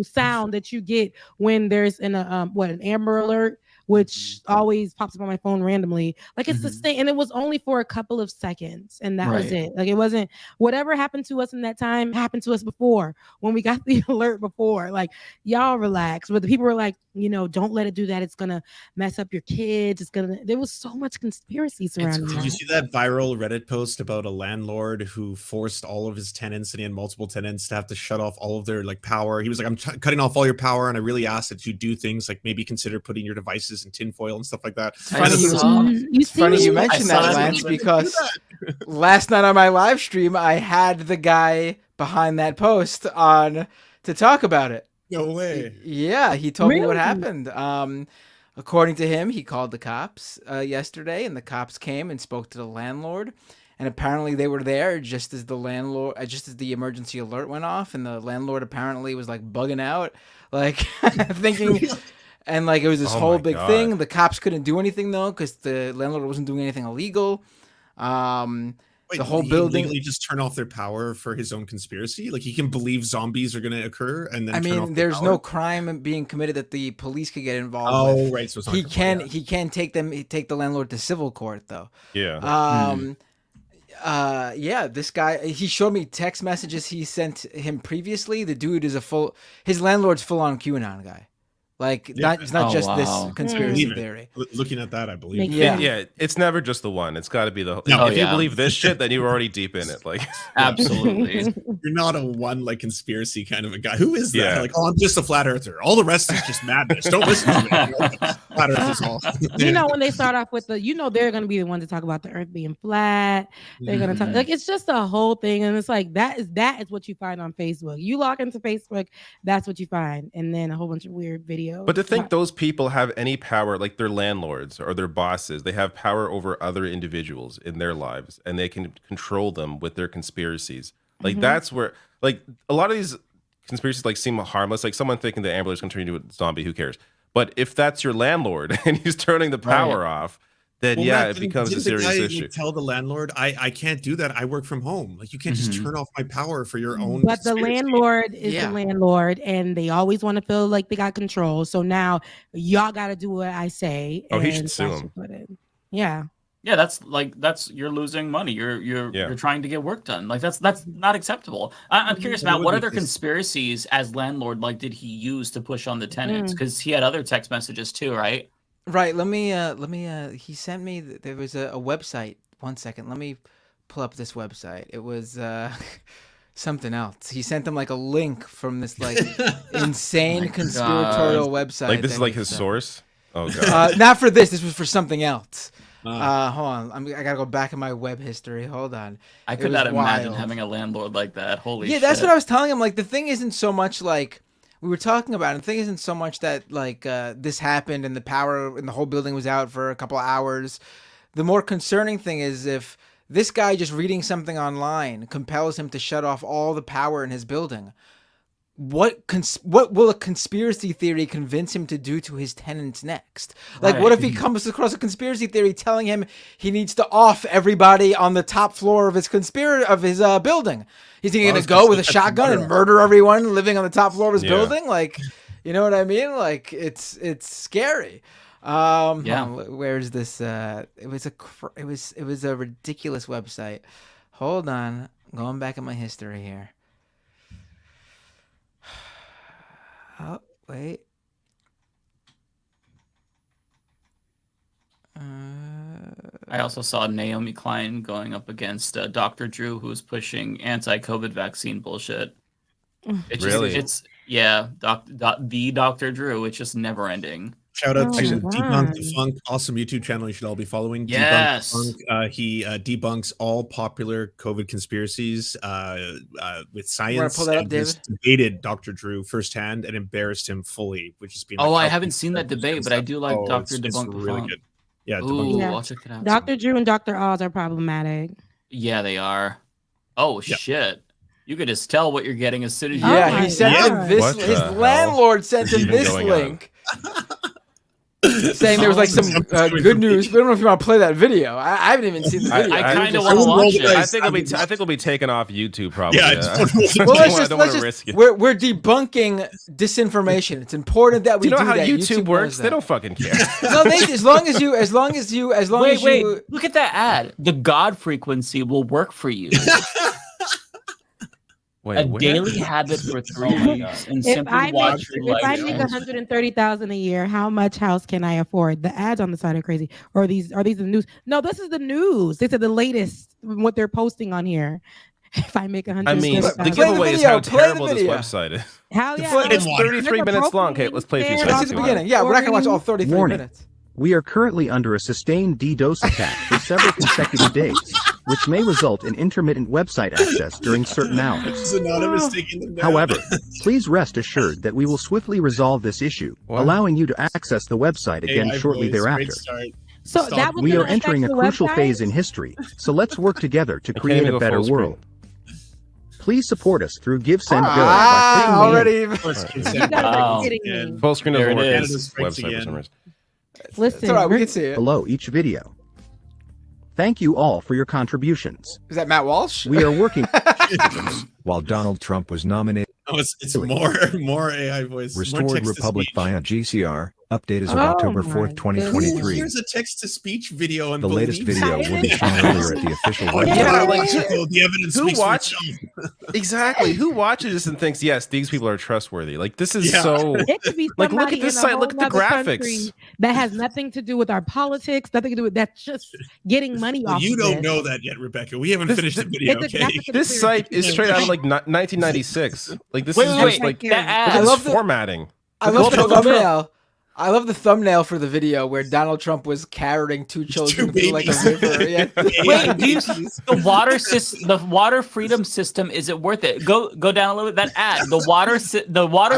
sound that you get when there's an Amber Alert, which always pops up on my phone randomly. Like it's the same, and it was only for a couple of seconds, and that was it. Like it wasn't whatever happened to us in that time happened to us before when we got the alert before. Like y'all relax. But the people were like, you know, don't let it do that. It's gonna mess up your kids. It's gonna. There was so much conspiracy surrounding. Did you see that viral Reddit post about a landlord who forced all of his tenants, and he had multiple tenants, to have to shut off all of their like power? He was like, I'm cutting off all your power, and I really ask that you do things like maybe consider putting your devices in tinfoil and stuff like that. It's funny you mentioned that, Lance, because last night on my live stream, I had the guy behind that post on to talk about it. No way. Yeah, he told me what happened. According to him, he called the cops yesterday, and the cops came and spoke to the landlord. And apparently they were there just as the emergency alert went off, and the landlord apparently was like bugging out, like thinking, and like it was this whole big thing. The cops couldn't do anything though because the landlord wasn't doing anything illegal. Wait, the whole he building legally just turn off their power for his own conspiracy? Like he can believe zombies are going to occur and then I turn mean, off there's their no power? crime being committed that the police could get involved with. Oh, right. So it's not he criminal, can take the landlord to civil court though. Yeah. This guy, he showed me text messages he sent him previously. The dude is his landlord's full on QAnon guy. Like it's not just this conspiracy theory. Looking at that, I believe. Yeah, it's never just the one. It's got to be the. If you believe this shit, then you're already deep in it. Like absolutely, you're not a one like conspiracy kind of a guy. Who is that? Yeah. Like, oh, I'm just a flat earther. All the rest is just madness. Don't listen to me. Flat Earth is all. You know, when they start off with they're going to be the ones to talk about the Earth being flat. They're going to talk like it's just a whole thing, and it's like that is what you find on Facebook. You log into Facebook, that's what you find, and then a whole bunch of weird videos. But to think those people have any power, like their landlords or their bosses, they have power over other individuals in their lives, and they can control them with their conspiracies. Like that's where, like a lot of these conspiracies like seem harmless. Like someone thinking the ambulance can turn you into a zombie, who cares? But if that's your landlord and he's turning the power off, then it becomes a serious issue. Tell the landlord, I can't do that. I work from home. Like you can't just turn off my power for your own. But the landlord is the landlord, and they always want to feel like they got control. So now y'all got to do what I say. Oh, he should sue him. Yeah. Yeah, that's you're losing money. You're trying to get work done. Like that's not acceptable. I'm curious, Matt. What other conspiracies as landlord did he use to push on the tenants? Because he had other text messages too, right? Right. Let me. He sent me. There was a website. 1 second. Let me pull up this website. It was. something else. He sent them like a link from this like insane conspiratorial website. Like this is like his source. Oh god. Not for this. This was for something else. Hold on. I gotta go back in my web history. Hold on. I could not imagine having a landlord like that. Holy shit. Yeah, that's what I was telling him. Like the thing isn't so much like we were talking about. The thing isn't so much that like this happened and the power in the whole building was out for a couple of hours. The more concerning thing is if this guy just reading something online compels him to shut off all the power in his building. What will a conspiracy theory convince him to do to his tenants next? Like, what if he comes across a conspiracy theory telling him he needs to off everybody on the top floor of his building? He's going to go with a shotgun and murder everyone living on the top floor of his building? Like, you know what I mean? Like, it's scary. Where's this? It was a ridiculous website. Hold on, I'm going back in my history here. Oh, wait. I also saw Naomi Klein going up against Dr. Drew, who's pushing anti-COVID vaccine bullshit. The Dr. Drew. It's just never ending. Shout out to Debunk the Funk, awesome YouTube channel you should all be following. Yes. Debunk the Funk, he debunks all popular COVID conspiracies with science. Pull that up, and David? debated Dr. Drew firsthand and embarrassed him fully, which has been. I haven't seen that debate, but I do like Dr. Debunk the really Funk. good. Yeah, I'll check it out. Dr. Drew and Dr. Oz are problematic. Yeah, they are. Oh shit. You could just tell what you're getting as soon as you. Yeah, he sent him this. His landlord sent him this link. Saying there was like some good news. We don't know if you want to play that video. I haven't even seen the video. I kind of want to watch it. I think it'll be taken off YouTube probably. Well, we're debunking disinformation. It's important that we do you know do how that. YouTube works? They don't fucking care. No, as long as you. Wait, look at that ad. The God frequency will work for you. Daily habit for 3 weeks and simply watch your life. If I make $130,000 a year, how much house can I afford? The ads on the side are crazy. Or are these the news? No, this is the news. These are the latest what they're posting on here. If I make $130,000, I mean, the giveaway is how terrible this website is. Hell yeah! It's 33 minutes long. Okay, let's play a few seconds. The beginning. Yeah, we're not gonna watch all 33 minutes. We are currently under a sustained DDoS attack for several consecutive days, which may result in intermittent website access during certain hours. However, please rest assured that we will swiftly resolve this issue, allowing you to access the website again shortly thereafter. So we are entering a crucial phase in history, so let's work together to create a better world. Please support us through Give, Send, Go by clicking Full screen doesn't work on this website for some reason. Listen, we can see it. below each video. Thank you all for your contributions. Is that Matt Walsh? We are working. While Donald Trump was nominated. Oh, it's more AI voice. Restored Republic via GCR. Update as of October 4th, 2023. Here's a text-to-speech video on the latest video will be shown earlier at the official website. The evidence Who speaks for watches? Exactly. Who watches this and thinks, yes, these people are trustworthy? Like this is so. It could be like look at this site. Look at the graphics. That has nothing to do with our politics. Nothing to do with that's just getting money off. You of don't it. know that yet, Rebecca. We haven't finished the video. Okay. This site is straight out of like 1996. Like this is just like I love the formatting. I love the thumbnail. I love the thumbnail for the video where Donald Trump was carrying two children through like a river. Yeah. Wait, do you see the water freedom system? Is it worth it? Go down a little bit. That ad, the water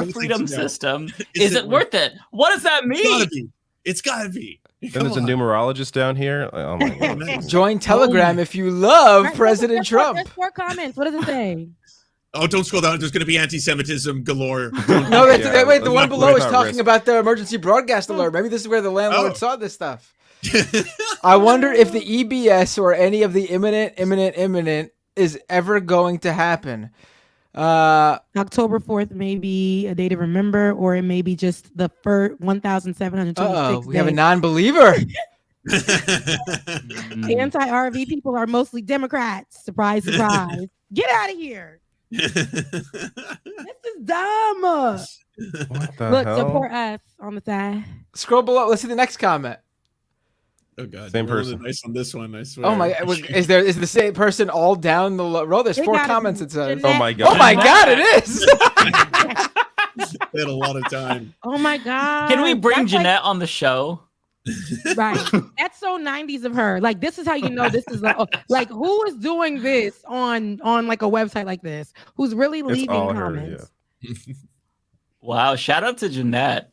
freedom system. Is it worth it? What does that mean? It's gotta be. Then there's a numerologist down here. Oh my god! Join Telegram if you love President Trump. There's 4 comments. What does it say? Oh, don't scroll down. There's going to be anti-Semitism galore. No, wait. The one below is talking about the emergency broadcast alert. Maybe this is where the landlord saw this stuff. I wonder if the EBS or any of the imminent is ever going to happen. October 4th may be a day to remember, or it may be just the first 1,726. We have a non-believer. The anti-RV people are mostly Democrats. Surprise, surprise. Get out of here. This is dumb. What the Look, hell? support us on the side. Scroll below. Let's see the next comment. Oh god, Same you're really person. nice on this one, I swear. Oh my! Is the same person all down the row? There's It 4 gotta comments. be It says. Oh my god. Oh my god! It is. They had a lot of time. Oh my god! Can we bring That's like- Jeanette on the show? Right. That's so 90s of her. Like, this is how you know this is like who is doing this on like a website like this? Who's really It's leaving all her, comments? Wow! Shout out to Jeanette.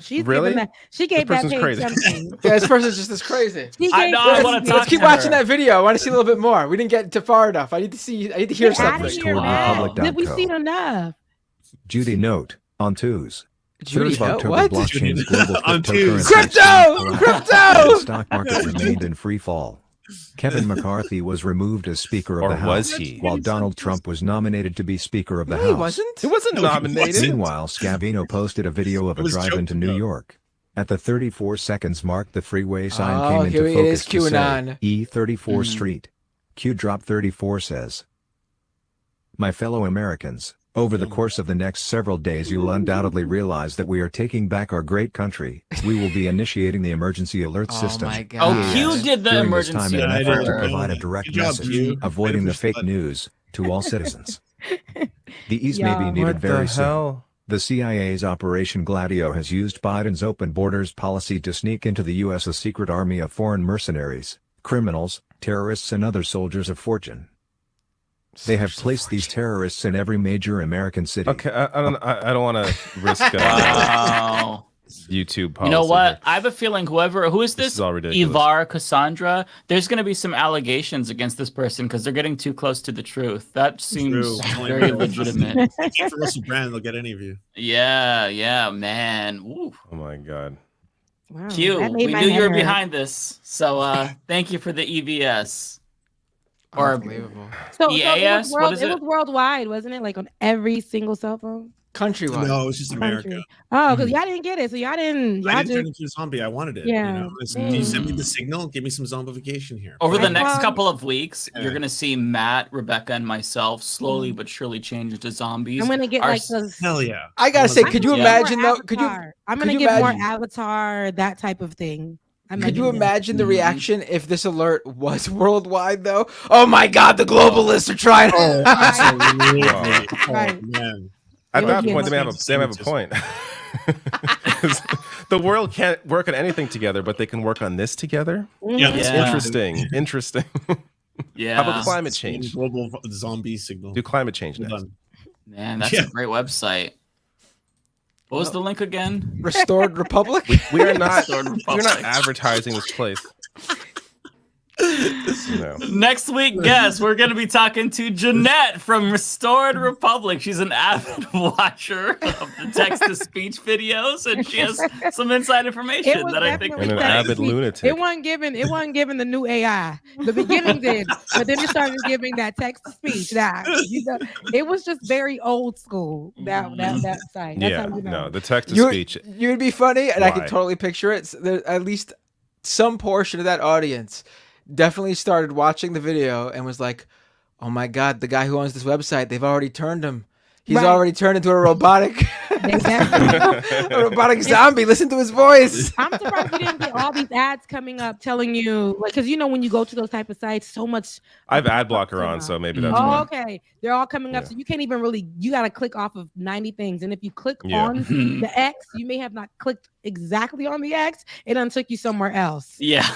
She's Really? giving that. She gave This that person's page crazy. something. Yeah, this person's just as crazy. She I gave know, I this- wanna Let's talk keep to watching her. that video. I want to see a little bit more. We didn't get to far enough. I need to hear Get outta something. here, man. Republic.co. Did we see enough? Judy note on twos. Judy 3rd of note? October, What? blockchain's global On cryptocurrency Crypto! Crypto! stock market remained in free fall. Kevin McCarthy was removed as Speaker of Or the House, was he? while Donald Trump was nominated to be Speaker of the No, House. he wasn't. He wasn't nominated. Meanwhile, Scavino posted a video of a was drive joking into New about. York. At the 34 seconds mark, the freeway sign Oh, came into here it is, focus to say QAnon. E34 Street. Q drop 34 says, "My fellow Americans, over the course of the next several days you'll undoubtedly realize that we are taking back our great country. We will be initiating the emergency alert Oh system. my God. Oh, Q PAS, did the during this emergency time in an alert. effort to Yeah, I provide a did. direct Good job, message, Q. avoiding the First fake blood. news to all citizens. The ease may be Yeah. needed What very the soon. hell? The CIA's Operation Gladio has used Biden's open borders policy to sneak into the U.S. a secret army of foreign mercenaries, criminals, terrorists and other soldiers of fortune. They have placed these terrorists in every major American city. Okay, I don't want to risk Wow. YouTube policy. You know what? here. I have a feeling who is This this? is all ridiculous. Ivar Cassandra. There's going to be some allegations against this person because they're getting too close to the truth. That seems True. very legitimate. For Russell Brand, they'll get any of you. Yeah, man. Ooh. Oh my god. Wow, Q, that made we my knew you head were hurt. behind this. So thank you for the EVS. Or Unbelievable. So EAS? What is it it? was worldwide, wasn't it? Like on every single cell phone. Countrywide. No, it's just America. Country. Oh, because y'all didn't get it, so y'all didn't. I Y'all didn't turn just into a zombie. I wanted it. Yeah. You know? Can you send me the signal? Give me some zombification here. Over the Right. next Well, couple of weeks, yeah. you're gonna see Matt, Rebecca, and myself slowly but surely change into zombies. I'm gonna get Our like s- those. Hell yeah. I gotta say, I'm could you gonna get imagine more though? Could you? Avatar. I'm could gonna you get more imagine- Avatar, that type of thing. Could you imagine the Mhm. reaction if this alert was worldwide though? Oh my God, the globalists are trying. Oh, absolutely. Wow. Oh, Right. man. At It that would be point, they a have a point. The world can't work on anything together, but they can work on this together. Yeah, Yeah. Interesting. Interesting. Yeah. How about climate change? Global zombie signal. Do climate change Well next. done. Man, that's Yeah. a great website. What was the link again? Restored Republic. We are not. Restored We're Republic. not advertising this place. No. Next week, guest, we're going to be talking to Jeanette from Restored Republic. She's an avid watcher of the text-to-speech videos, and she has some inside information that I think And an we avid lunatic. It wasn't given the new AI. The beginning did, but then it started giving that text to speech. That it was just very old school. That site. That's Yeah, how you know. no, the text to You- speech. You'd be funny, and I Why? can totally picture it. There, at least some portion of that audience definitely started watching the video and was like, "Oh my God, the guy who owns this website, they've already turned him. He's Right. already turned into a robotic, a robotic zombie. Listen to his voice." I'm surprised we didn't get all these ads coming up telling you, like, because you know when you go to those type of sites, so much. I have ad blocker on, so maybe that's Oh, why. okay. They're all coming up, Yeah. so you can't even really. You got to click off of 90 things, and if you click Yeah. on the X, you may have not clicked exactly on the X. It done took you somewhere else. Yeah.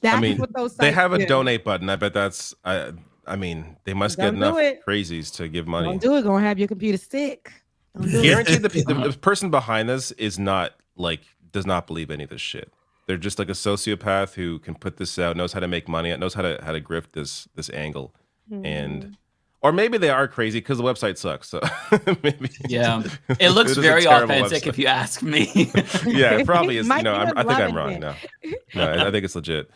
That's I mean, what those they sites have a do. donate button. I bet that's. I mean, they must get Don't do enough it. crazies to give money. Don't do it. Gonna have your computer sick. Don't do it. Guaranteed, the person behind this is not does not believe any of this shit. They're just like a sociopath who can put this out, knows how to make money, knows how to grift this angle, and or maybe they are crazy because the website sucks. So maybe Yeah. It looks is a very terrible authentic website. if you ask me. Yeah, it probably is. Mike, You know, you I was think I'm loving wrong. it. No, I think it's legit.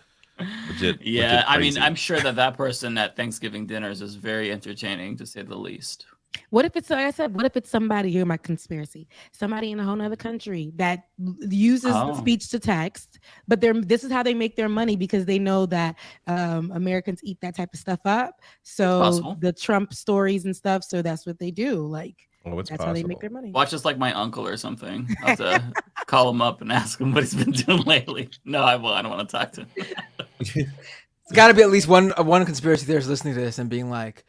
Legit. Yeah, legit I mean, crazy. I'm sure that person at Thanksgiving dinners is very entertaining, to say the least. What if it's like I said? What if it's somebody here? My conspiracy. Somebody in a whole other country that uses Oh. speech to text, but this is how they make their money because they know that Americans eat that type of stuff up. So possible. the Trump stories and stuff. So that's what they do. Like Oh, it's That's how they make their money. Watch us like my uncle or something. I'll have to call him up and ask him what he's been doing lately. No, I don't want to talk to him. It's got to be at least one conspiracy theorist listening to this and being like,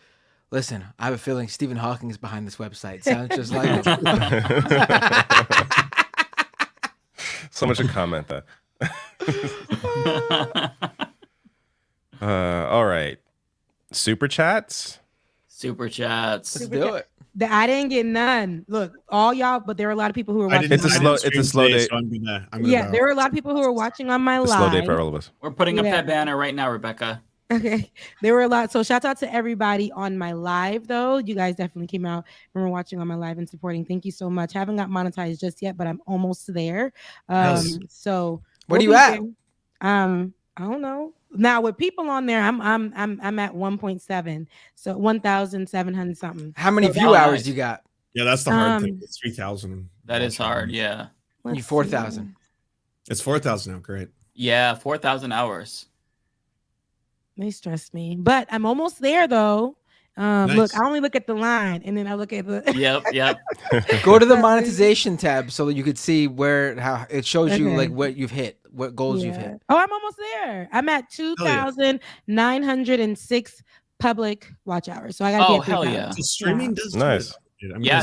listen, I have a feeling Stephen Hawking is behind this website. Sounds just like him. Someone should comment that. All right. Super chats? Let's do it. I didn't get none. Look, all y'all, but there were a lot of people who were watching. It's a slow day. So I'm gonna yeah, there were a lot of people who were watching on my live. Slow day for all of us. We're putting up that banner right now, Rebecca. Okay, there were a lot. So shout out to everybody on my live, though. You guys definitely came out and were watching on my live and supporting. Thank you so much. Haven't got monetized just yet, but I'm almost there. So where are you at? I don't know. Now with people on there, I'm at 1.7, so 1,700 something. How many view hours you got? Yeah, that's the hard thing. It's 3,000. That is hard. Yeah. You 4,000. It's 4,000 now. Great. Yeah, 4,000 hours. They stress me, but I'm almost there though. Nice. Look, I only look at the line and then I look at the. Yep. Go to the monetization tab so that you could see how it shows you like what you've hit, what goals you've hit. Oh, I'm almost there. I'm at 2,906 public watch hours. So I got to get hell yeah. So streaming does nice.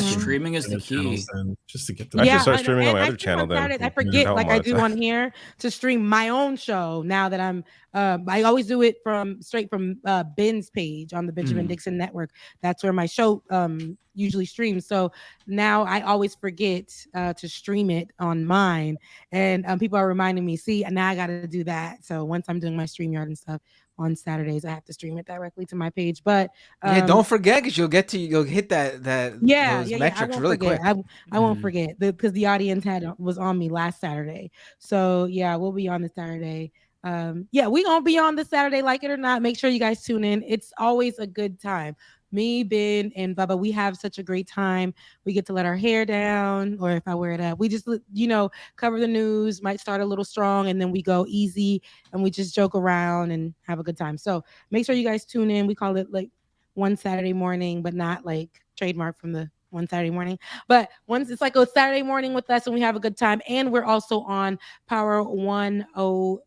Streaming is the key. Just to get I should start streaming on my other channel then. I forget, like I do on here, to stream my own show now that I'm. I always do it straight from Ben's page on the Benjamon Dixon Network. That's where my show usually streams. So now I always forget to stream it on mine, and people are reminding me. See, now I got to do that. So once I'm doing my StreamYard and stuff on Saturdays, I have to stream it directly to my page. But don't forget, because you'll hit those metrics really quick. I won't forget because the audience was on me last Saturday. So yeah, we'll be on this Saturday. We're gonna be on this Saturday, like it or not. Make sure you guys tune in. It's always a good time. Me, Ben, and Bubba, we have such a great time. We get to let our hair down, or if I wear it up, we just, cover the news, might start a little strong, and then we go easy, and we just joke around and have a good time. So make sure you guys tune in. We call it like one Saturday morning, but not like trademark from the one Saturday morning. But once it's like a Saturday morning with us, and we have a good time. And we're also on Power 104.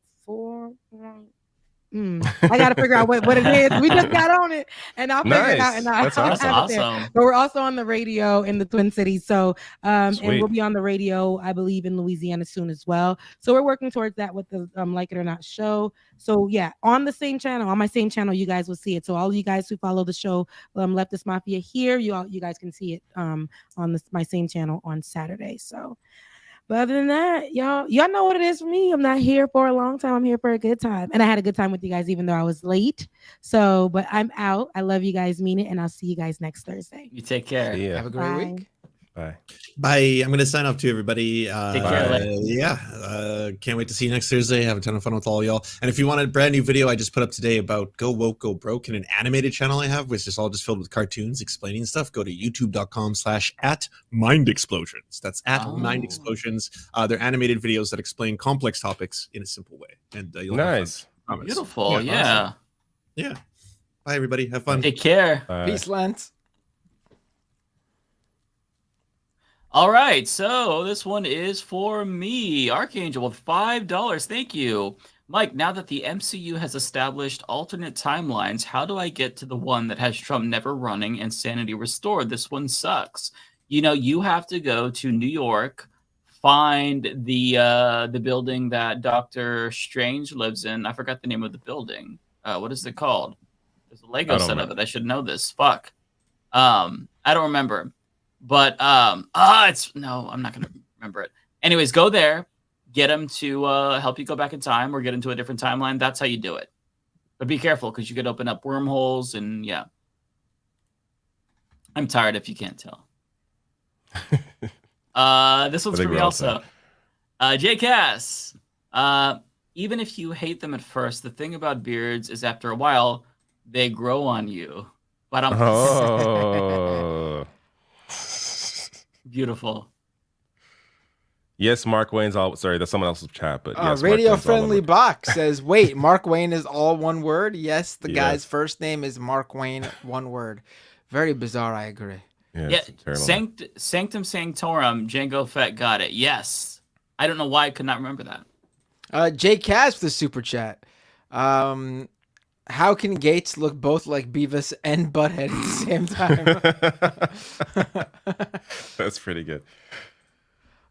I gotta figure out what it is. We just got on it, and I'll figure it out. And that's awesome. But we're also on the radio in the Twin Cities. So, and we'll be on the radio, I believe, in Louisiana soon as well. So we're working towards that with the Like It or Not show. So yeah, on the same channel, on my same channel, you guys will see it. So all you guys who follow the show, Leftist Mafia here, you guys can see it on my same channel on Saturday. So. But other than that, y'all know what it is for me. I'm not here for a long time. I'm here for a good time. And I had a good time with you guys, even though I was late. So, but I'm out. I love you guys, mean it. And I'll see you guys next Thursday. You take care. Have a great week. Bye. I'm going to sign off to everybody. Take care. Can't wait to see you next Thursday. Have a ton of fun with all y'all. And if you want a brand new video I just put up today about Go Woke, Go Broke, in an animated channel I have, which is all just filled with cartoons explaining stuff, go to youtube.com/@mindexplosions. That's @mindexplosions. They're animated videos that explain complex topics in a simple way. And you'll have fun, Beautiful. Yeah. Awesome. Yeah. Bye, everybody. Have fun. Take care. Peace, Lance. All right, so this one is for me, Archangel, with $5. Thank you. Mike, now that the MCU has established alternate timelines, how do I get to the one that has Trump never running and sanity restored? This one sucks. You have to go to New York, find the building that Dr. Strange lives in. I forgot the name of the building. What is it called? There's a Lego set of it. I should know this. Fuck. I don't remember. But I'm not gonna remember it. Anyways, go there, get him to help you go back in time or get into a different timeline. That's how you do it. But be careful, because you could open up wormholes, and yeah. I'm tired, if you can't tell. This one's for me also. J Cass. Even if you hate them at first, the thing about beards is after a while they grow on you. But Beautiful. Yes, Mark Wayne's all. Sorry, that's someone else's chat, but yes. Radio Friendly Box says, "Wait, Mark Wayne is all one word." Yes, the guy's first name is Mark Wayne, one word. Very bizarre. I agree. Yeah, Sanctum Sanctorum, Django Fett got it. Yes. I don't know why I could not remember that. Jay Cass with the super chat. How can Gaetz look both like Beavis and Butthead at the same time? That's pretty good.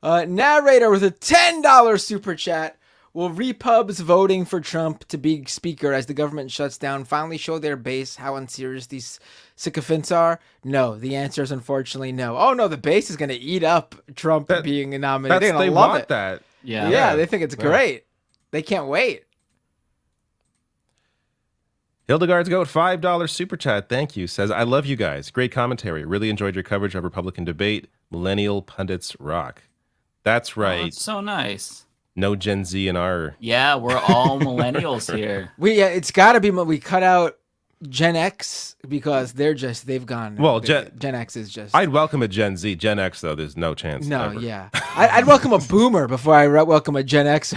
Narrator with a $10 super chat. Will repubs voting for Trump to be speaker as the government shuts down finally show their base how unserious these sycophants are? No. The answer is unfortunately no. Oh, no. The base is going to eat up Trump being nominated. They're going to love it. That. Yeah, they think it's great. They can't wait. Hildegard's Goat, $5 super chat. Thank you. Says, I love you guys. Great commentary. Really enjoyed your coverage of Republican debate. Millennial pundits rock. That's right. Oh, that's so nice. No Gen Z in our... Yeah, we're all millennials here. It's got to be... We cut out Gen X because they've gone... Well, Gen X is just... I'd welcome a Gen Z. Gen X, though, there's no chance. No, ever. yeah. I'd welcome a boomer before I welcome a Gen X.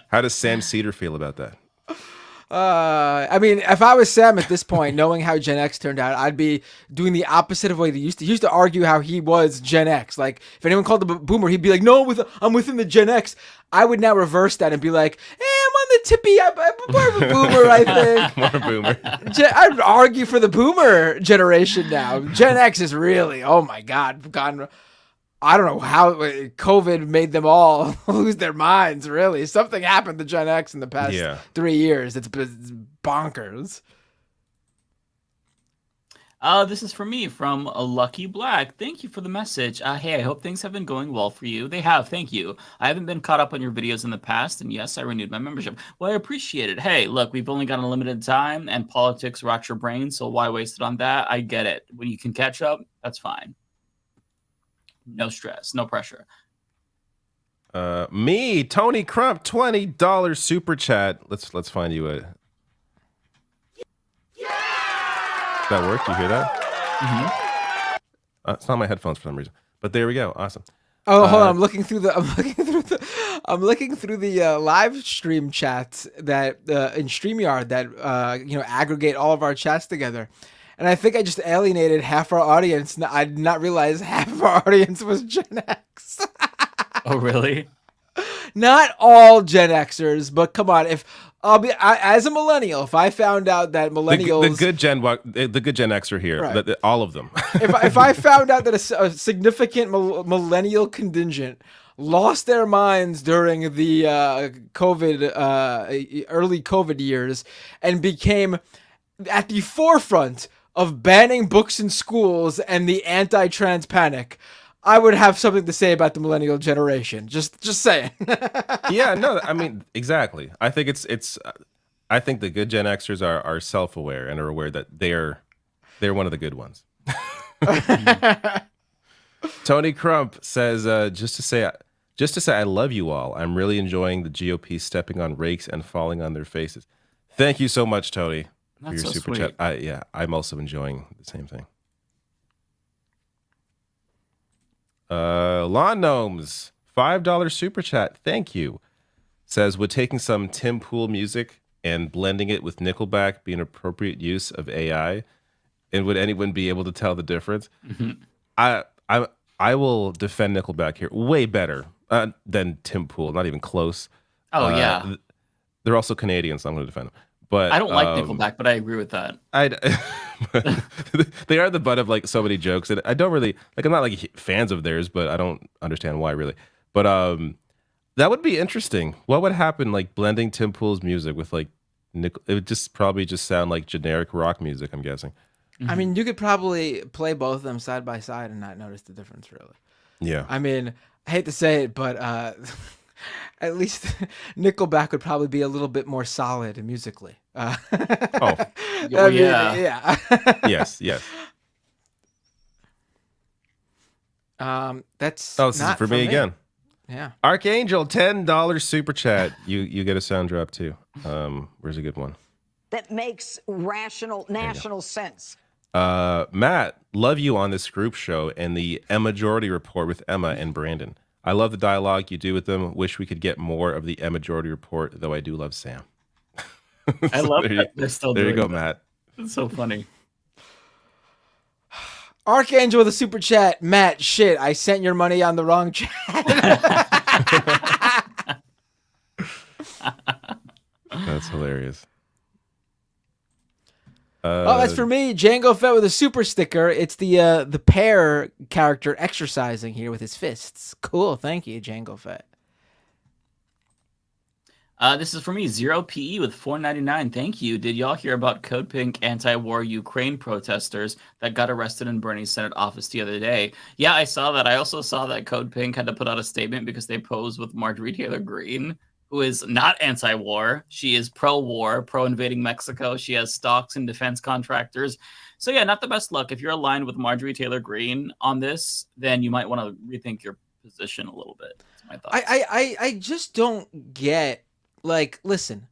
How does Sam Cedar feel about that? I mean, if I was Sam at this point, knowing how Gen X turned out, I'd be doing the opposite of what he used to. He used to argue how he was Gen X. Like, if anyone called him a boomer, he'd be like, no, I'm within the Gen X. I would now reverse that and be like, I'm on the tippy. I'm more of a boomer, I think. More a boomer. I'd argue for the boomer generation now. Gen X is really, oh my God, gone... I don't know how COVID made them all lose their minds, really. Something happened to Gen X in the past 3 years. It's bonkers. This is for me from a Lucky Black. Thank you for the message. Hey, I hope things have been going well for you. They have. Thank you. I haven't been caught up on your videos in the past, and yes, I renewed my membership. Well, I appreciate it. Hey, look, we've only got a limited time, and politics rots your brain, so why waste it on that? I get it. When you can catch up, that's fine. No stress, no pressure. Me, Tony Crump, $20 super chat. Let's find you a. Does that work? You hear that? Mm-hmm. It's not my headphones for some reason, but there we go. Awesome. Oh, hold on. I'm looking through the live stream chats that in StreamYard that aggregate all of our chats together. And I think I just alienated half our audience. I did not realize half of our audience was Gen X. Oh, really? Not all Gen Xers, but come on. If as a millennial, if I found out that millennials, the good Gen X are here, right. All of them. if I found out that a significant millennial contingent lost their minds during the early COVID years and became at the forefront of banning books in schools and the anti-trans panic, I would have something to say about the millennial generation. Just saying. Yeah, no, I mean, exactly. I think I think the good Gen Xers are self-aware and are aware that they're one of the good ones. Tony Crump says, just to say I love you all. I'm really enjoying the GOP stepping on rakes and falling on their faces. Thank you so much, Tony. For your so super sweet. chat. I'm also enjoying the same thing. Lawn Gnomes, $5 super chat. Thank you. Says, would taking some Tim Pool music and blending it with Nickelback be an appropriate use of AI? And would anyone be able to tell the difference? Mm-hmm. I will defend Nickelback here way better than Tim Pool. Not even close. Oh, yeah. They're also Canadian, so I'm going to defend them. But I don't like Nickelback, but I agree with that. They are the butt of like so many jokes, and I don't really like. I'm not like fans of theirs, but I don't understand why really. But that would be interesting. What would happen like blending Tim Pool's music with like It would probably sound like generic rock music, I'm guessing. I mean, you could probably play both of them side by side and not notice the difference, really. Yeah. I mean, I hate to say it, but at least Nickelback would probably be a little bit more solid musically. Oh, yeah. Yeah. Yes. That's this is for me again. Yeah. Archangel, $10 super chat. You get a sound drop too. Where's a good one? That makes national sense. Matt, love you on this group show and the Majority Report with Emma and Brandon. I love the dialogue you do with them. Wish we could get more of the Majority Report, though I do love Sam. I love that they're still there doing you go, that. Matt. It's so funny. Archangel with a super chat. Matt, shit, I sent your money on the wrong chat. That's hilarious. That's for me. Django Fett with a super sticker. It's the pear character exercising here with his fists. Cool. Thank you, Django Fett. This is for me, 0PE with $4.99. Thank you. Did y'all hear about Code Pink anti-war Ukraine protesters that got arrested in Bernie's Senate office the other day? Yeah, I saw that. I also saw that Code Pink had to put out a statement because they posed with Marjorie Taylor Greene, who is not anti-war. She is pro-war, pro-invading Mexico. She has stocks in defense contractors. So yeah, not the best luck. If you're aligned with Marjorie Taylor Greene on this, then you might want to rethink your position a little bit. That's my thoughts. I just don't get. Like, listen.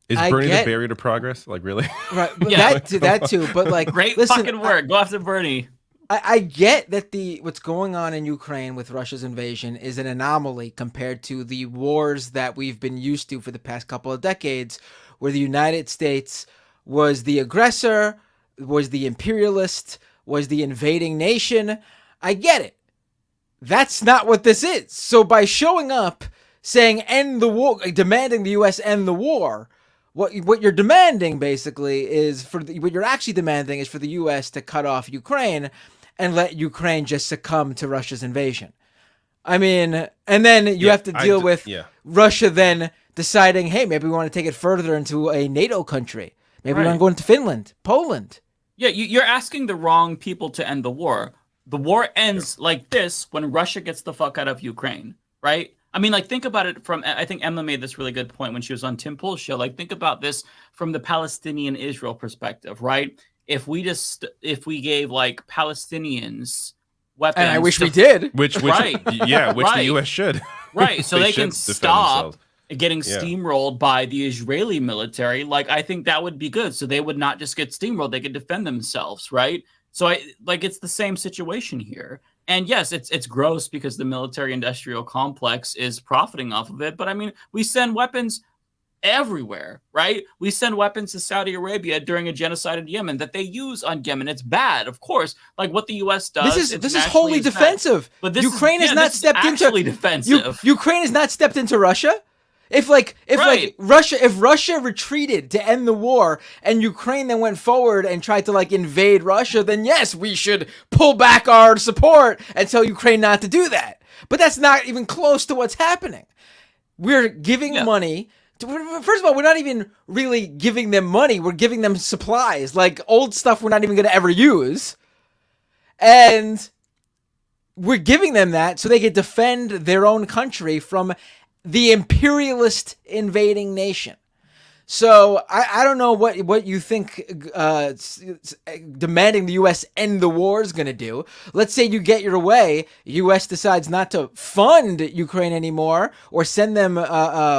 Is Bernie the barrier to progress? Like, really? Right. But yeah. that too. But like, great listen, fucking work. Go after Bernie. I get that what's going on in Ukraine with Russia's invasion is an anomaly compared to the wars that we've been used to for the past couple of decades, where the United States was the aggressor, was the imperialist, was the invading nation. I get it. That's not what this is. So by showing up saying end the war, demanding the U.S. end the war, what you're demanding basically is what you're actually demanding is for the U.S. to cut off Ukraine and let Ukraine just succumb to Russia's invasion. I mean, and then you have to deal with Russia then deciding, hey, maybe we want to take it further into a NATO country. Maybe we want to go into Finland, Poland. Yeah, you're asking the wrong people to end the war. The war ends like this when Russia gets the fuck out of Ukraine, right? I mean, like, think about it from, I think Emma made this really good point when she was on Tim Pool's show. Like, think about this from the Palestinian-Israel perspective, right? If we gave, like, Palestinians weapons. And I wish we did. Which the U.S. should. Right, so they can stop getting steamrolled by the Israeli military. Like, I think that would be good. So they would not just get steamrolled. They could defend themselves, right? So, it's the same situation here. And yes, it's gross because the military-industrial complex is profiting off of it. But I mean, we send weapons everywhere, right? We send weapons to Saudi Arabia during a genocide in Yemen that they use on Yemen. It's bad, of course. Like what the U.S. does. This is wholly defensive. But Ukraine has not stepped into defensive. Ukraine has not stepped into Russia. If Russia retreated to end the war and Ukraine then went forward and tried to like invade Russia, then yes, we should pull back our support and tell Ukraine not to do that. But that's not even close to what's happening. We're giving money. First of all, we're not even really giving them money. We're giving them supplies, like old stuff we're not even going to ever use. And we're giving them that so they can defend their own country from the imperialist invading nation. So I don't know what you think demanding the U.S. end the war is going to do. Let's say you get your way. U.S. decides not to fund Ukraine anymore or send them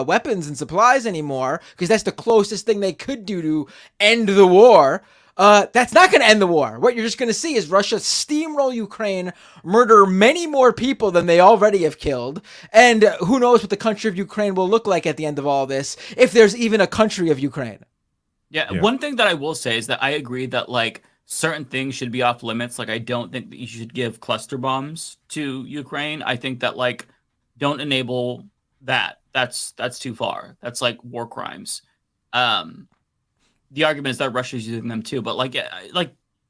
weapons and supplies anymore because that's the closest thing they could do to end the war. That's not going to end the war. What you're just going to see is Russia steamroll Ukraine, murder many more people than they already have killed, and who knows what the country of Ukraine will look like at the end of all this, if there's even a country of Ukraine. Yeah, one thing that I will say is that I agree that, like, certain things should be off limits. Like, I don't think that you should give cluster bombs to Ukraine. I think that, like, don't enable that. That's too far. That's, like, war crimes. The argument is that Russia's using them too, but like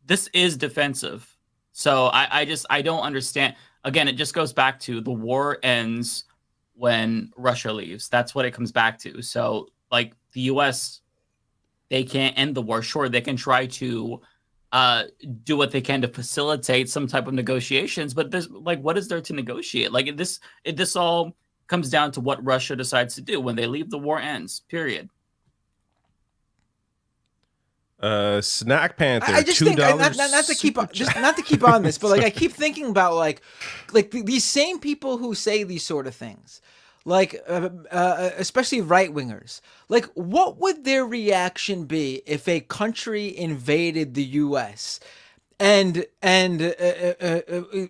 this is defensive. So I don't understand. Again, it just goes back to the war ends when Russia leaves. That's what it comes back to. So like the U.S., they can't end the war. Sure, they can try to do what they can to facilitate some type of negotiations, but there's like, what is there to negotiate? Like this all comes down to what Russia decides to do. When they leave, the war ends. Period. Snack Panther. I just think not to keep on this, but like I keep thinking about like these same people who say these sort of things, like especially right wingers. Like, what would their reaction be if a country invaded the U.S. and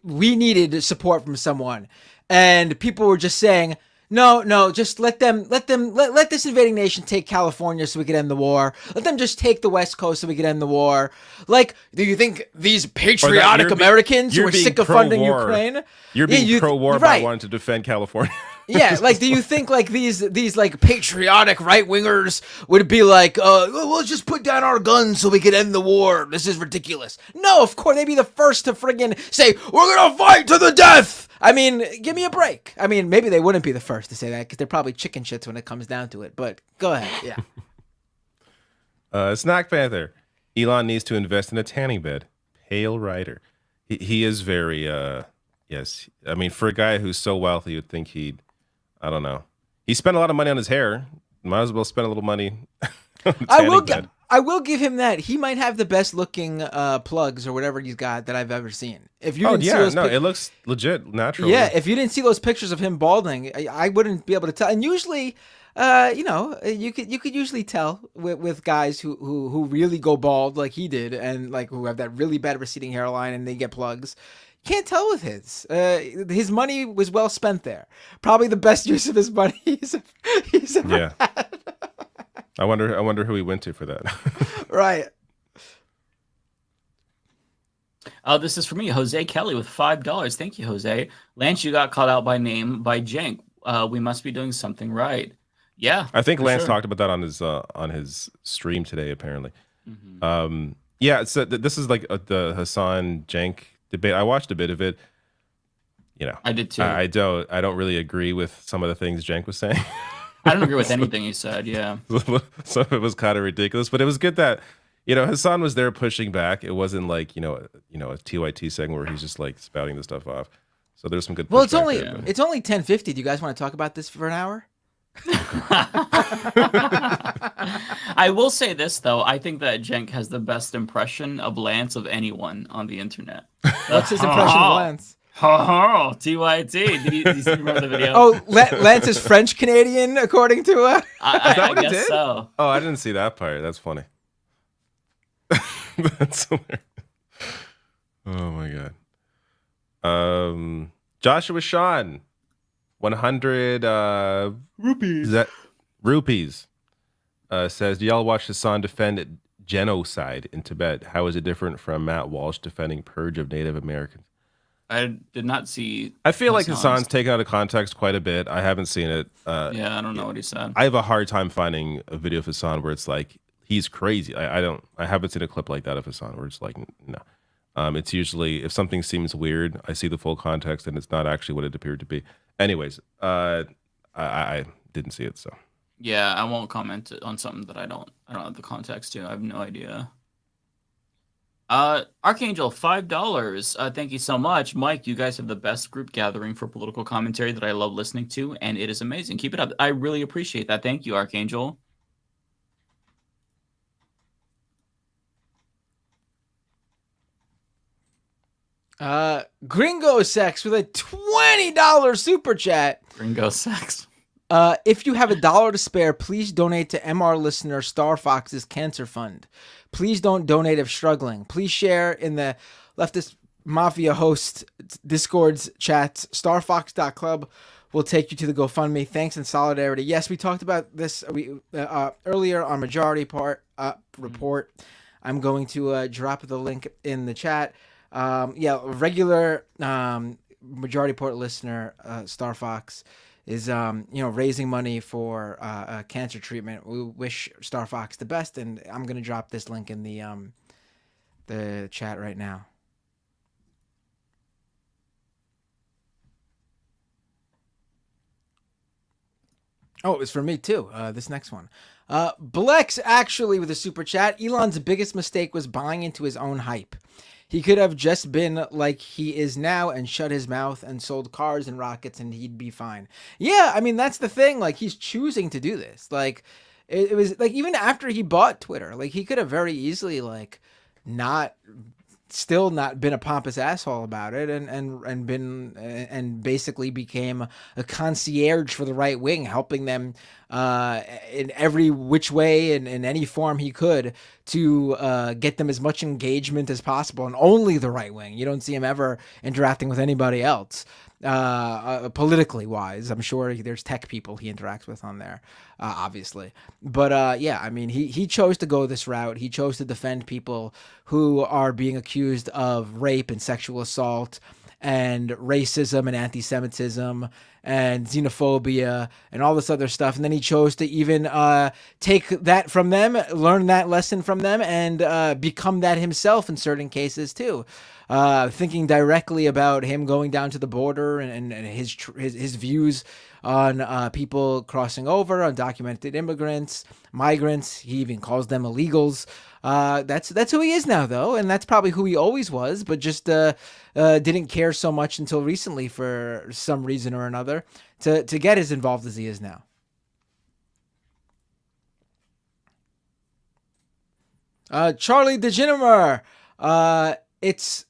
we needed support from someone, and people were just saying, No, just let this invading nation take California so we could end the war. Let them just take the West Coast so we could end the war. Like, do you think these patriotic Americans who are sick of funding Ukraine? You're being pro-war by wanting to defend California. Yeah, like, do you think like these like patriotic right wingers would be like, we'll just put down our guns so we can end the war? This is ridiculous. No, of course they'd be the first to friggin' say we're gonna fight to the death. I mean, give me a break. I mean, maybe they wouldn't be the first to say that because they're probably chicken shits when it comes down to it. But go ahead, yeah. Snack Panther. Elon needs to invest in a tanning bed. Pale Rider. He is very yes. I mean, for a guy who's so wealthy, you'd think he'd. I don't know. He spent a lot of money on his hair. Might as well spend a little money. I will give him that. He might have the best looking plugs or whatever he's got that I've ever seen. If you it looks legit, natural. Yeah, if you didn't see those pictures of him balding, I wouldn't be able to tell. And usually, you could usually tell with guys who really go bald like he did, and like who have that really bad receding hairline and they get plugs. Can't tell with his money was well spent there. Probably the best use of his money he's ever had. I wonder who he went to for that. Right. Oh, this is for me, Jose Kelly with $5. Thank you, Jose. Lance, you got called out by name by Jenk. We must be doing something right. Yeah, I think Lance talked about that on his stream today. Apparently, yeah. So this is like the Hassan Jenk debate. I watched a bit of it. You know, I did too. I don't really agree with some of the things Jenk was saying. I don't agree with anything he said. Yeah, some of it was kind of ridiculous, but it was good that Hassan was there pushing back. It wasn't like a TYT segment where he's just like spouting the stuff off. So there's some good. Well, it's only 10:50. Do you guys want to talk about this for an hour? I will say this though. I think that Jenk has the best impression of Lance of anyone on the internet. What's his impression of Lance? TYT. Did you remember the video? Oh, Lance is French Canadian, according to. I guess so. Oh, I didn't see that part. That's funny. That's hilarious. Oh my god. Joshua Sean, 100 rupees. Says, do y'all watch Hassan defend genocide in Tibet? How is it different from Matt Walsh defending purge of Native Americans? I did not see. I feel like Hassan's taken out of context quite a bit. I haven't seen it. Yeah, I don't know what he said. I have a hard time finding a video of Hassan where it's like he's crazy. I haven't seen a clip like that of Hassan where it's like no. It's usually if something seems weird, I see the full context and it's not actually what it appeared to be. Anyways, I didn't see it, so. Yeah, I won't comment on something that I don't have the context to. I have no idea. Archangel, $5. Thank you so much. Mike, you guys have the best group gathering for political commentary that I love listening to, and it is amazing. Keep it up. I really appreciate that. Thank you, Archangel. Gringo Sex with a $20 super chat. Gringo Sex. If you have $1 to spare, please donate to MR listener Star Fox's cancer fund. Please don't donate if struggling. Please share in the Leftist Mafia host Discord's chats. Starfox.club will take you to the GoFundMe. Thanks and solidarity. Yes, we talked about this earlier on Majority Report. I'm going to drop the link in the chat. Regular Majority Report listener Star Fox is raising money for cancer treatment. We wish Star Fox the best, and I'm gonna drop this link in the chat right now. Oh, it was for me too. This next one. Blex actually with a super chat. Elon's biggest mistake was buying into his own hype. He could have just been like he is now and shut his mouth and sold cars and rockets and he'd be fine. Yeah, I mean, that's the thing. Like, he's choosing to do this. Like, it was like, even after he bought Twitter, like, he could have very easily, like, not been a pompous asshole about it and basically became a concierge for the right wing, helping them in every which way and in any form he could to get them as much engagement as possible, and only the right wing. You don't see him ever interacting with anybody else. politically wise. I'm sure there's tech people he interacts with on there, obviously. But yeah, I mean, he chose to go this route. He chose to defend people who are being accused of rape and sexual assault and racism and anti-Semitism and xenophobia and all this other stuff. And then he chose to even take that from them, learn that lesson from them, and become that himself in certain cases too. Thinking directly about him going down to the border and his views on people crossing over, undocumented immigrants, migrants. He even calls them illegals. That's who he is now, though, and that's probably who he always was, but just didn't care so much until recently for some reason or another to get as involved as he is now. Charlie DeGinimer, it's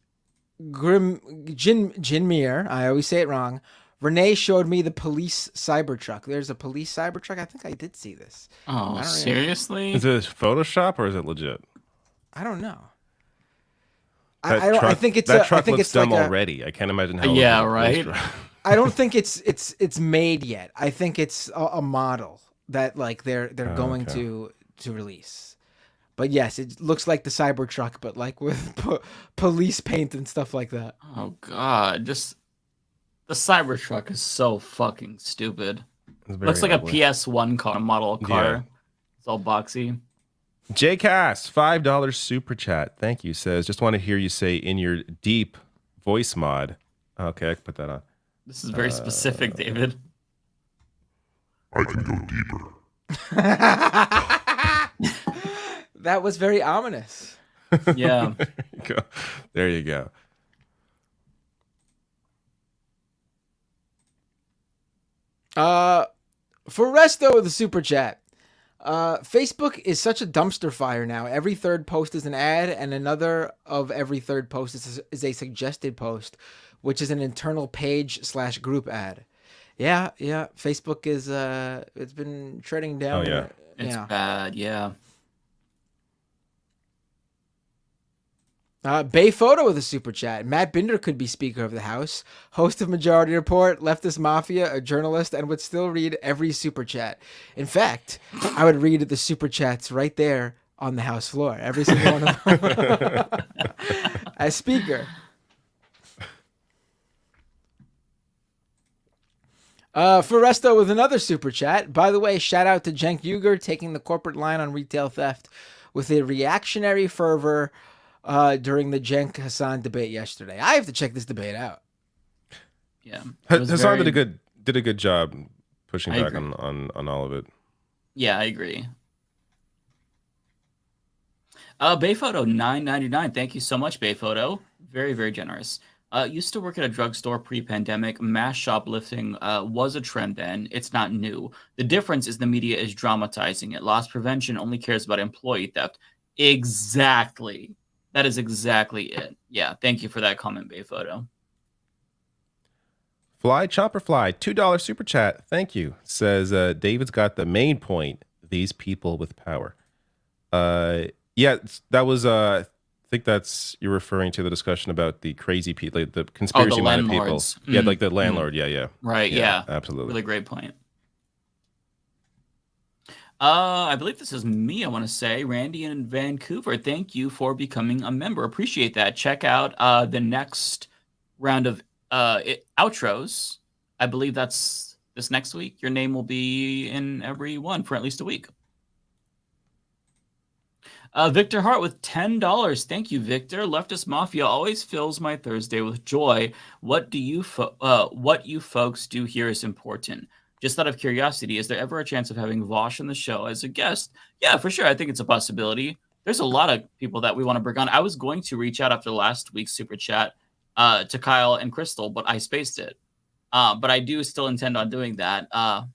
Jinmir. I always say it wrong. Renee showed me the police Cybertruck. There's a police Cybertruck. I think I did see this. Oh, seriously? Is it Photoshop or is it legit? I don't know. I think it's that truck I think looks it's dumb like already. I can't imagine how. Yeah, right. I don't think it's made yet. I think it's a model that like they're going to release. But yes, it looks like the Cybertruck, but like with police paint and stuff like that. Oh God, just the Cybertruck is so fucking stupid. Looks like ugly. a PS1 car model car. Yeah. It's all boxy. JCast, $5 super chat. Thank you. Says, just want to hear you say in your deep voice mod. Okay, I can put that on. This is very specific, David. I can go deeper. That was very ominous. Yeah. There you go. For Resto with the super chat. Facebook is such a dumpster fire now. Every third post is an ad, and another of every third post is a suggested post, which is an internal page/group ad. Yeah. Facebook is it's been treading down. Oh yeah, it's bad. Yeah. Bay Photo with a super chat. Matt Binder could be Speaker of the House, host of Majority Report, Leftist Mafia, a journalist, and would still read every super chat. In fact, I would read the super chats right there on the House floor, every single one of them. As Speaker. Foresto with another super chat. By the way, shout out to Cenk Uygur taking the corporate line on retail theft with a reactionary fervor during the Cenk Hassan debate yesterday. I have to check this debate out. Yeah, Hassan did a good job pushing back agree. on all of it. Yeah, I agree. Bayphoto $9.99. Thank you so much, Bayphoto. Very, very generous. Used to work at a drugstore pre-pandemic. Mass shoplifting was a trend then. It's not new. The difference is the media is dramatizing it. Loss prevention only cares about employee theft. Exactly. That is exactly it. Yeah, thank you for that comment, Bayphoto. Fly Chopper Fly, $2 super chat. Thank you. Says David's got the main point. These people with power. Yeah, that was. I think that's you're referring to the discussion about the crazy people, like the conspiracy minded people. Yeah, like the landlord. Yeah. Right. Yeah. Absolutely. Really great point. I believe this is me, I want to say. Randy in Vancouver, thank you for becoming a member. Appreciate that. Check out the next round of outros. I believe that's this next week. Your name will be in every one for at least a week. Victor Hart with $10. Thank you, Victor. Leftist Mafia always fills my Thursday with joy. What you folks do here is important. Just out of curiosity, is there ever a chance of having Vosh on the show as a guest? Yeah, for sure. I think it's a possibility. There's a lot of people that we want to bring on. I was going to reach out after last week's super chat to Kyle and Crystal, but I spaced it. But I do still intend on doing that. God,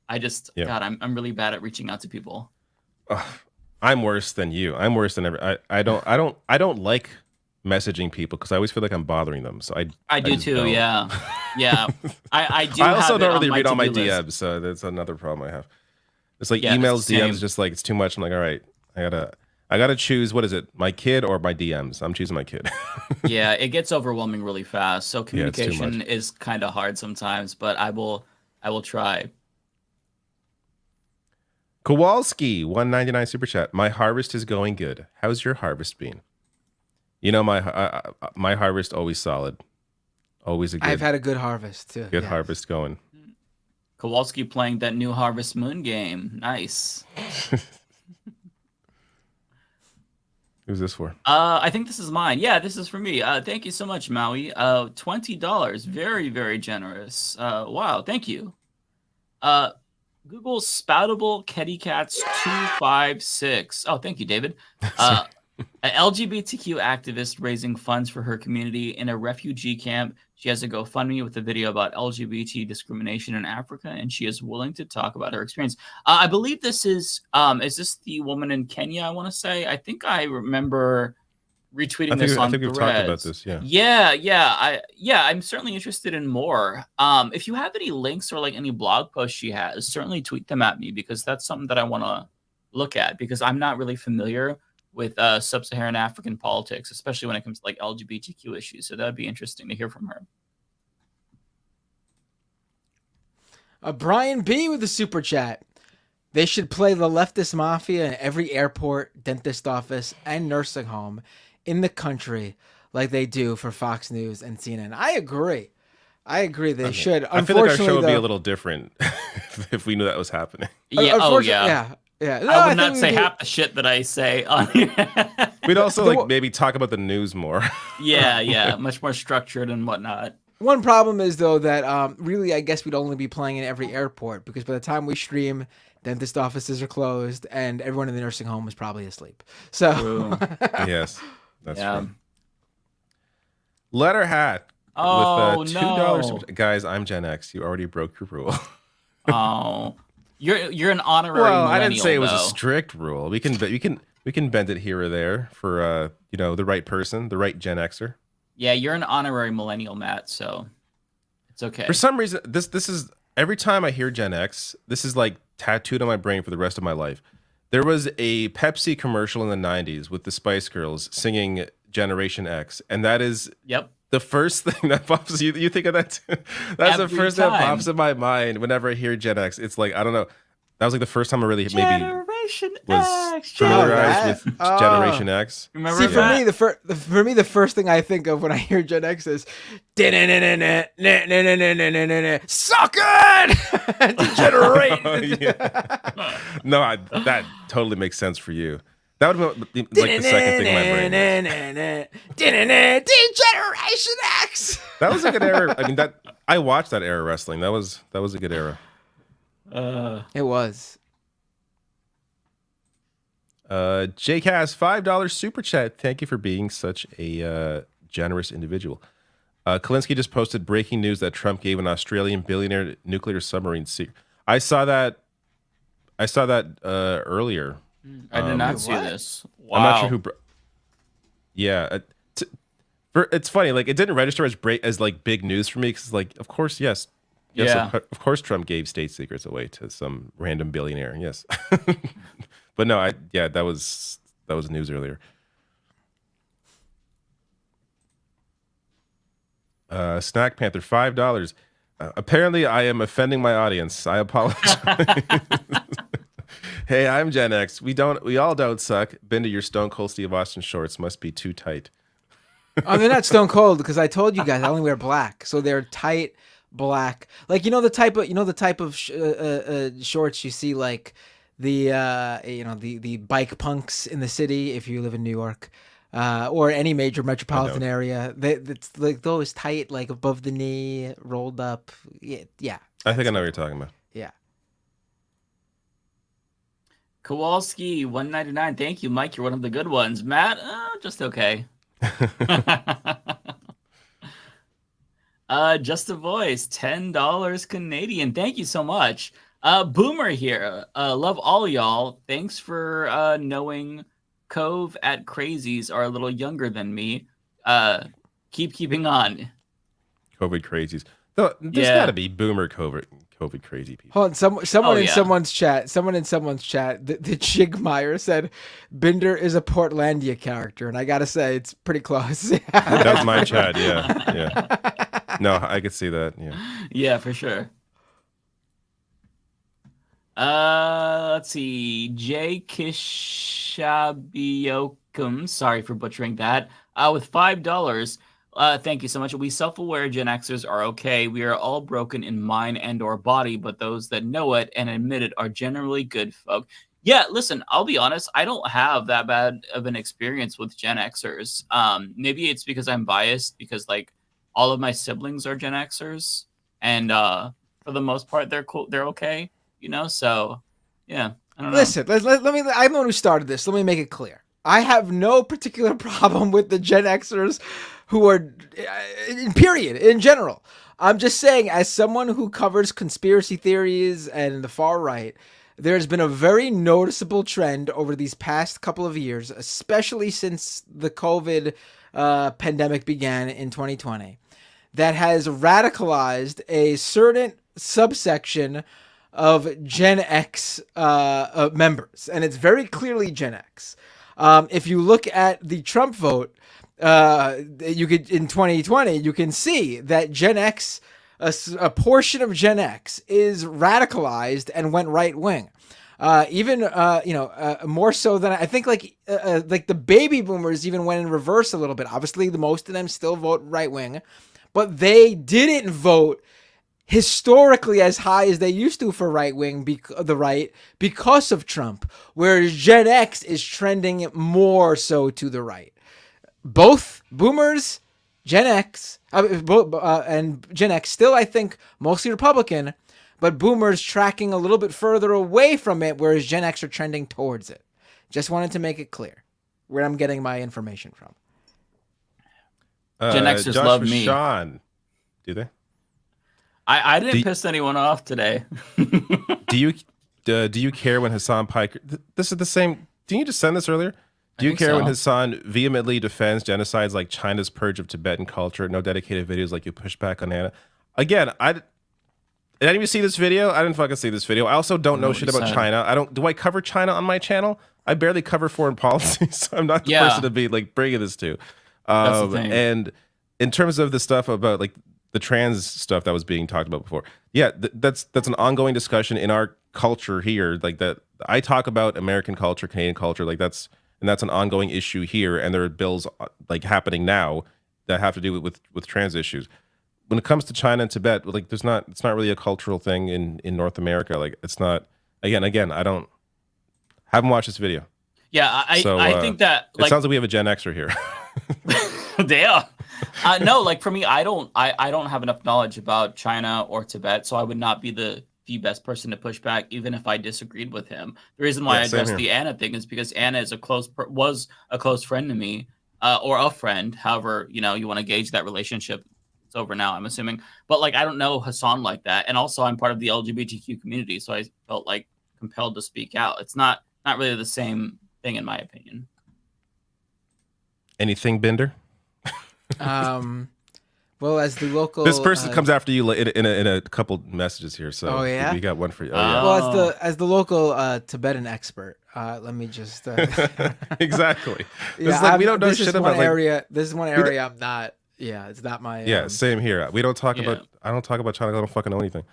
I'm really bad at reaching out to people. I'm worse than you. I'm worse than ever. I don't like messaging people because I always feel like I'm bothering them. So I do too. Don't. Yeah. I do. I also don't really read all my DMs, so that's another problem I have. It's like emails, DMs, just like it's too much. I'm like, all right, I gotta choose. What is it? My kid or my DMs? I'm choosing my kid. Yeah, it gets overwhelming really fast. So Yeah, it's too communication much. is kind of hard sometimes, but I will try. Kowalski, 199 super chat. My harvest is going good. How's your harvest been? You know, my harvest always solid. Always a good. I've had a good harvest too. Good harvest going. Kowalski playing that new Harvest Moon game. Nice. Who's this for? I think this is mine. Yeah, this is for me. Thank you so much, Maui. $20. Very, very generous. Wow, thank you. Google Spoutable Kitty Cats 256. Oh, thank you, David. An LGBTQ activist raising funds for her community in a refugee camp. She has a GoFundMe with a video about LGBT discrimination in Africa, and she is willing to talk about her experience. I believe this is this the woman in Kenya, I want to say? I think I remember retweeting this on I think we've talked about this, yeah. I'm certainly interested in more. If you have any links or like any blog posts she has, certainly tweet them at me, because that's something that I want to look at, because I'm not really familiar with sub-Saharan African politics, especially when it comes to like LGBTQ issues. So that'd be interesting to hear from her. Brian B with the super chat. They should play the Leftist Mafia in every airport, dentist office, and nursing home in the country, like they do for Fox News and CNN. I agree. They should. I feel like our show would be a little different if we knew that was happening. Yeah. Oh, yeah. Yeah. No, I would not think say half the shit that I say on here. We'd also like maybe talk about the news more. Yeah. Much more structured and whatnot. One problem is, though, that really, I guess we'd only be playing in every airport, because by the time we stream, dentist offices are closed and everyone in the nursing home is probably asleep. So, yes, that's true. Letter Hat Oh, with no. $2. Guys, I'm Gen X. You already broke your rule. Oh, you're an honorary. Well, I didn't say it was a though. strict rule. We can bend it here or there for the right person, the right Gen Xer. Yeah, you're an honorary millennial, Matt. So it's okay. For some reason, this is every time I hear Gen X, this is like tattooed on my brain for the rest of my life. There was a Pepsi commercial in the 90s with the Spice Girls singing Generation X, and that is the first thing that pops. You think of that too? That's Every the first thing that time. pops in my mind whenever I hear Gen X. It's like, I don't know. That was like the first time I really maybe Generation was X. familiarized with Generation X. Remember see, that? for me, the first thing I think of when I hear Gen X is suck it, degenerate. No, that totally makes sense for you. That would be like the second thing in my brain. Degeneration X. That was a good era. I mean, I watched that era wrestling. That was a good era. It was. JCast, $5 super chat. Thank you for being such a generous individual. Kalinsky just posted breaking news that Trump gave an Australian billionaire nuclear submarine secret. I saw that earlier. I did not see this. Wow. I'm not sure who. Yeah, it's funny. Like, it didn't register as like big news for me, because like, of course, yes, Yeah. of course, Trump gave state secrets away to some random billionaire. Yes, but no, that was news earlier. Snack Panther, $5. Apparently, I am offending my audience. I apologize. Hey, I'm Gen X. We all don't suck. Been to your Stone Cold Steve Austin shorts. Must be too tight. Oh, they're not stone cold, because I told you guys I only wear black, so they're tight black. Like the type of shorts you see, like the bike punks in the city if you live in New York, or any major metropolitan area. It's like those tight, like above the knee, rolled up. Yeah. I think I know what you're talking about. Yeah. Kowalski, $1.99. Thank you, Mike. You're one of the good ones. Matt, just okay. Just a voice, $10 Canadian. Thank you so much. Boomer here. Love all y'all. Thanks for knowing Cove at Crazies are a little younger than me. Keeping on. COVID crazies. There's got to be Boomer COVID COVID crazy people. Hold on, someone in someone's chat, the Chigmeyer said Binder is a Portlandia character, and I gotta say it's pretty close. That was my chat. Yeah. No, I could see that. Yeah. Yeah, for sure. Let's see. Jay Kishabiokum, sorry for butchering that. With $5. Thank you so much. We self-aware Gen Xers are okay. We are all broken in mind and or body, but those that know it and admit it are generally good folk. Yeah, listen, I'll be honest. I don't have that bad of an experience with Gen Xers. Maybe it's because I'm biased because like all of my siblings are Gen Xers, and for the most part, they're cool. They're okay, you know. So yeah, I don't know. Listen, let me. I'm the one who started this. Let me make it clear. I have no particular problem with the Gen Xers who are, in general. I'm just saying, as someone who covers conspiracy theories and the far right, there's been a very noticeable trend over these past couple of years, especially since the COVID pandemic began in 2020, that has radicalized a certain subsection of Gen X members. And it's very clearly Gen X. If you look at the Trump vote, you could in 2020, you can see that Gen X, a portion of Gen X, is radicalized and went right wing. Even more so than I think. Like the baby boomers even went in reverse a little bit. Obviously, the most of them still vote right wing, but they didn't vote historically as high as they used to for right wing, the right, because of Trump, whereas Gen X is trending more so to the right. Both boomers, Gen X, and Gen X still, I think, mostly Republican, but boomers tracking a little bit further away from it, whereas Gen X are trending towards it. Just wanted to make it clear where I'm getting my information from. Gen Xers love me. Sean, do they? I didn't piss anyone off today. Do you care when Hassan Piker? This is the same. Didn't you just send this earlier? Do you care when Hassan vehemently defends genocides like China's purge of Tibetan culture? No dedicated videos like you push back on Anna. Again, did any of you see this video? I didn't fucking see this video. I also don't know shit about China. Do I cover China on my channel? I barely cover foreign policy, so I'm not the person to be like bringing this to. That's the thing. And in terms of the stuff about like the trans stuff that was being talked about before, yeah, that's an ongoing discussion in our culture here. Like that, I talk about American culture, Canadian culture, like that's an ongoing issue here, and there are bills like happening now that have to do with trans issues. When it comes to China and Tibet, like it's not really a cultural thing in North America. Like it's not. Again, I haven't watched this video. Yeah, I think that it sounds like we have a Gen Xer here. They are. No, like for me, I don't have enough knowledge about China or Tibet, so I would not be the best person to push back, even if I disagreed with him. The reason why I addressed the Anna thing is because Anna is was a close friend to me, or a friend. However, you want to gauge that relationship. It's over now, I'm assuming. But like, I don't know Hassan like that, and also I'm part of the LGBTQ community, so I felt like compelled to speak out. It's not really the same thing, in my opinion. Anything, Binder? Well, as the local, this person comes after you in a couple messages here, so we got one for you. Well, as the local Tibetan expert, let me just exactly. Yeah, we don't know shit about area. This is one area I'm not. Yeah, it's not my. Yeah, same here. We don't talk about. I don't talk about China. I don't fucking know anything.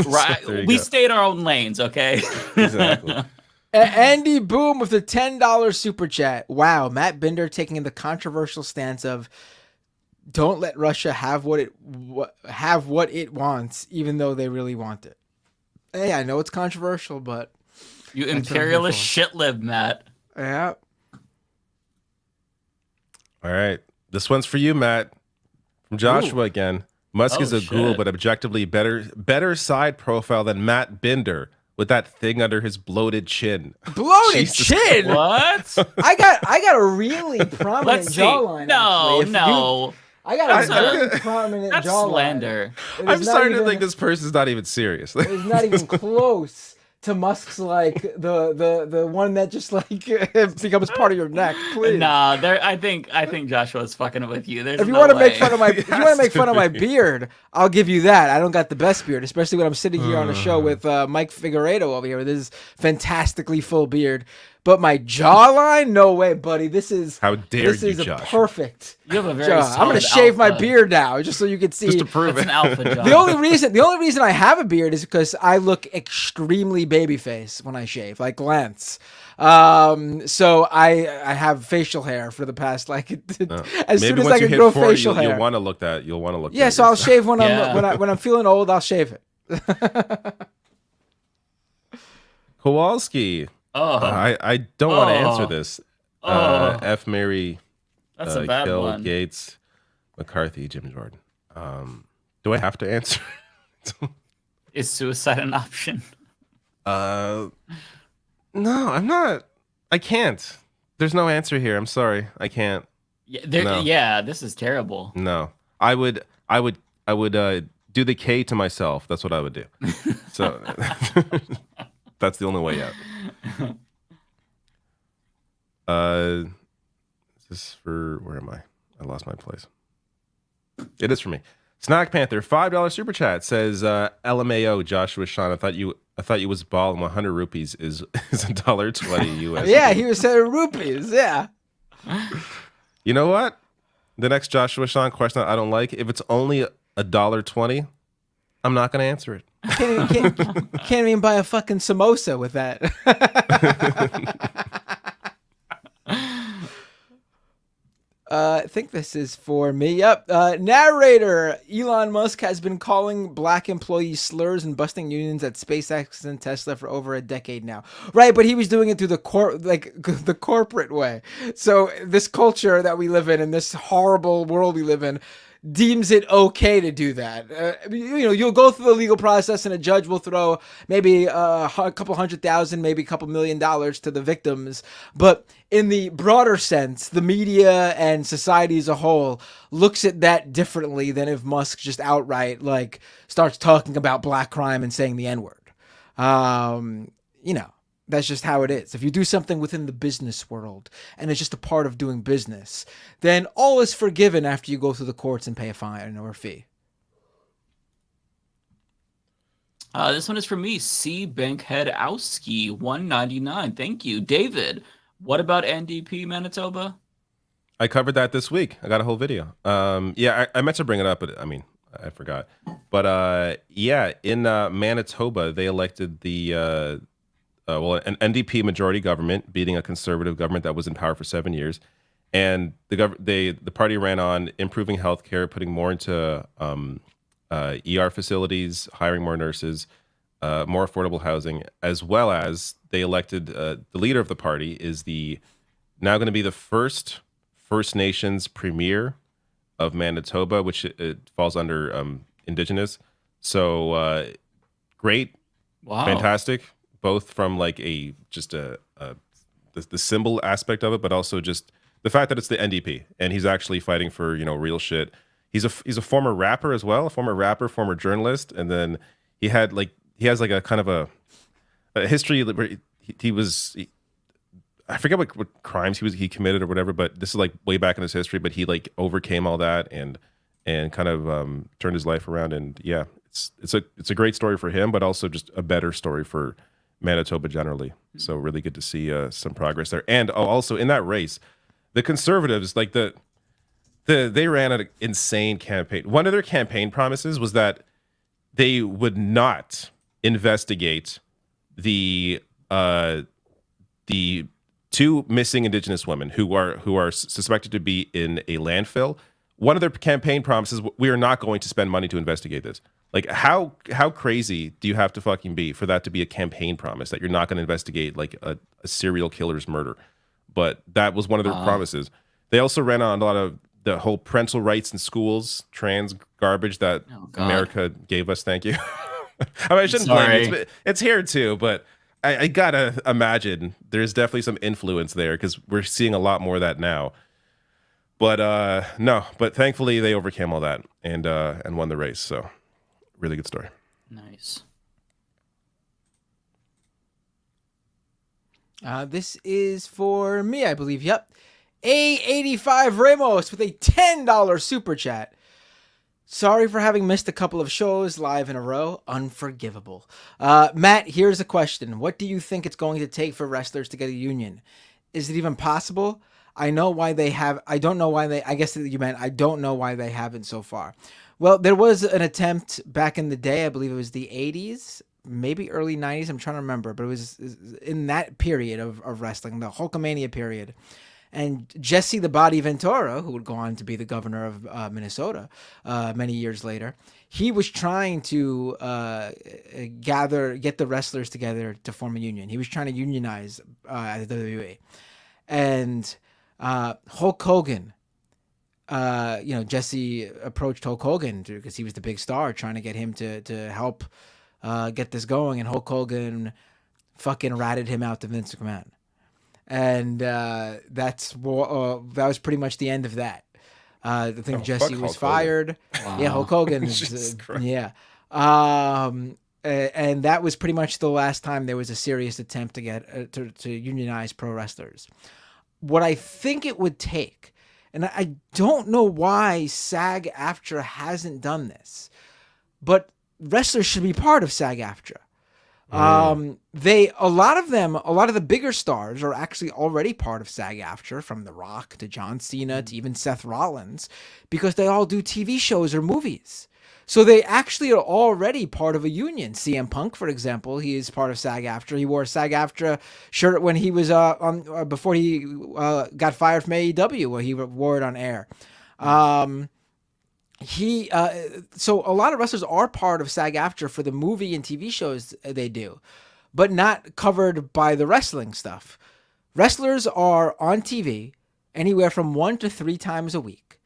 Right. So we stay in our own lanes, okay? Exactly. Andy Boom with the $10 super chat. Wow, Matt Binder taking the controversial stance of don't let Russia have what it wants, even though they really want it. Hey, I know it's controversial, but you imperialist shitlib, Matt. Yeah. All right, this one's for you, Matt. From Joshua again. Musk is a ghoul, but objectively better side profile than Matt Binder. With that thing under his bloated chin. Bloated chin? What? I got a really prominent jawline. No. I got a very prominent that's jawline. Slander. I'm starting to think this person's not even serious. It's not even close to Musk's like the one that just like becomes part of your neck. Please. Nah, I think Joshua's fucking with you. There's If you no want to way. make fun of my beard, I'll give you that. I don't got the best beard, especially when I'm sitting here on a show with Mike Figueredo over here with his fantastically full beard. But my jawline, no way, buddy. This is how dare this you, is a Josh. perfect. You have a very jaw. I'm gonna shave my alpha. beard now, just so you can see. Just to prove That's it. an alpha jaw. The only reason I have a beard is because I look extremely babyface when I shave, like Lance. So I have facial hair for the past as Maybe soon once as I you can hit grow 40, facial hair. You'll want to look that. You'll want to look. Yeah, that so I'll good. shave when I'm feeling old. I'll shave it. Kowalski. I don't want to answer this. F. Mary. That's a bad Kill, one. Gaetz, McCarthy, Jim Jordan. Do I have to answer? Is suicide an option? No, I'm not. I can't. There's no answer here. I'm sorry. I can't. No. Yeah, this is terrible. No, I would do the K to myself. That's what I would do. So that's the only way out. Is this for, where am I? I lost my place. It is for me. Snack Panther, $5 super chat says, LMAO, Joshua Sean. I thought you was balling. 100 rupees is $1.20 US. Yeah, he was saying rupees. Yeah. You know what? The next Joshua Sean question I don't like, if it's only $1.20, I'm not going to answer it. Can't even buy a fucking samosa with that. I think this is for me. Yep. Narrator Elon Musk has been calling black employees slurs and busting unions at SpaceX and Tesla for over a decade now. Right, but he was doing it through the corporate way. So this culture that we live in and this horrible world we live in deems it okay to do that. You'll go through the legal process and a judge will throw maybe a couple $100,000, maybe a couple $1 million to the victims. But in the broader sense, the media and society as a whole looks at that differently than if Musk just outright starts talking about black crime and saying the N-word. That's just how it is. If you do something within the business world and it's just a part of doing business, then all is forgiven after you go through the courts and pay a fine or a fee. This one is for me. C. Bankheadowski, $1.99. Thank you. David, what about NDP Manitoba? I covered that this week. I got a whole video. I meant to bring it up, but I forgot. But in Manitoba, they elected the an NDP majority government, beating a conservative government that was in power for 7 years, and the party ran on improving healthcare, putting more into ER facilities, hiring more nurses, more affordable housing, as well as they elected the leader of the party is now going to be the first First Nations premier of Manitoba, which it falls under Indigenous. So great, wow, fantastic. Both from the symbol aspect of it, but also just the fact that it's the NDP and he's actually fighting for real shit. He's a former rapper as well, former journalist, and then he has a kind of a history where I forget what crimes he committed or whatever, but this is way back in his history. But he overcame all that and kind of turned his life around, and yeah, it's a great story for him, but also just a better story for Manitoba generally. So really good to see some progress there. And also in that race, the Conservatives, they ran an insane campaign. One of their campaign promises was that they would not investigate the 2 missing Indigenous women who are suspected to be in a landfill. One of their campaign promises: we are not going to spend money to investigate this. How crazy do you have to fucking be for that to be a campaign promise, that you're not going to investigate a serial killer's murder? But that was one of their promises. They also ran on a lot of the whole parental rights in schools, trans garbage that America gave us. Thank you. I shouldn't blame you. It's here too, but I gotta imagine there's definitely some influence there because we're seeing a lot more of that now. But but thankfully they overcame all that and won the race. So really good story. Nice. This is for me, I believe. Yep. A85 Ramos with a $10 super chat. Sorry for having missed a couple of shows live in a row. Unforgivable. Matt, here's a question. What do you think it's going to take for wrestlers to get a union? Is it even possible? I know why they have. I don't know why they. I guess you meant I don't know why they haven't so far. Well, there was an attempt back in the day. I believe it was the 80s, maybe early 90s. I'm trying to remember, but it was in that period of wrestling, the Hulkamania period. And Jesse the Body Ventura, who would go on to be the governor of Minnesota many years later, he was trying to get the wrestlers together to form a union. He was trying to unionize the WWE. And Hulk Hogan, Jesse approached Hulk Hogan because he was the big star, trying to get him to help get this going. And Hulk Hogan fucking ratted him out to Vince McMahon. And that was pretty much the end of that. I think Jesse was fired. Wow. Yeah, Hulk Hogan. Yeah. And that was pretty much the last time there was a serious attempt to get to unionize pro wrestlers. What I think it would take, and I don't know why SAG-AFTRA hasn't done this, but wrestlers should be part of SAG-AFTRA. A lot of the bigger stars are actually already part of SAG-AFTRA, from The Rock to John Cena to even Seth Rollins, because they all do TV shows or movies. So they actually are already part of a union. CM Punk, for example, he is part of SAG-AFTRA. He wore a SAG-AFTRA shirt when he was before he got fired from AEW, where he wore it on air. So a lot of wrestlers are part of SAG-AFTRA for the movie and TV shows they do, but not covered by the wrestling stuff. Wrestlers are on TV anywhere from 1 to 3 times a week.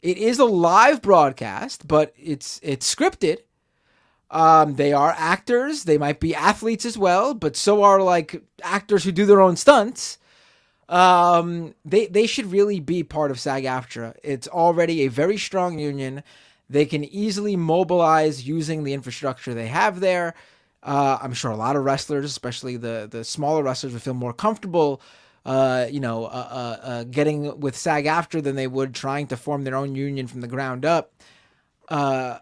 It is a live broadcast, but it's scripted. They are actors. They might be athletes as well, but so are like actors who do their own stunts. They should really be part of SAG-AFTRA. It's already a very strong union. They can easily mobilize using the infrastructure they have there. I'm sure a lot of wrestlers, especially the smaller wrestlers, would feel more comfortable, getting with SAG-AFTRA than they would trying to form their own union from the ground up. I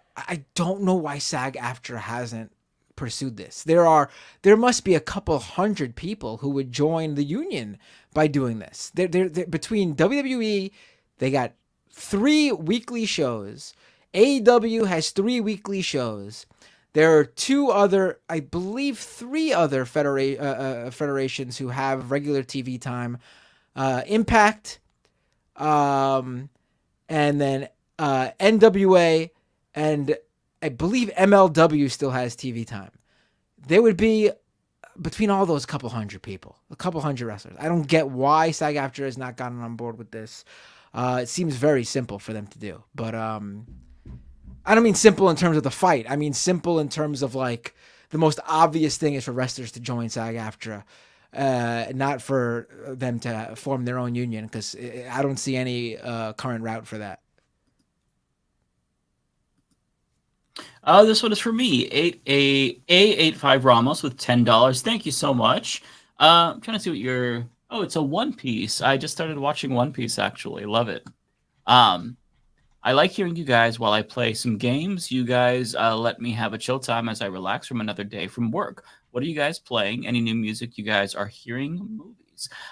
don't know why SAG-AFTRA hasn't pursued this. There must be a couple hundred people who would join the union by doing this. They're between WWE, they got 3 weekly shows. AEW has 3 weekly shows. There are 3 other federations who have regular TV time. Impact, and then NWA, and I believe MLW still has TV time. There would be, between all those, a couple hundred wrestlers. I don't get why SAG-AFTRA has not gotten on board with this. It seems very simple for them to do, but I don't mean simple in terms of the fight. I mean simple in terms of like the most obvious thing is for wrestlers to join SAG-AFTRA, not for them to form their own union, because I don't see any current route for that. This one is for me. A85 Ramos with $10. Thank you so much. I'm trying to see what your... Oh, it's a One Piece. I just started watching One Piece, actually. Love it. I like hearing you guys while I play some games. You guys let me have a chill time as I relax from another day from work. What are you guys playing? Any new music you guys are hearing? Movies?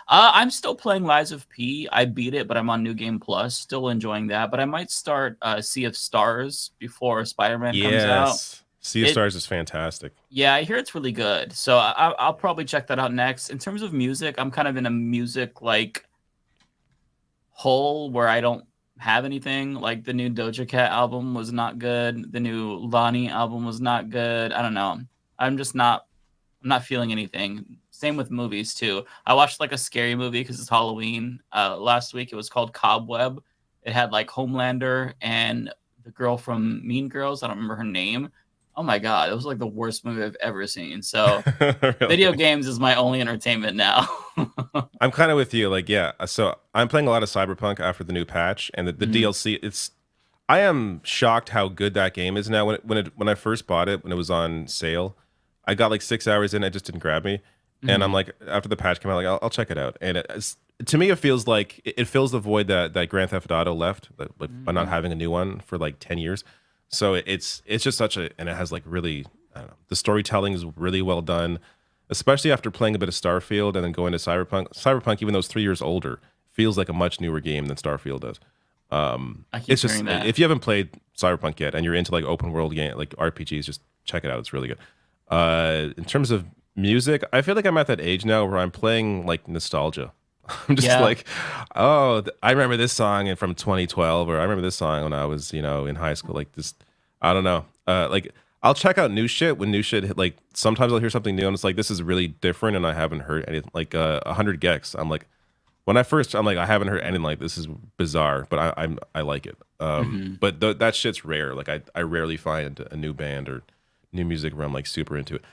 I'm still playing Lies of P. I beat it, but I'm on New Game Plus. Still enjoying that. But I might start Sea of Stars before Spider-Man comes out. Sea of Stars is fantastic. Yeah, I hear it's really good. So I'll probably check that out next. In terms of music, I'm kind of in a music like hole where I don't have anything. Like the new Doja Cat album was not good. The new Lonnie album was not good. I don't know. I'm not feeling anything. Same with movies too. I watched like a scary movie because it's Halloween. Last week it was called Cobweb. It had like Homelander and the girl from Mean Girls. I don't remember her name. Oh my God, it was like the worst movie I've ever seen. So Really? Video games is my only entertainment now. I'm kind of with you. Like, yeah. So I'm playing a lot of Cyberpunk after the new patch and the DLC. I am shocked how good that game is now. When I first bought it, when it was on sale, I got like 6 hours in. It just didn't grab me. And I'm like, after the patch came out, like I'll check it out. And to me, it feels like it fills the void that Grand Theft Auto left by not having a new one for like 10 years. So it's just such a, and it has like really, I don't know, the storytelling is really well done, especially after playing a bit of Starfield and then going to Cyberpunk. Cyberpunk, even though it's 3 years older, feels like a much newer game than Starfield does. It's just, if you haven't played Cyberpunk yet and you're into like open world game, like RPGs, just check it out. It's really good. In terms of music, I feel like I'm at that age now where I'm playing like nostalgia. I'm just like, oh, I remember this song from 2012, or I remember this song when I was, in high school. Like this, I don't know. Like I'll check out new shit when new shit hit. Like sometimes I'll hear something new and it's like, this is really different, and I haven't heard anything. Like 100 Gex. I'm like, when I haven't heard anything like this is bizarre, but I like it. But that shit's rare. Like I rarely find a new band or new music where I'm like super into it.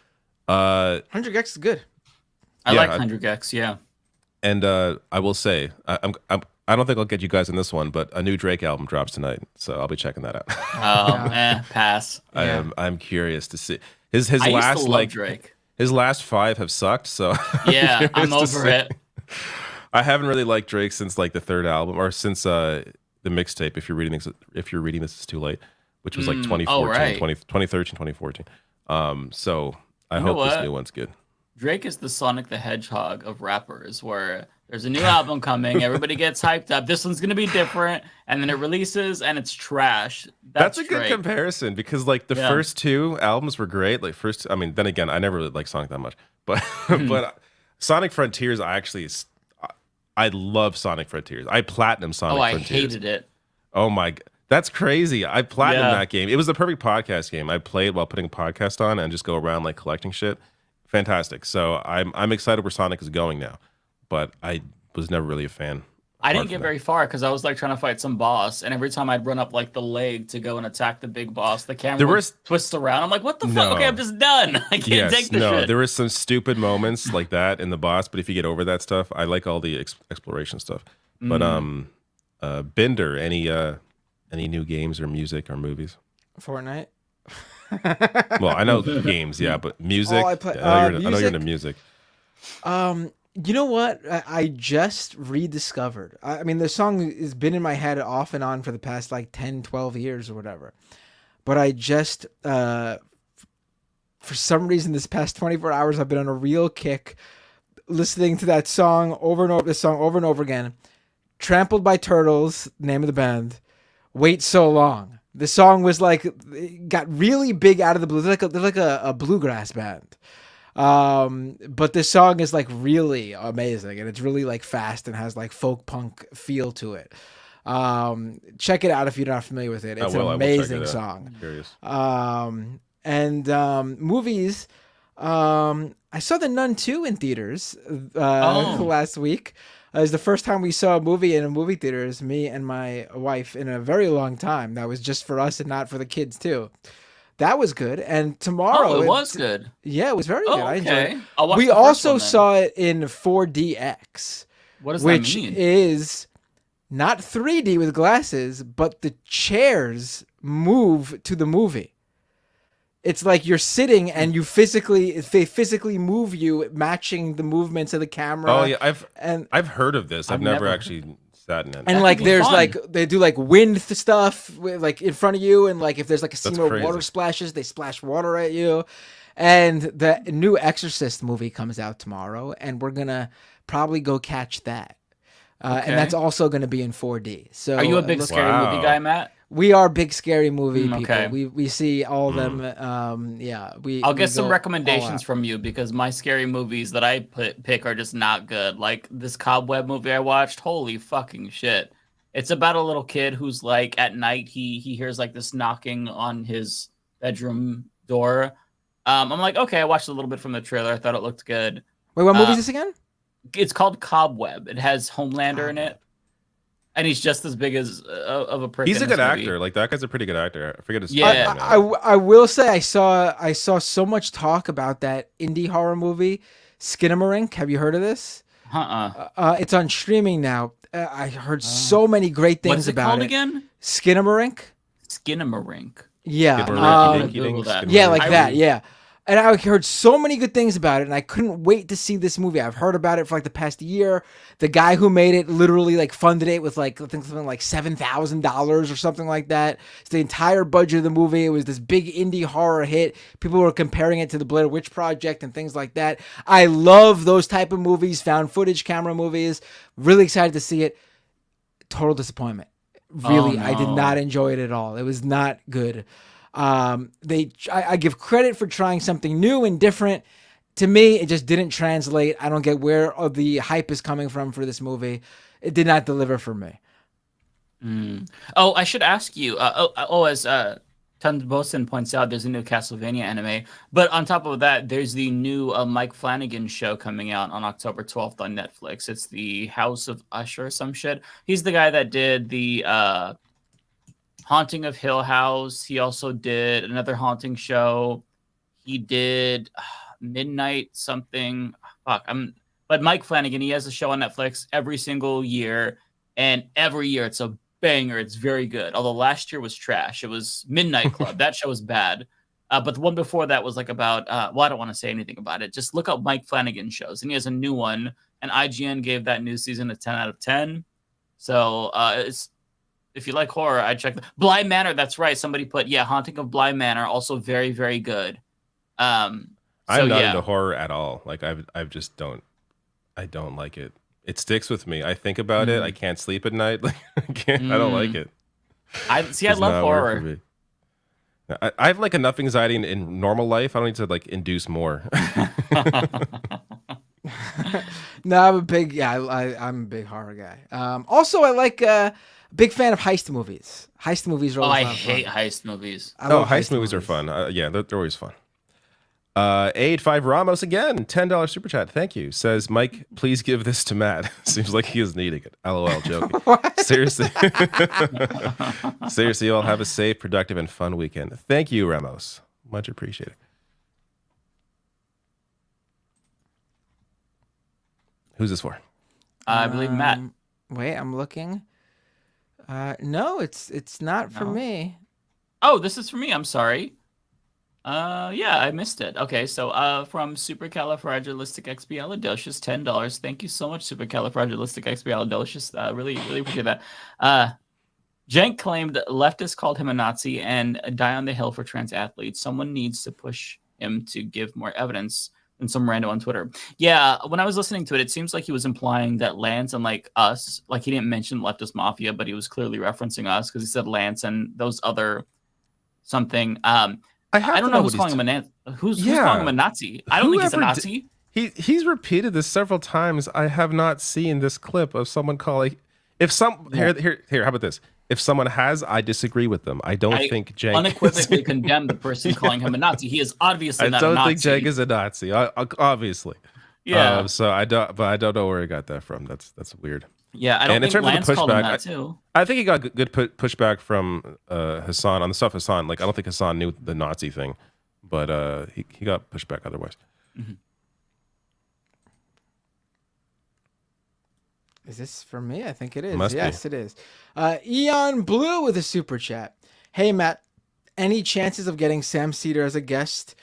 100 Gex is good. I like 100 Gex, yeah. And I will say, I don't think I'll get you guys in this one, but a new Drake album drops tonight, so I'll be checking that out. Pass. I'm curious to see his I last used to love Drake. His last 5 have sucked, so yeah, I'm over it. I haven't really liked Drake since like the 3rd album, or since the mixtape. If you're reading this, it's too late, which was like 2013, 2014. So I hope this new one's good. Drake is the Sonic the Hedgehog of rappers, where there's a new album coming, everybody gets hyped up, this one's gonna be different, and then it releases and it's trash. That's a good comparison, because like the first 2 albums were great. Like then again, I never really liked Sonic that much, but but Sonic Frontiers, I love Sonic Frontiers. I platinum Sonic Frontiers. I hated it. Oh my god. That's crazy. I platinumed that game. It was the perfect podcast game. I played while putting a podcast on and just go around like collecting shit. Fantastic. So I'm excited where Sonic is going now, but I was never really a fan. I didn't get very far because I was like trying to fight some boss, and every time I'd run up like the leg to go and attack the big boss, the camera would twist around. I'm like, what the fuck? Okay, I'm just done. I can't take this shit. There were some stupid moments like that in the boss, but if you get over that stuff, I like all the exploration stuff. But Bender, any new games or music or movies? Fortnite. Well, I know games, but music. I know you're into music. You know what? I just rediscovered. I mean, the song has been in my head off and on for the past like 10, 12 years or whatever. But I just, for some reason, this past 24 hours, I've been on a real kick listening to that song over and over again. Trampled by Turtles, name of the band. Wait So Long. The song was like, it got really big out of the blue. They're like a bluegrass band. But this song is like really amazing, and it's really like fast and has like folk punk feel to it. Check it out if you're not familiar with it. It's an amazing song. I'm curious. And movies. I saw The Nun 2 in theaters last week. It was the first time we saw a movie in a movie theater, as me and my wife, in a very long time. That was just for us and not for the kids too. That was good. And tomorrow, it was good. Yeah, it was very good. I enjoyed it. We We also saw it in 4DX. What does that mean? Which is not 3D with glasses, but the chairs move to the movie. It's like you're sitting and they physically move you, matching the movements of the camera. Oh yeah, I've heard of this. I've never actually sat in it. And like there's like they do like wind stuff like in front of you, and like if there's like a scene where water splashes, they splash water at you. And the new Exorcist movie comes out tomorrow, and we're gonna probably go catch that. And that's also gonna be in 4D. So are you a big scary movie guy, Matt? We are big scary movie people. Okay. We see all of them. I'll get some recommendations from you, because my scary movies that I pick are just not good. Like this Cobweb movie I watched. Holy fucking shit! It's about a little kid who's like at night he hears like this knocking on his bedroom door. I'm like, okay, I watched a little bit from the trailer. I thought it looked good. Wait, what movie is this again? It's called Cobweb. It has Homelander in it. And he's just as big as of a prick. He's a good actor. Like that guy's a pretty good actor. I forget his name. I will say I saw so much talk about that indie horror movie, Skinamarink. Have you heard of this? It's on streaming now. I heard so many great things about it. What's it called again? Skinamarink. Skinamarink. Yeah. Skinamarink. Yeah, like that. Yeah. And I heard so many good things about it, and I couldn't wait to see this movie. I've heard about it for like the past year. The guy who made it literally like funded it with like I think something like $7,000 or something like that. It's the entire budget of the movie. It was this big indie horror hit. People were comparing it to the Blair Witch Project and things like that. I love those type of movies, found footage camera movies. Really excited to see it. Total disappointment. Really, I did not enjoy it at all. It was not good. I give credit for trying something new and different. To me, it just didn't translate. I don't get where the hype is coming from for this movie. It did not deliver for me. Oh, I should ask you. As Tunbosin points out, there's a new Castlevania anime. But on top of that, there's the new Mike Flanagan show coming out on October 12th on Netflix. It's the House of Usher or some shit. He's the guy that did the Haunting of Hill House. He also did another haunting show. He did Midnight something. But Mike Flanagan, he has a show on Netflix every single year, and every year it's a banger. It's very good. Although last year was trash. It was Midnight Club. That show was bad. But the one before that was like about. Well, I don't want to say anything about it. Just look up Mike Flanagan shows, and he has a new one. And IGN gave that new season a 10 out of 10. So it's. If you like horror, I'd check Bly Manor. That's right. Somebody put, Haunting of Bly Manor, also very, very good. I'm not into horror at all. Like I just don't like it. It sticks with me. I think about it. I can't sleep at night. Like I don't like it. I love horror. I have like enough anxiety in normal life. I don't need to like induce more. No, I'm a big I'm a big horror guy. Also, I like big fan of heist movies. Heist movies are always I hate heist movies. Heist movies are fun. They're always fun. 85 Ramos again, $10 super chat. Thank you. Says Mike, please give this to Matt. Seems like he is needing it. LOL, joking. Seriously. Seriously, y'all have a safe, productive, and fun weekend. Thank you, Ramos. Much appreciated. Who's this for? I believe Matt. Wait, I'm looking. No, it's not for me. Oh, this is for me. I'm sorry. I missed it. Okay, so from Supercalifragilisticexpialidocious, $10. Thank you so much, Supercalifragilisticexpialidocious. Really appreciate that. Jenk claimed leftists called him a Nazi and die on the hill for trans athletes. Someone needs to push him to give more evidence than some rando on Twitter. Yeah, when I was listening to it, it seems like he was implying that Lance and like us, like he didn't mention Leftist Mafia, but he was clearly referencing us because he said Lance and those other something. I don't know who's calling him a Nazi. Who's calling him a Nazi? I don't think he's a Nazi. He's repeated this several times. I have not seen this clip of someone calling. Here, how about this? If someone has, I disagree with them. I don't think Jenk unequivocally condemn the person calling him a Nazi. He is obviously not a Nazi. I don't think Jenk is a Nazi. Obviously. Yeah. So I don't know where he got that from. That's weird. Yeah, I don't think Lance called him that too. I think he got good pushback from Hassan on the stuff Hassan. Like I don't think Hassan knew the Nazi thing, but he got pushback otherwise. Mm-hmm. Is this for me? I think it is. Must yes, be. It is. Eon Blue with a super chat. Hey, Matt, any chances of getting Sam Cedar as a guest?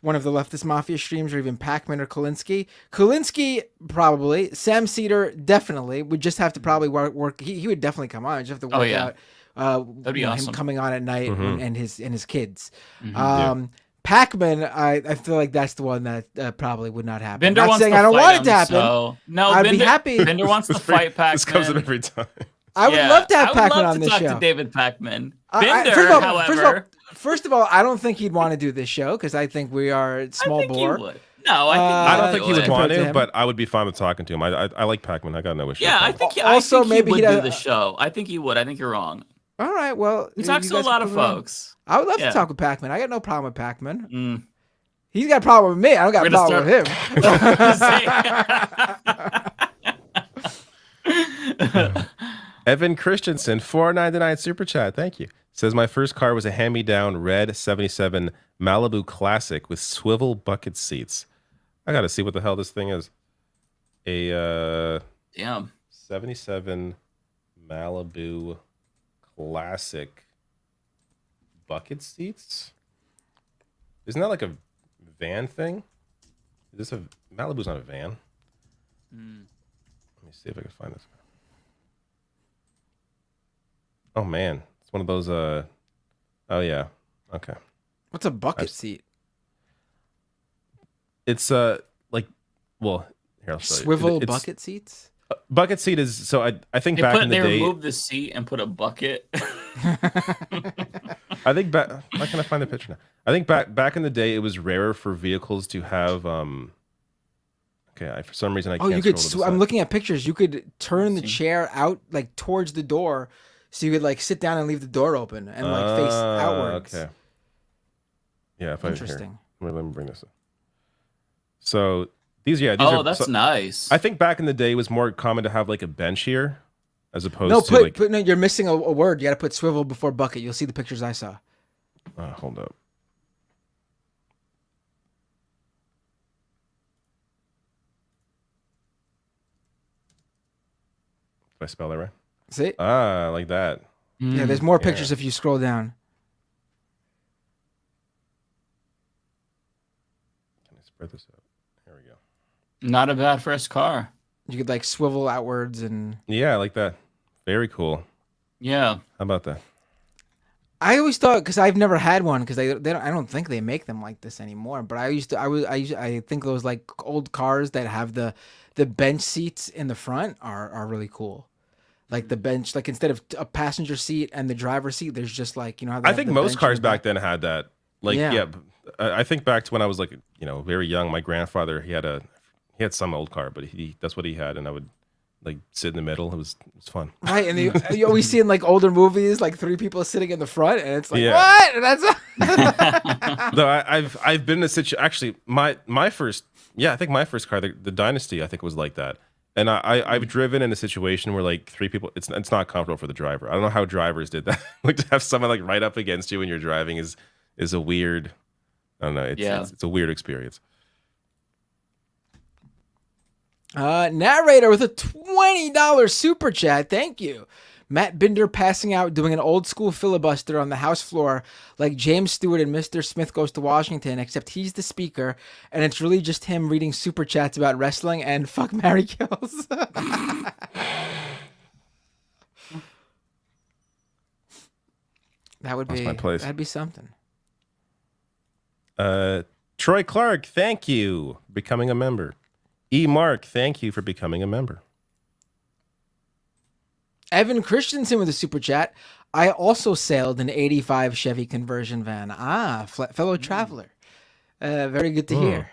One of the Leftist Mafia streams, or even Pacman or Kulinski? Kulinski, probably. Sam Cedar, definitely. Would just have to probably work. He would definitely come on. Just have to work out That'd be awesome. him coming on at night and his kids. Mm-hmm. Pacman, I feel like that's the one that probably would not happen. Bender not wants saying to I don't fight want him, it to happen. So... No, I'd be happy. Bender wants to fight Pacman. This comes up every time. I would love to have Pacman on this show. I would love to talk show. to David Pacman. Bender, first of all, I don't think he'd want to do this show because I think we are small bore. He would. No, I don't think he would want to, but I would be fine with talking to him. I like Pacman. I got no issue. Yeah, I think he would do the show. I think he would. I think you're wrong. All right, well, he talks to a lot of folks. I would love to talk with Pacman. I got no problem with Pacman. He's got a problem with me. I don't got a problem with him. Evan Christensen, $4.99 super chat. Thank you. Says my first car was a hand-me-down red 77 Malibu Classic with swivel bucket seats. I gotta see what the hell this thing is. A 77 Malibu Classic bucket seats. Isn't that like a van thing. Is this a Malibu's not a van? Let me see if I can find this. Oh man, it's one of those. Oh yeah. Okay. What's a bucket seat? It's like, well, here I'll show you. Swivel bucket seats. Bucket seat is so. I think They back in the they day. removed the seat and put a bucket. I think back. Why can't I find the picture now? I think back in the day, it was rarer for vehicles to have. Okay, for some reason I can't. Oh, you could. scroll to the I'm side. looking at pictures. You could turn the chair out like towards the door, so you could like sit down and leave the door open and like face outwards. Okay. Yeah. If Interesting. Let me bring this up. So these are. That's nice. I think back in the day, it was more common to have like a bench here, as opposed No, to like. no, you're missing a word. You got to put swivel before bucket. You'll see the pictures I saw. Hold up. Did I spell that right? See? Like that. Yeah, there's more pictures if you scroll down. Can I spread this out? Here we go. Not a bad first car. You could like swivel outwards and. Yeah, I like that. Very cool. Yeah. How about that? I always thought, because I've never had one, because I don't think they make them like this anymore. But I think those like old cars that have the bench seats in the front are really cool. Like the bench, like instead of a passenger seat and the driver's seat, there's just like, you know how they I have think the most bench cars in the back then had that. Like, Yeah. I think back to when I was like, very young. My grandfather, he had some old car, but that's what he had, and I would like sit in the middle. It was fun. Right, and you always see in like older movies, like three people sitting in the front, and it's like, Yeah. what? And that's Though I've been in a situation. Actually, my first, I think my first car, the Dynasty, I think was like that. And I've driven in a situation where like three people, it's not comfortable for the driver. I don't know how drivers did that. Like to have someone like right up against you when you're driving is a weird. I don't know. It's a weird experience. Narrator with a $20 super chat. Thank you. Matt Binder passing out doing an old school filibuster on the House floor like James Stewart and Mr. Smith Goes to Washington, except he's the speaker, and it's really just him reading super chats about wrestling and fuck, marry, kills. That would That's be my place. That'd be something. Troy Clark, thank you for becoming a member. E. Mark, thank you for becoming a member. Evan Christensen with a super chat. I also sailed an 85 Chevy conversion van. Fellow traveler. Very good to hear.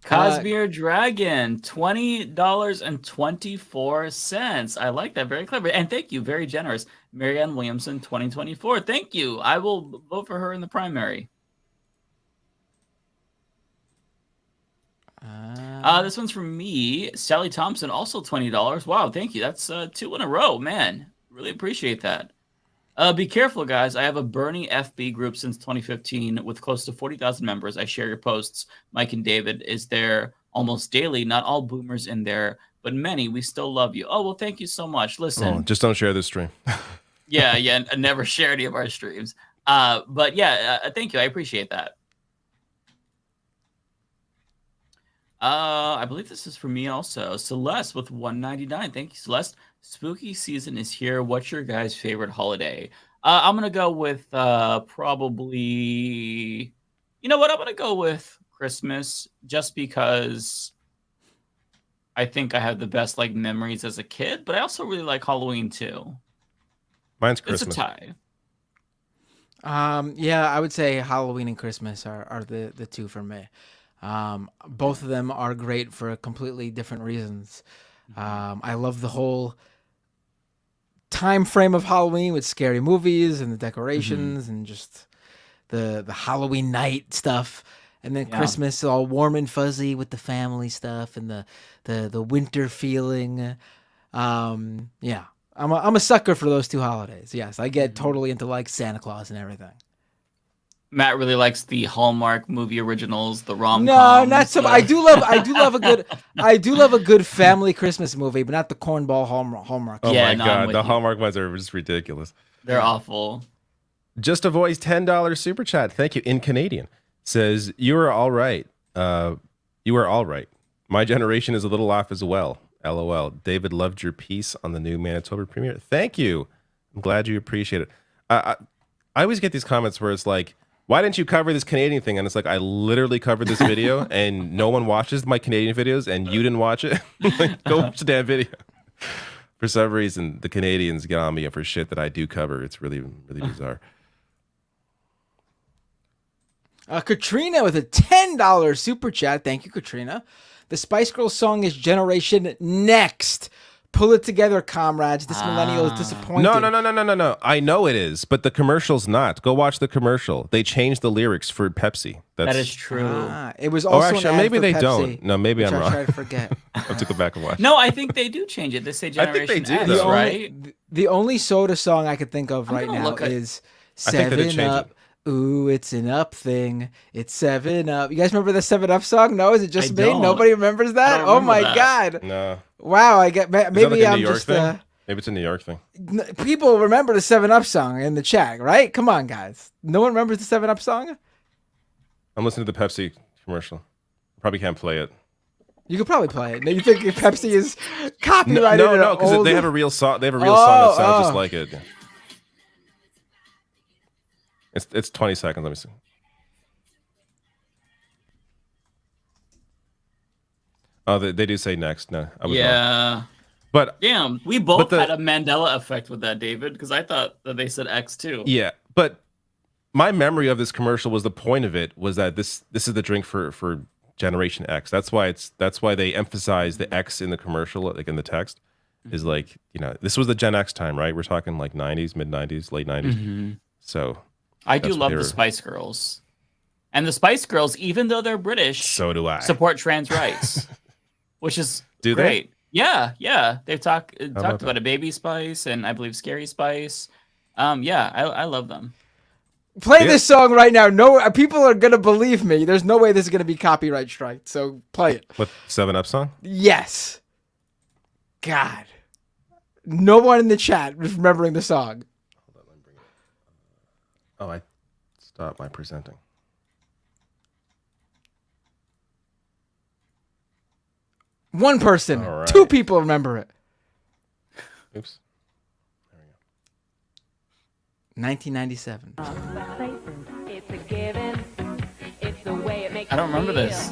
Cosmere Dragon, $20.24. I like that. Very clever. And thank you. Very generous. Marianne Williamson, 2024. Thank you. I will vote for her in the primary. This one's from me. Sally Thompson, also $20. Wow, thank you. That's 2 in a row, man. Really appreciate that. Be careful, guys. I have a burning FB group since 2015 with close to 40,000 members. I share your posts. Mike and David is there almost daily. Not all boomers in there, but many. We still love you. Oh, well, thank you so much. Listen. Just don't share this stream. Yeah, and never share any of our streams. But yeah, thank you. I appreciate that. I believe this is for me also. Celeste with $1.99. Thank you, Celeste. Spooky season is here. What's your guys' favorite holiday? I'm gonna go with probably. You know what? I'm gonna go with Christmas, just because I think I have the best like memories as a kid. But I also really like Halloween too. Mine's Christmas. It's a tie. Yeah, I would say Halloween and Christmas are the two for me. Both of them are great for completely different reasons. I love the whole time frame of Halloween with scary movies and the decorations and just the Halloween night stuff. And then Christmas all warm and fuzzy with the family stuff and the winter feeling. I'm a sucker for those two holidays. Yes, I get totally into like Santa Claus and everything. Matt really likes the Hallmark movie originals, the rom-coms. No, not so. I do love a good family Christmas movie, but not the cornball Hallmark. Oh my god, the Hallmark ones are just ridiculous. They're awful. Just a voice $10 super chat. Thank you in Canadian. says, "You are all right. You are all right. My generation is a little off as well. LOL. David loved your piece on the new Manitoba premiere. Thank you. I'm glad you appreciate it." I always get these comments where it's like, "Why didn't you cover this Canadian thing?" And it's like, I literally covered this video and no one watches my Canadian videos and you didn't watch it. Like, go watch the damn video. For some reason, the Canadians get on me for shit that I do cover. It's really, really bizarre. Katrina with a $10 super chat. Thank you, Katrina. The Spice Girls song is Generation Next. Pull it together, comrades. This millennial is disappointed. No. I know it is, but the commercial's not. Go watch the commercial. They changed the lyrics for Pepsi. That is true. It was also actually, an ad maybe for they Pepsi, don't. No, maybe I'm which wrong. I try to forget. I have to go back and watch. No, I think they do change it. They say Generation I think they do, X, though. right? The only soda song I could think of I'm right gonna now look at- is I think they did 7 change Up. Ooh, it's an up thing. It's 7 Up. You guys remember the 7 Up song? No, is it just I me? don't. Nobody remembers that? I don't Oh remember my that. god. No. Wow, I get Is that maybe like a I'm New York just thing? Maybe it's a New York thing. people remember the 7 Up song in the chat, right? Come on, guys. No one remembers the 7 Up song? I'm listening to the Pepsi commercial. Probably can't play it. You could probably play it. You think Pepsi is copyrighted? No, because they have a real song. They have a real song that sounds just like it. It's 20 seconds. Let me see. Oh, they do say next. No, I was wrong. But damn, we both the- had a Mandela effect with that, David, because I thought that they said X too. Yeah, but my memory of this commercial was the point of it was that this is the drink for Generation X. That's why they emphasize the X in the commercial, like in the text, is like, you know, this was the Gen X time, right? We're talking like 90s, mid 90s, late 90s. Mhm. So I do that's what love they the were- Spice Girls, and the Spice Girls, even though they're British, So do I. support trans rights, which is Do they? great. Yeah. They've talked about about a Baby Spice and I believe Scary Spice. Yeah, I love them. Play this song right now. No, people are gonna believe me. There's no way this is gonna be copyright strike. So play it. What 7 Up song? Yes. God. No one in the chat was remembering the song. Oh, I stopped my presenting. One person. All right. 2 people remember it. Oops. 1997. I don't remember this.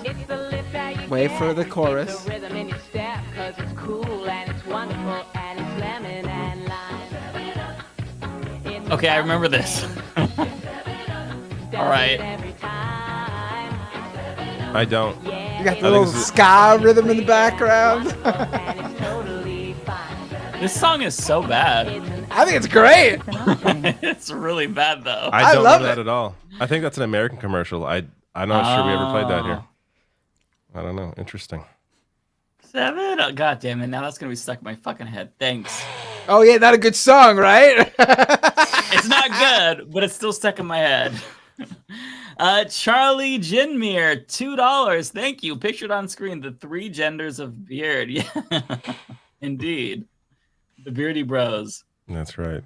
Wait for the chorus. Okay, I remember this. All right. I don't. You got the little ska rhythm in the background. This song is so bad. I think it's great. It's really bad though. I don't love know that it. at all. I think that's an American commercial. I'm not sure we ever played that here. I don't know. Interesting. 7. Oh, God damn it! Now that's gonna be stuck in my fucking head. Thanks. Oh yeah, not a good song, right? It's not good, but it's still stuck in my head. Charlie Jinmir, $2. Thank you. Pictured on screen, the 3 genders of beard. Yeah, indeed. The beardy bros. That's right.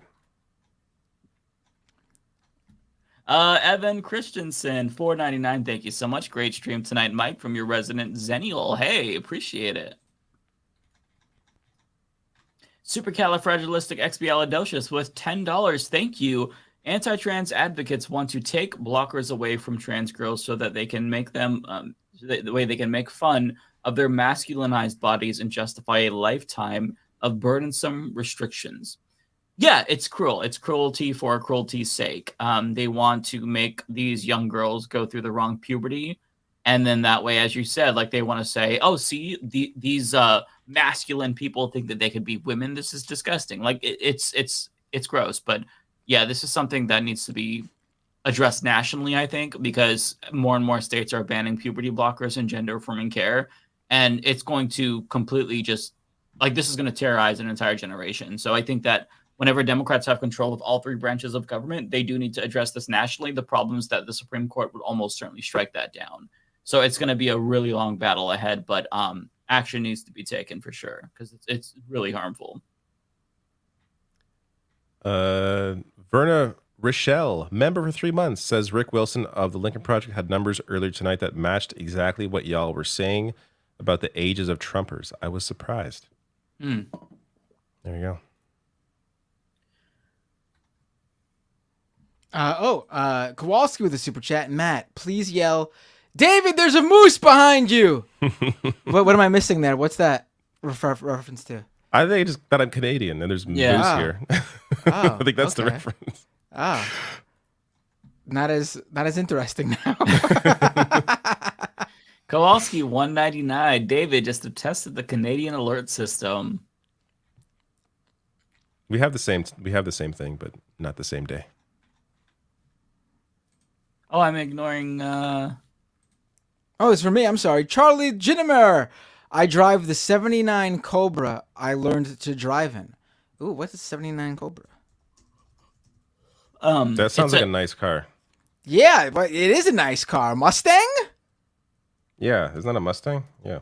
Evan Christensen, $4.99. Thank you so much. Great stream tonight, Mike, from your resident Zennial. Hey, appreciate it. Supercalifragilisticexpialidocious with $10. Thank you. Anti-trans advocates want to take blockers away from trans girls so that they can make them the way they can make fun of their masculinized bodies and justify a lifetime of burdensome restrictions. Yeah, it's cruel. It's cruelty for cruelty's sake. They want to make these young girls go through the wrong puberty. And then that way, as you said, like they want to say, oh, see, these masculine people think that they could be women. This is disgusting. Like it's gross. But yeah, this is something that needs to be addressed nationally, I think, because more and more states are banning puberty blockers and gender affirming care. And it's going to completely just like this is going to terrorize an entire generation. So I think that whenever Democrats have control of all 3 branches of government, they do need to address this nationally. The problem is that the Supreme Court would almost certainly strike that down. So it's going to be a really long battle ahead, but action needs to be taken for sure because it's really harmful. Verna Rochelle, member for 3 months, says Rick Wilson of the Lincoln Project had numbers earlier tonight that matched exactly what y'all were saying about the ages of Trumpers. I was surprised. There you go. Kowalski with a super chat. Matt, please yell, David, there's a moose behind you. What am I missing there? What's that reference to? I think just that I'm Canadian and there's moose here. I think that's the reference. Not as interesting now. Kowalski 199. David just tested the Canadian alert system. We have the same thing, but not the same day. Oh, I'm ignoring. Oh, it's for me. I'm sorry. Charlie Ginnemer. I drive the 79 Cobra I learned to drive in. Ooh, what's the 79 Cobra? That sounds like a nice car. Yeah, but it is a nice car. Mustang? Yeah, isn't that a Mustang? Yeah.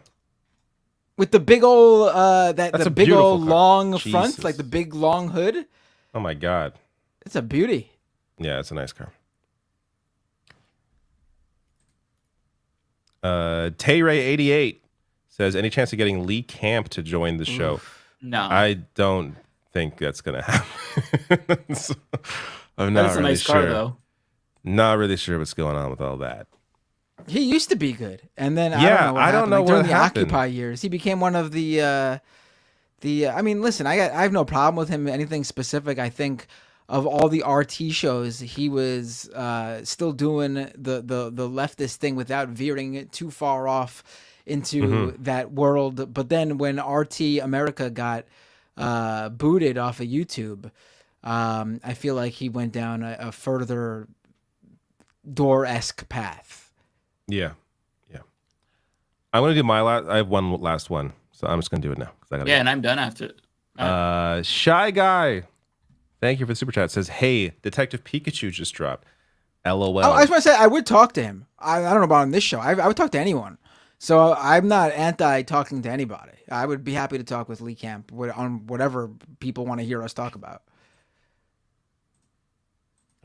With the big old That's the a big beautiful old car. long Jesus. front, like the big long hood. Oh my God. It's a beauty. Yeah, it's a nice car. Tayray88 says, any chance of getting Lee Camp to join the show? No. I don't think that's going to happen. So, I'm not That's a really nice sure. car, though. Not really sure what's going on with all that. He used to be good, and then I don't know what during the happened. Occupy years, he became one of the. I mean, listen, I have no problem with him. Anything specific, I think. Of all the RT shows, he was still doing the leftist thing without veering it too far off into that world. But then when RT America got booted off of YouTube, I feel like he went down a further door-esque path. Yeah. I'm going to do my last. I have one last one, so I'm just going to do it now. I gotta Yeah, go. and I'm done after. Shy Guy. Thank you for the super chat. Says, hey, Detective Pikachu just dropped. LOL. Oh, I just want to say, I would talk to him. I don't know about on this show. I would talk to anyone. So I'm not anti-talking to anybody. I would be happy to talk with Lee Camp on whatever people want to hear us talk about.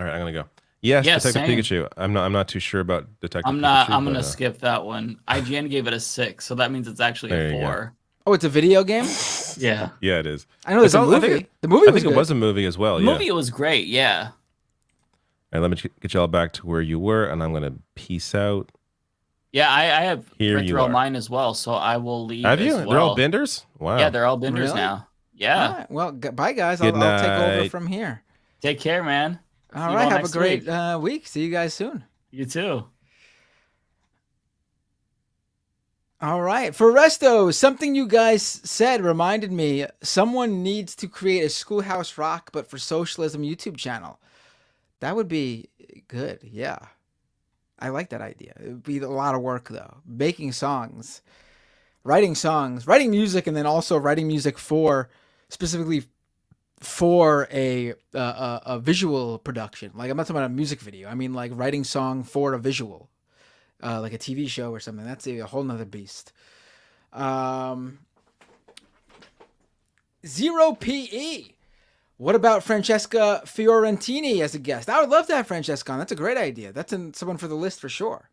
All right, I'm going to go. Yes, Detective same. Pikachu. I'm not too sure about Detective I'm Pikachu. going to but, skip that one. IGN gave it a 6, so that means it's actually There a you go. 4. Oh, it's a video game? Yeah. Yeah, it is. I know there's a movie. I think The movie was it good. was a movie as well. The Yeah. movie was great, yeah. And let me get y'all back to where you were, and I'm going to peace out. Yeah, I have Here read you through all are. mine as well, so I will leave. Have you? as They're all well. benders? Wow. Yeah, they're all benders Really? now. Yeah. All right. Well, bye, guys. Good I'll take over night. from here. Take care, man. All See you right. Have a next great week. week. See you guys soon. You too. All right. For Resto, something you guys said reminded me someone needs to create a Schoolhouse Rock, but for socialism YouTube channel. That would be good. Yeah. I like that idea. It would be a lot of work, though. Making songs, writing music, and then also writing music specifically for a visual production. Like, I'm not talking about a music video. I mean, like, writing song for a visual. Like a TV show or something. That's a whole nother beast. 0PE. What about Francesca Fiorentini as a guest? I would love to have Francesca on. That's a great idea. That's someone for the list for sure.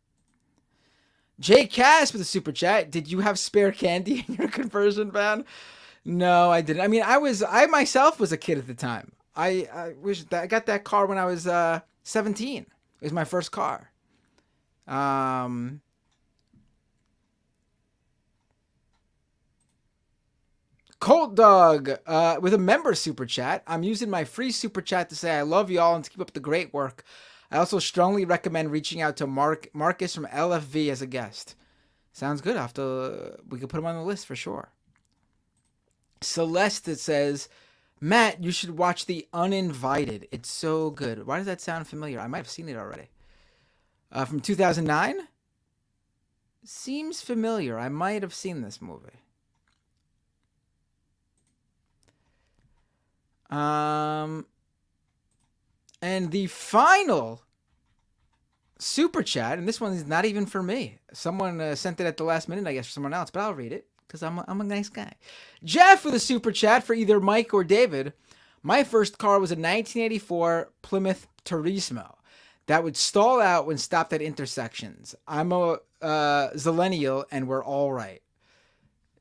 Jay Cass with a super chat. Did you have spare candy in your conversion van? No, I didn't. I mean, I myself was a kid at the time. I got that car when I was 17. It was my first car. Cold Dog with a member super chat. I'm using my free super chat to say I love y'all and to keep up the great work. I also strongly recommend reaching out to Marcus from LFV as a guest. Sounds good. We could put him on the list for sure. Celeste says, Matt, you should watch The Uninvited. It's so good. Why does that sound familiar? I might have seen it already. From 2009? Seems familiar. I might have seen this movie. And the final super chat, and this one is not even for me. Someone sent it at the last minute, I guess, for someone else, but I'll read it because I'm a nice guy. Jeff with a super chat for either Mike or David. My first car was a 1984 Plymouth Turismo that would stall out when stopped at intersections. I'm a zillennial and we're all right.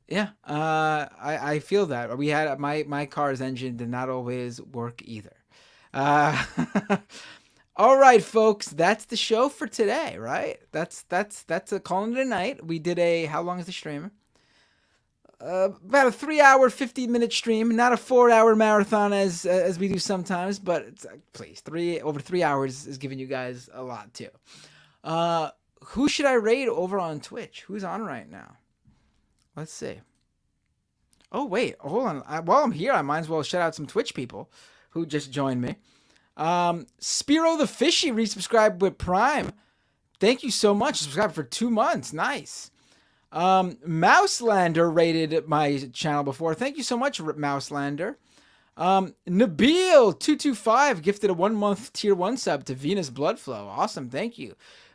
Yeah, I feel that. We had my car's engine did not always work either. All right, folks, that's the show for today, right? That's a calling it a night. We did how long is the stream? About a 3-hour, 15-minute stream, not a 4-hour marathon as we do sometimes, but it's, please, over 3 hours is giving you guys a lot too. Who should I raid over on Twitch? Who's on right now? Let's see. Oh wait, hold on. While I'm here, I might as well shout out some Twitch people who just joined me. Spiro the Fishy resubscribed with Prime. Thank you so much. Subscribed for 2 months. Nice. Mouselander rated my channel before. Thank you so much, Mouselander. Nabil225 gifted a 1-month tier 1 sub to Venus Bloodflow. Awesome, thank you.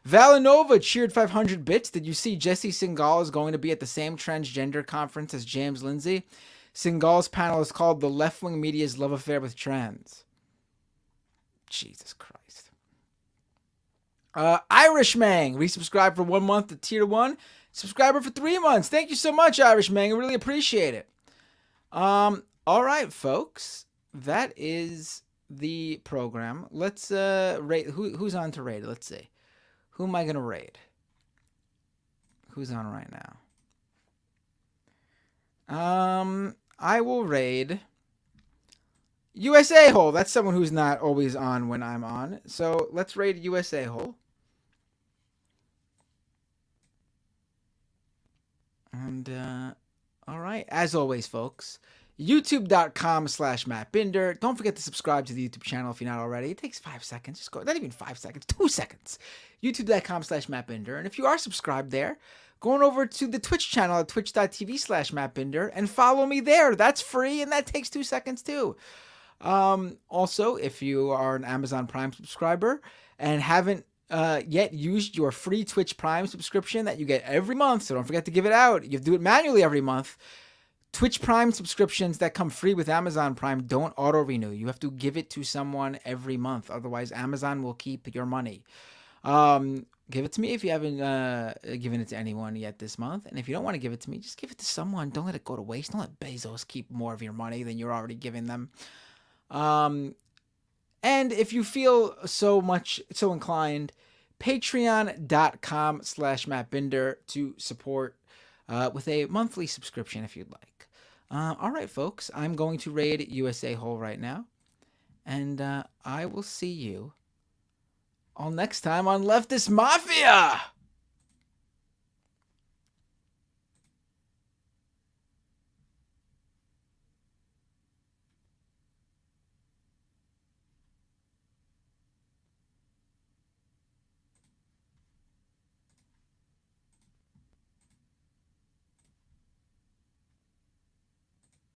Valinova cheered 500 bits. Did you see Jesse Singal is going to be at the same transgender conference as James Lindsay? Singal's panel is called The Left-Wing Media's Love Affair with Trans. Jesus Christ. Irishmang resubscribed for 1 month to tier 1. Subscriber for 3 months. Thank you so much, Irishmang. I really appreciate it. All right, folks. That is the program. Let's rate. Who's on to raid? Let's see. Who am I going to raid? Who's on right now? I will raid USA Hole. That's someone who's not always on when I'm on. So let's raid USA Hole. And, all right. As always, folks, youtube.com/MattBinder. Don't forget to subscribe to the YouTube channel if you're not already. It takes 5 seconds. Just go, not even 5 seconds, 2 seconds. youtube.com/MattBinder. And if you are subscribed there, go on over to the Twitch channel at twitch.tv/MattBinder and follow me there. That's free and that takes 2 seconds too. Also, if you are an Amazon Prime subscriber and haven't yet used your free Twitch Prime subscription that you get every month, so don't forget to give it out. You have to do it manually every month. Twitch Prime subscriptions that come free with Amazon Prime don't auto-renew. You have to give it to someone every month. Otherwise, Amazon will keep your money. Give it to me if you haven't given it to anyone yet this month. And if you don't want to give it to me, just give it to someone. Don't let it go to waste. Don't let Bezos keep more of your money than you're already giving them. And if you feel so inclined, patreon.com/MattBinder to support with a monthly subscription if you'd like. All right, folks, I'm going to raid USA Hole right now. And I will see you all next time on Leftist Mafia.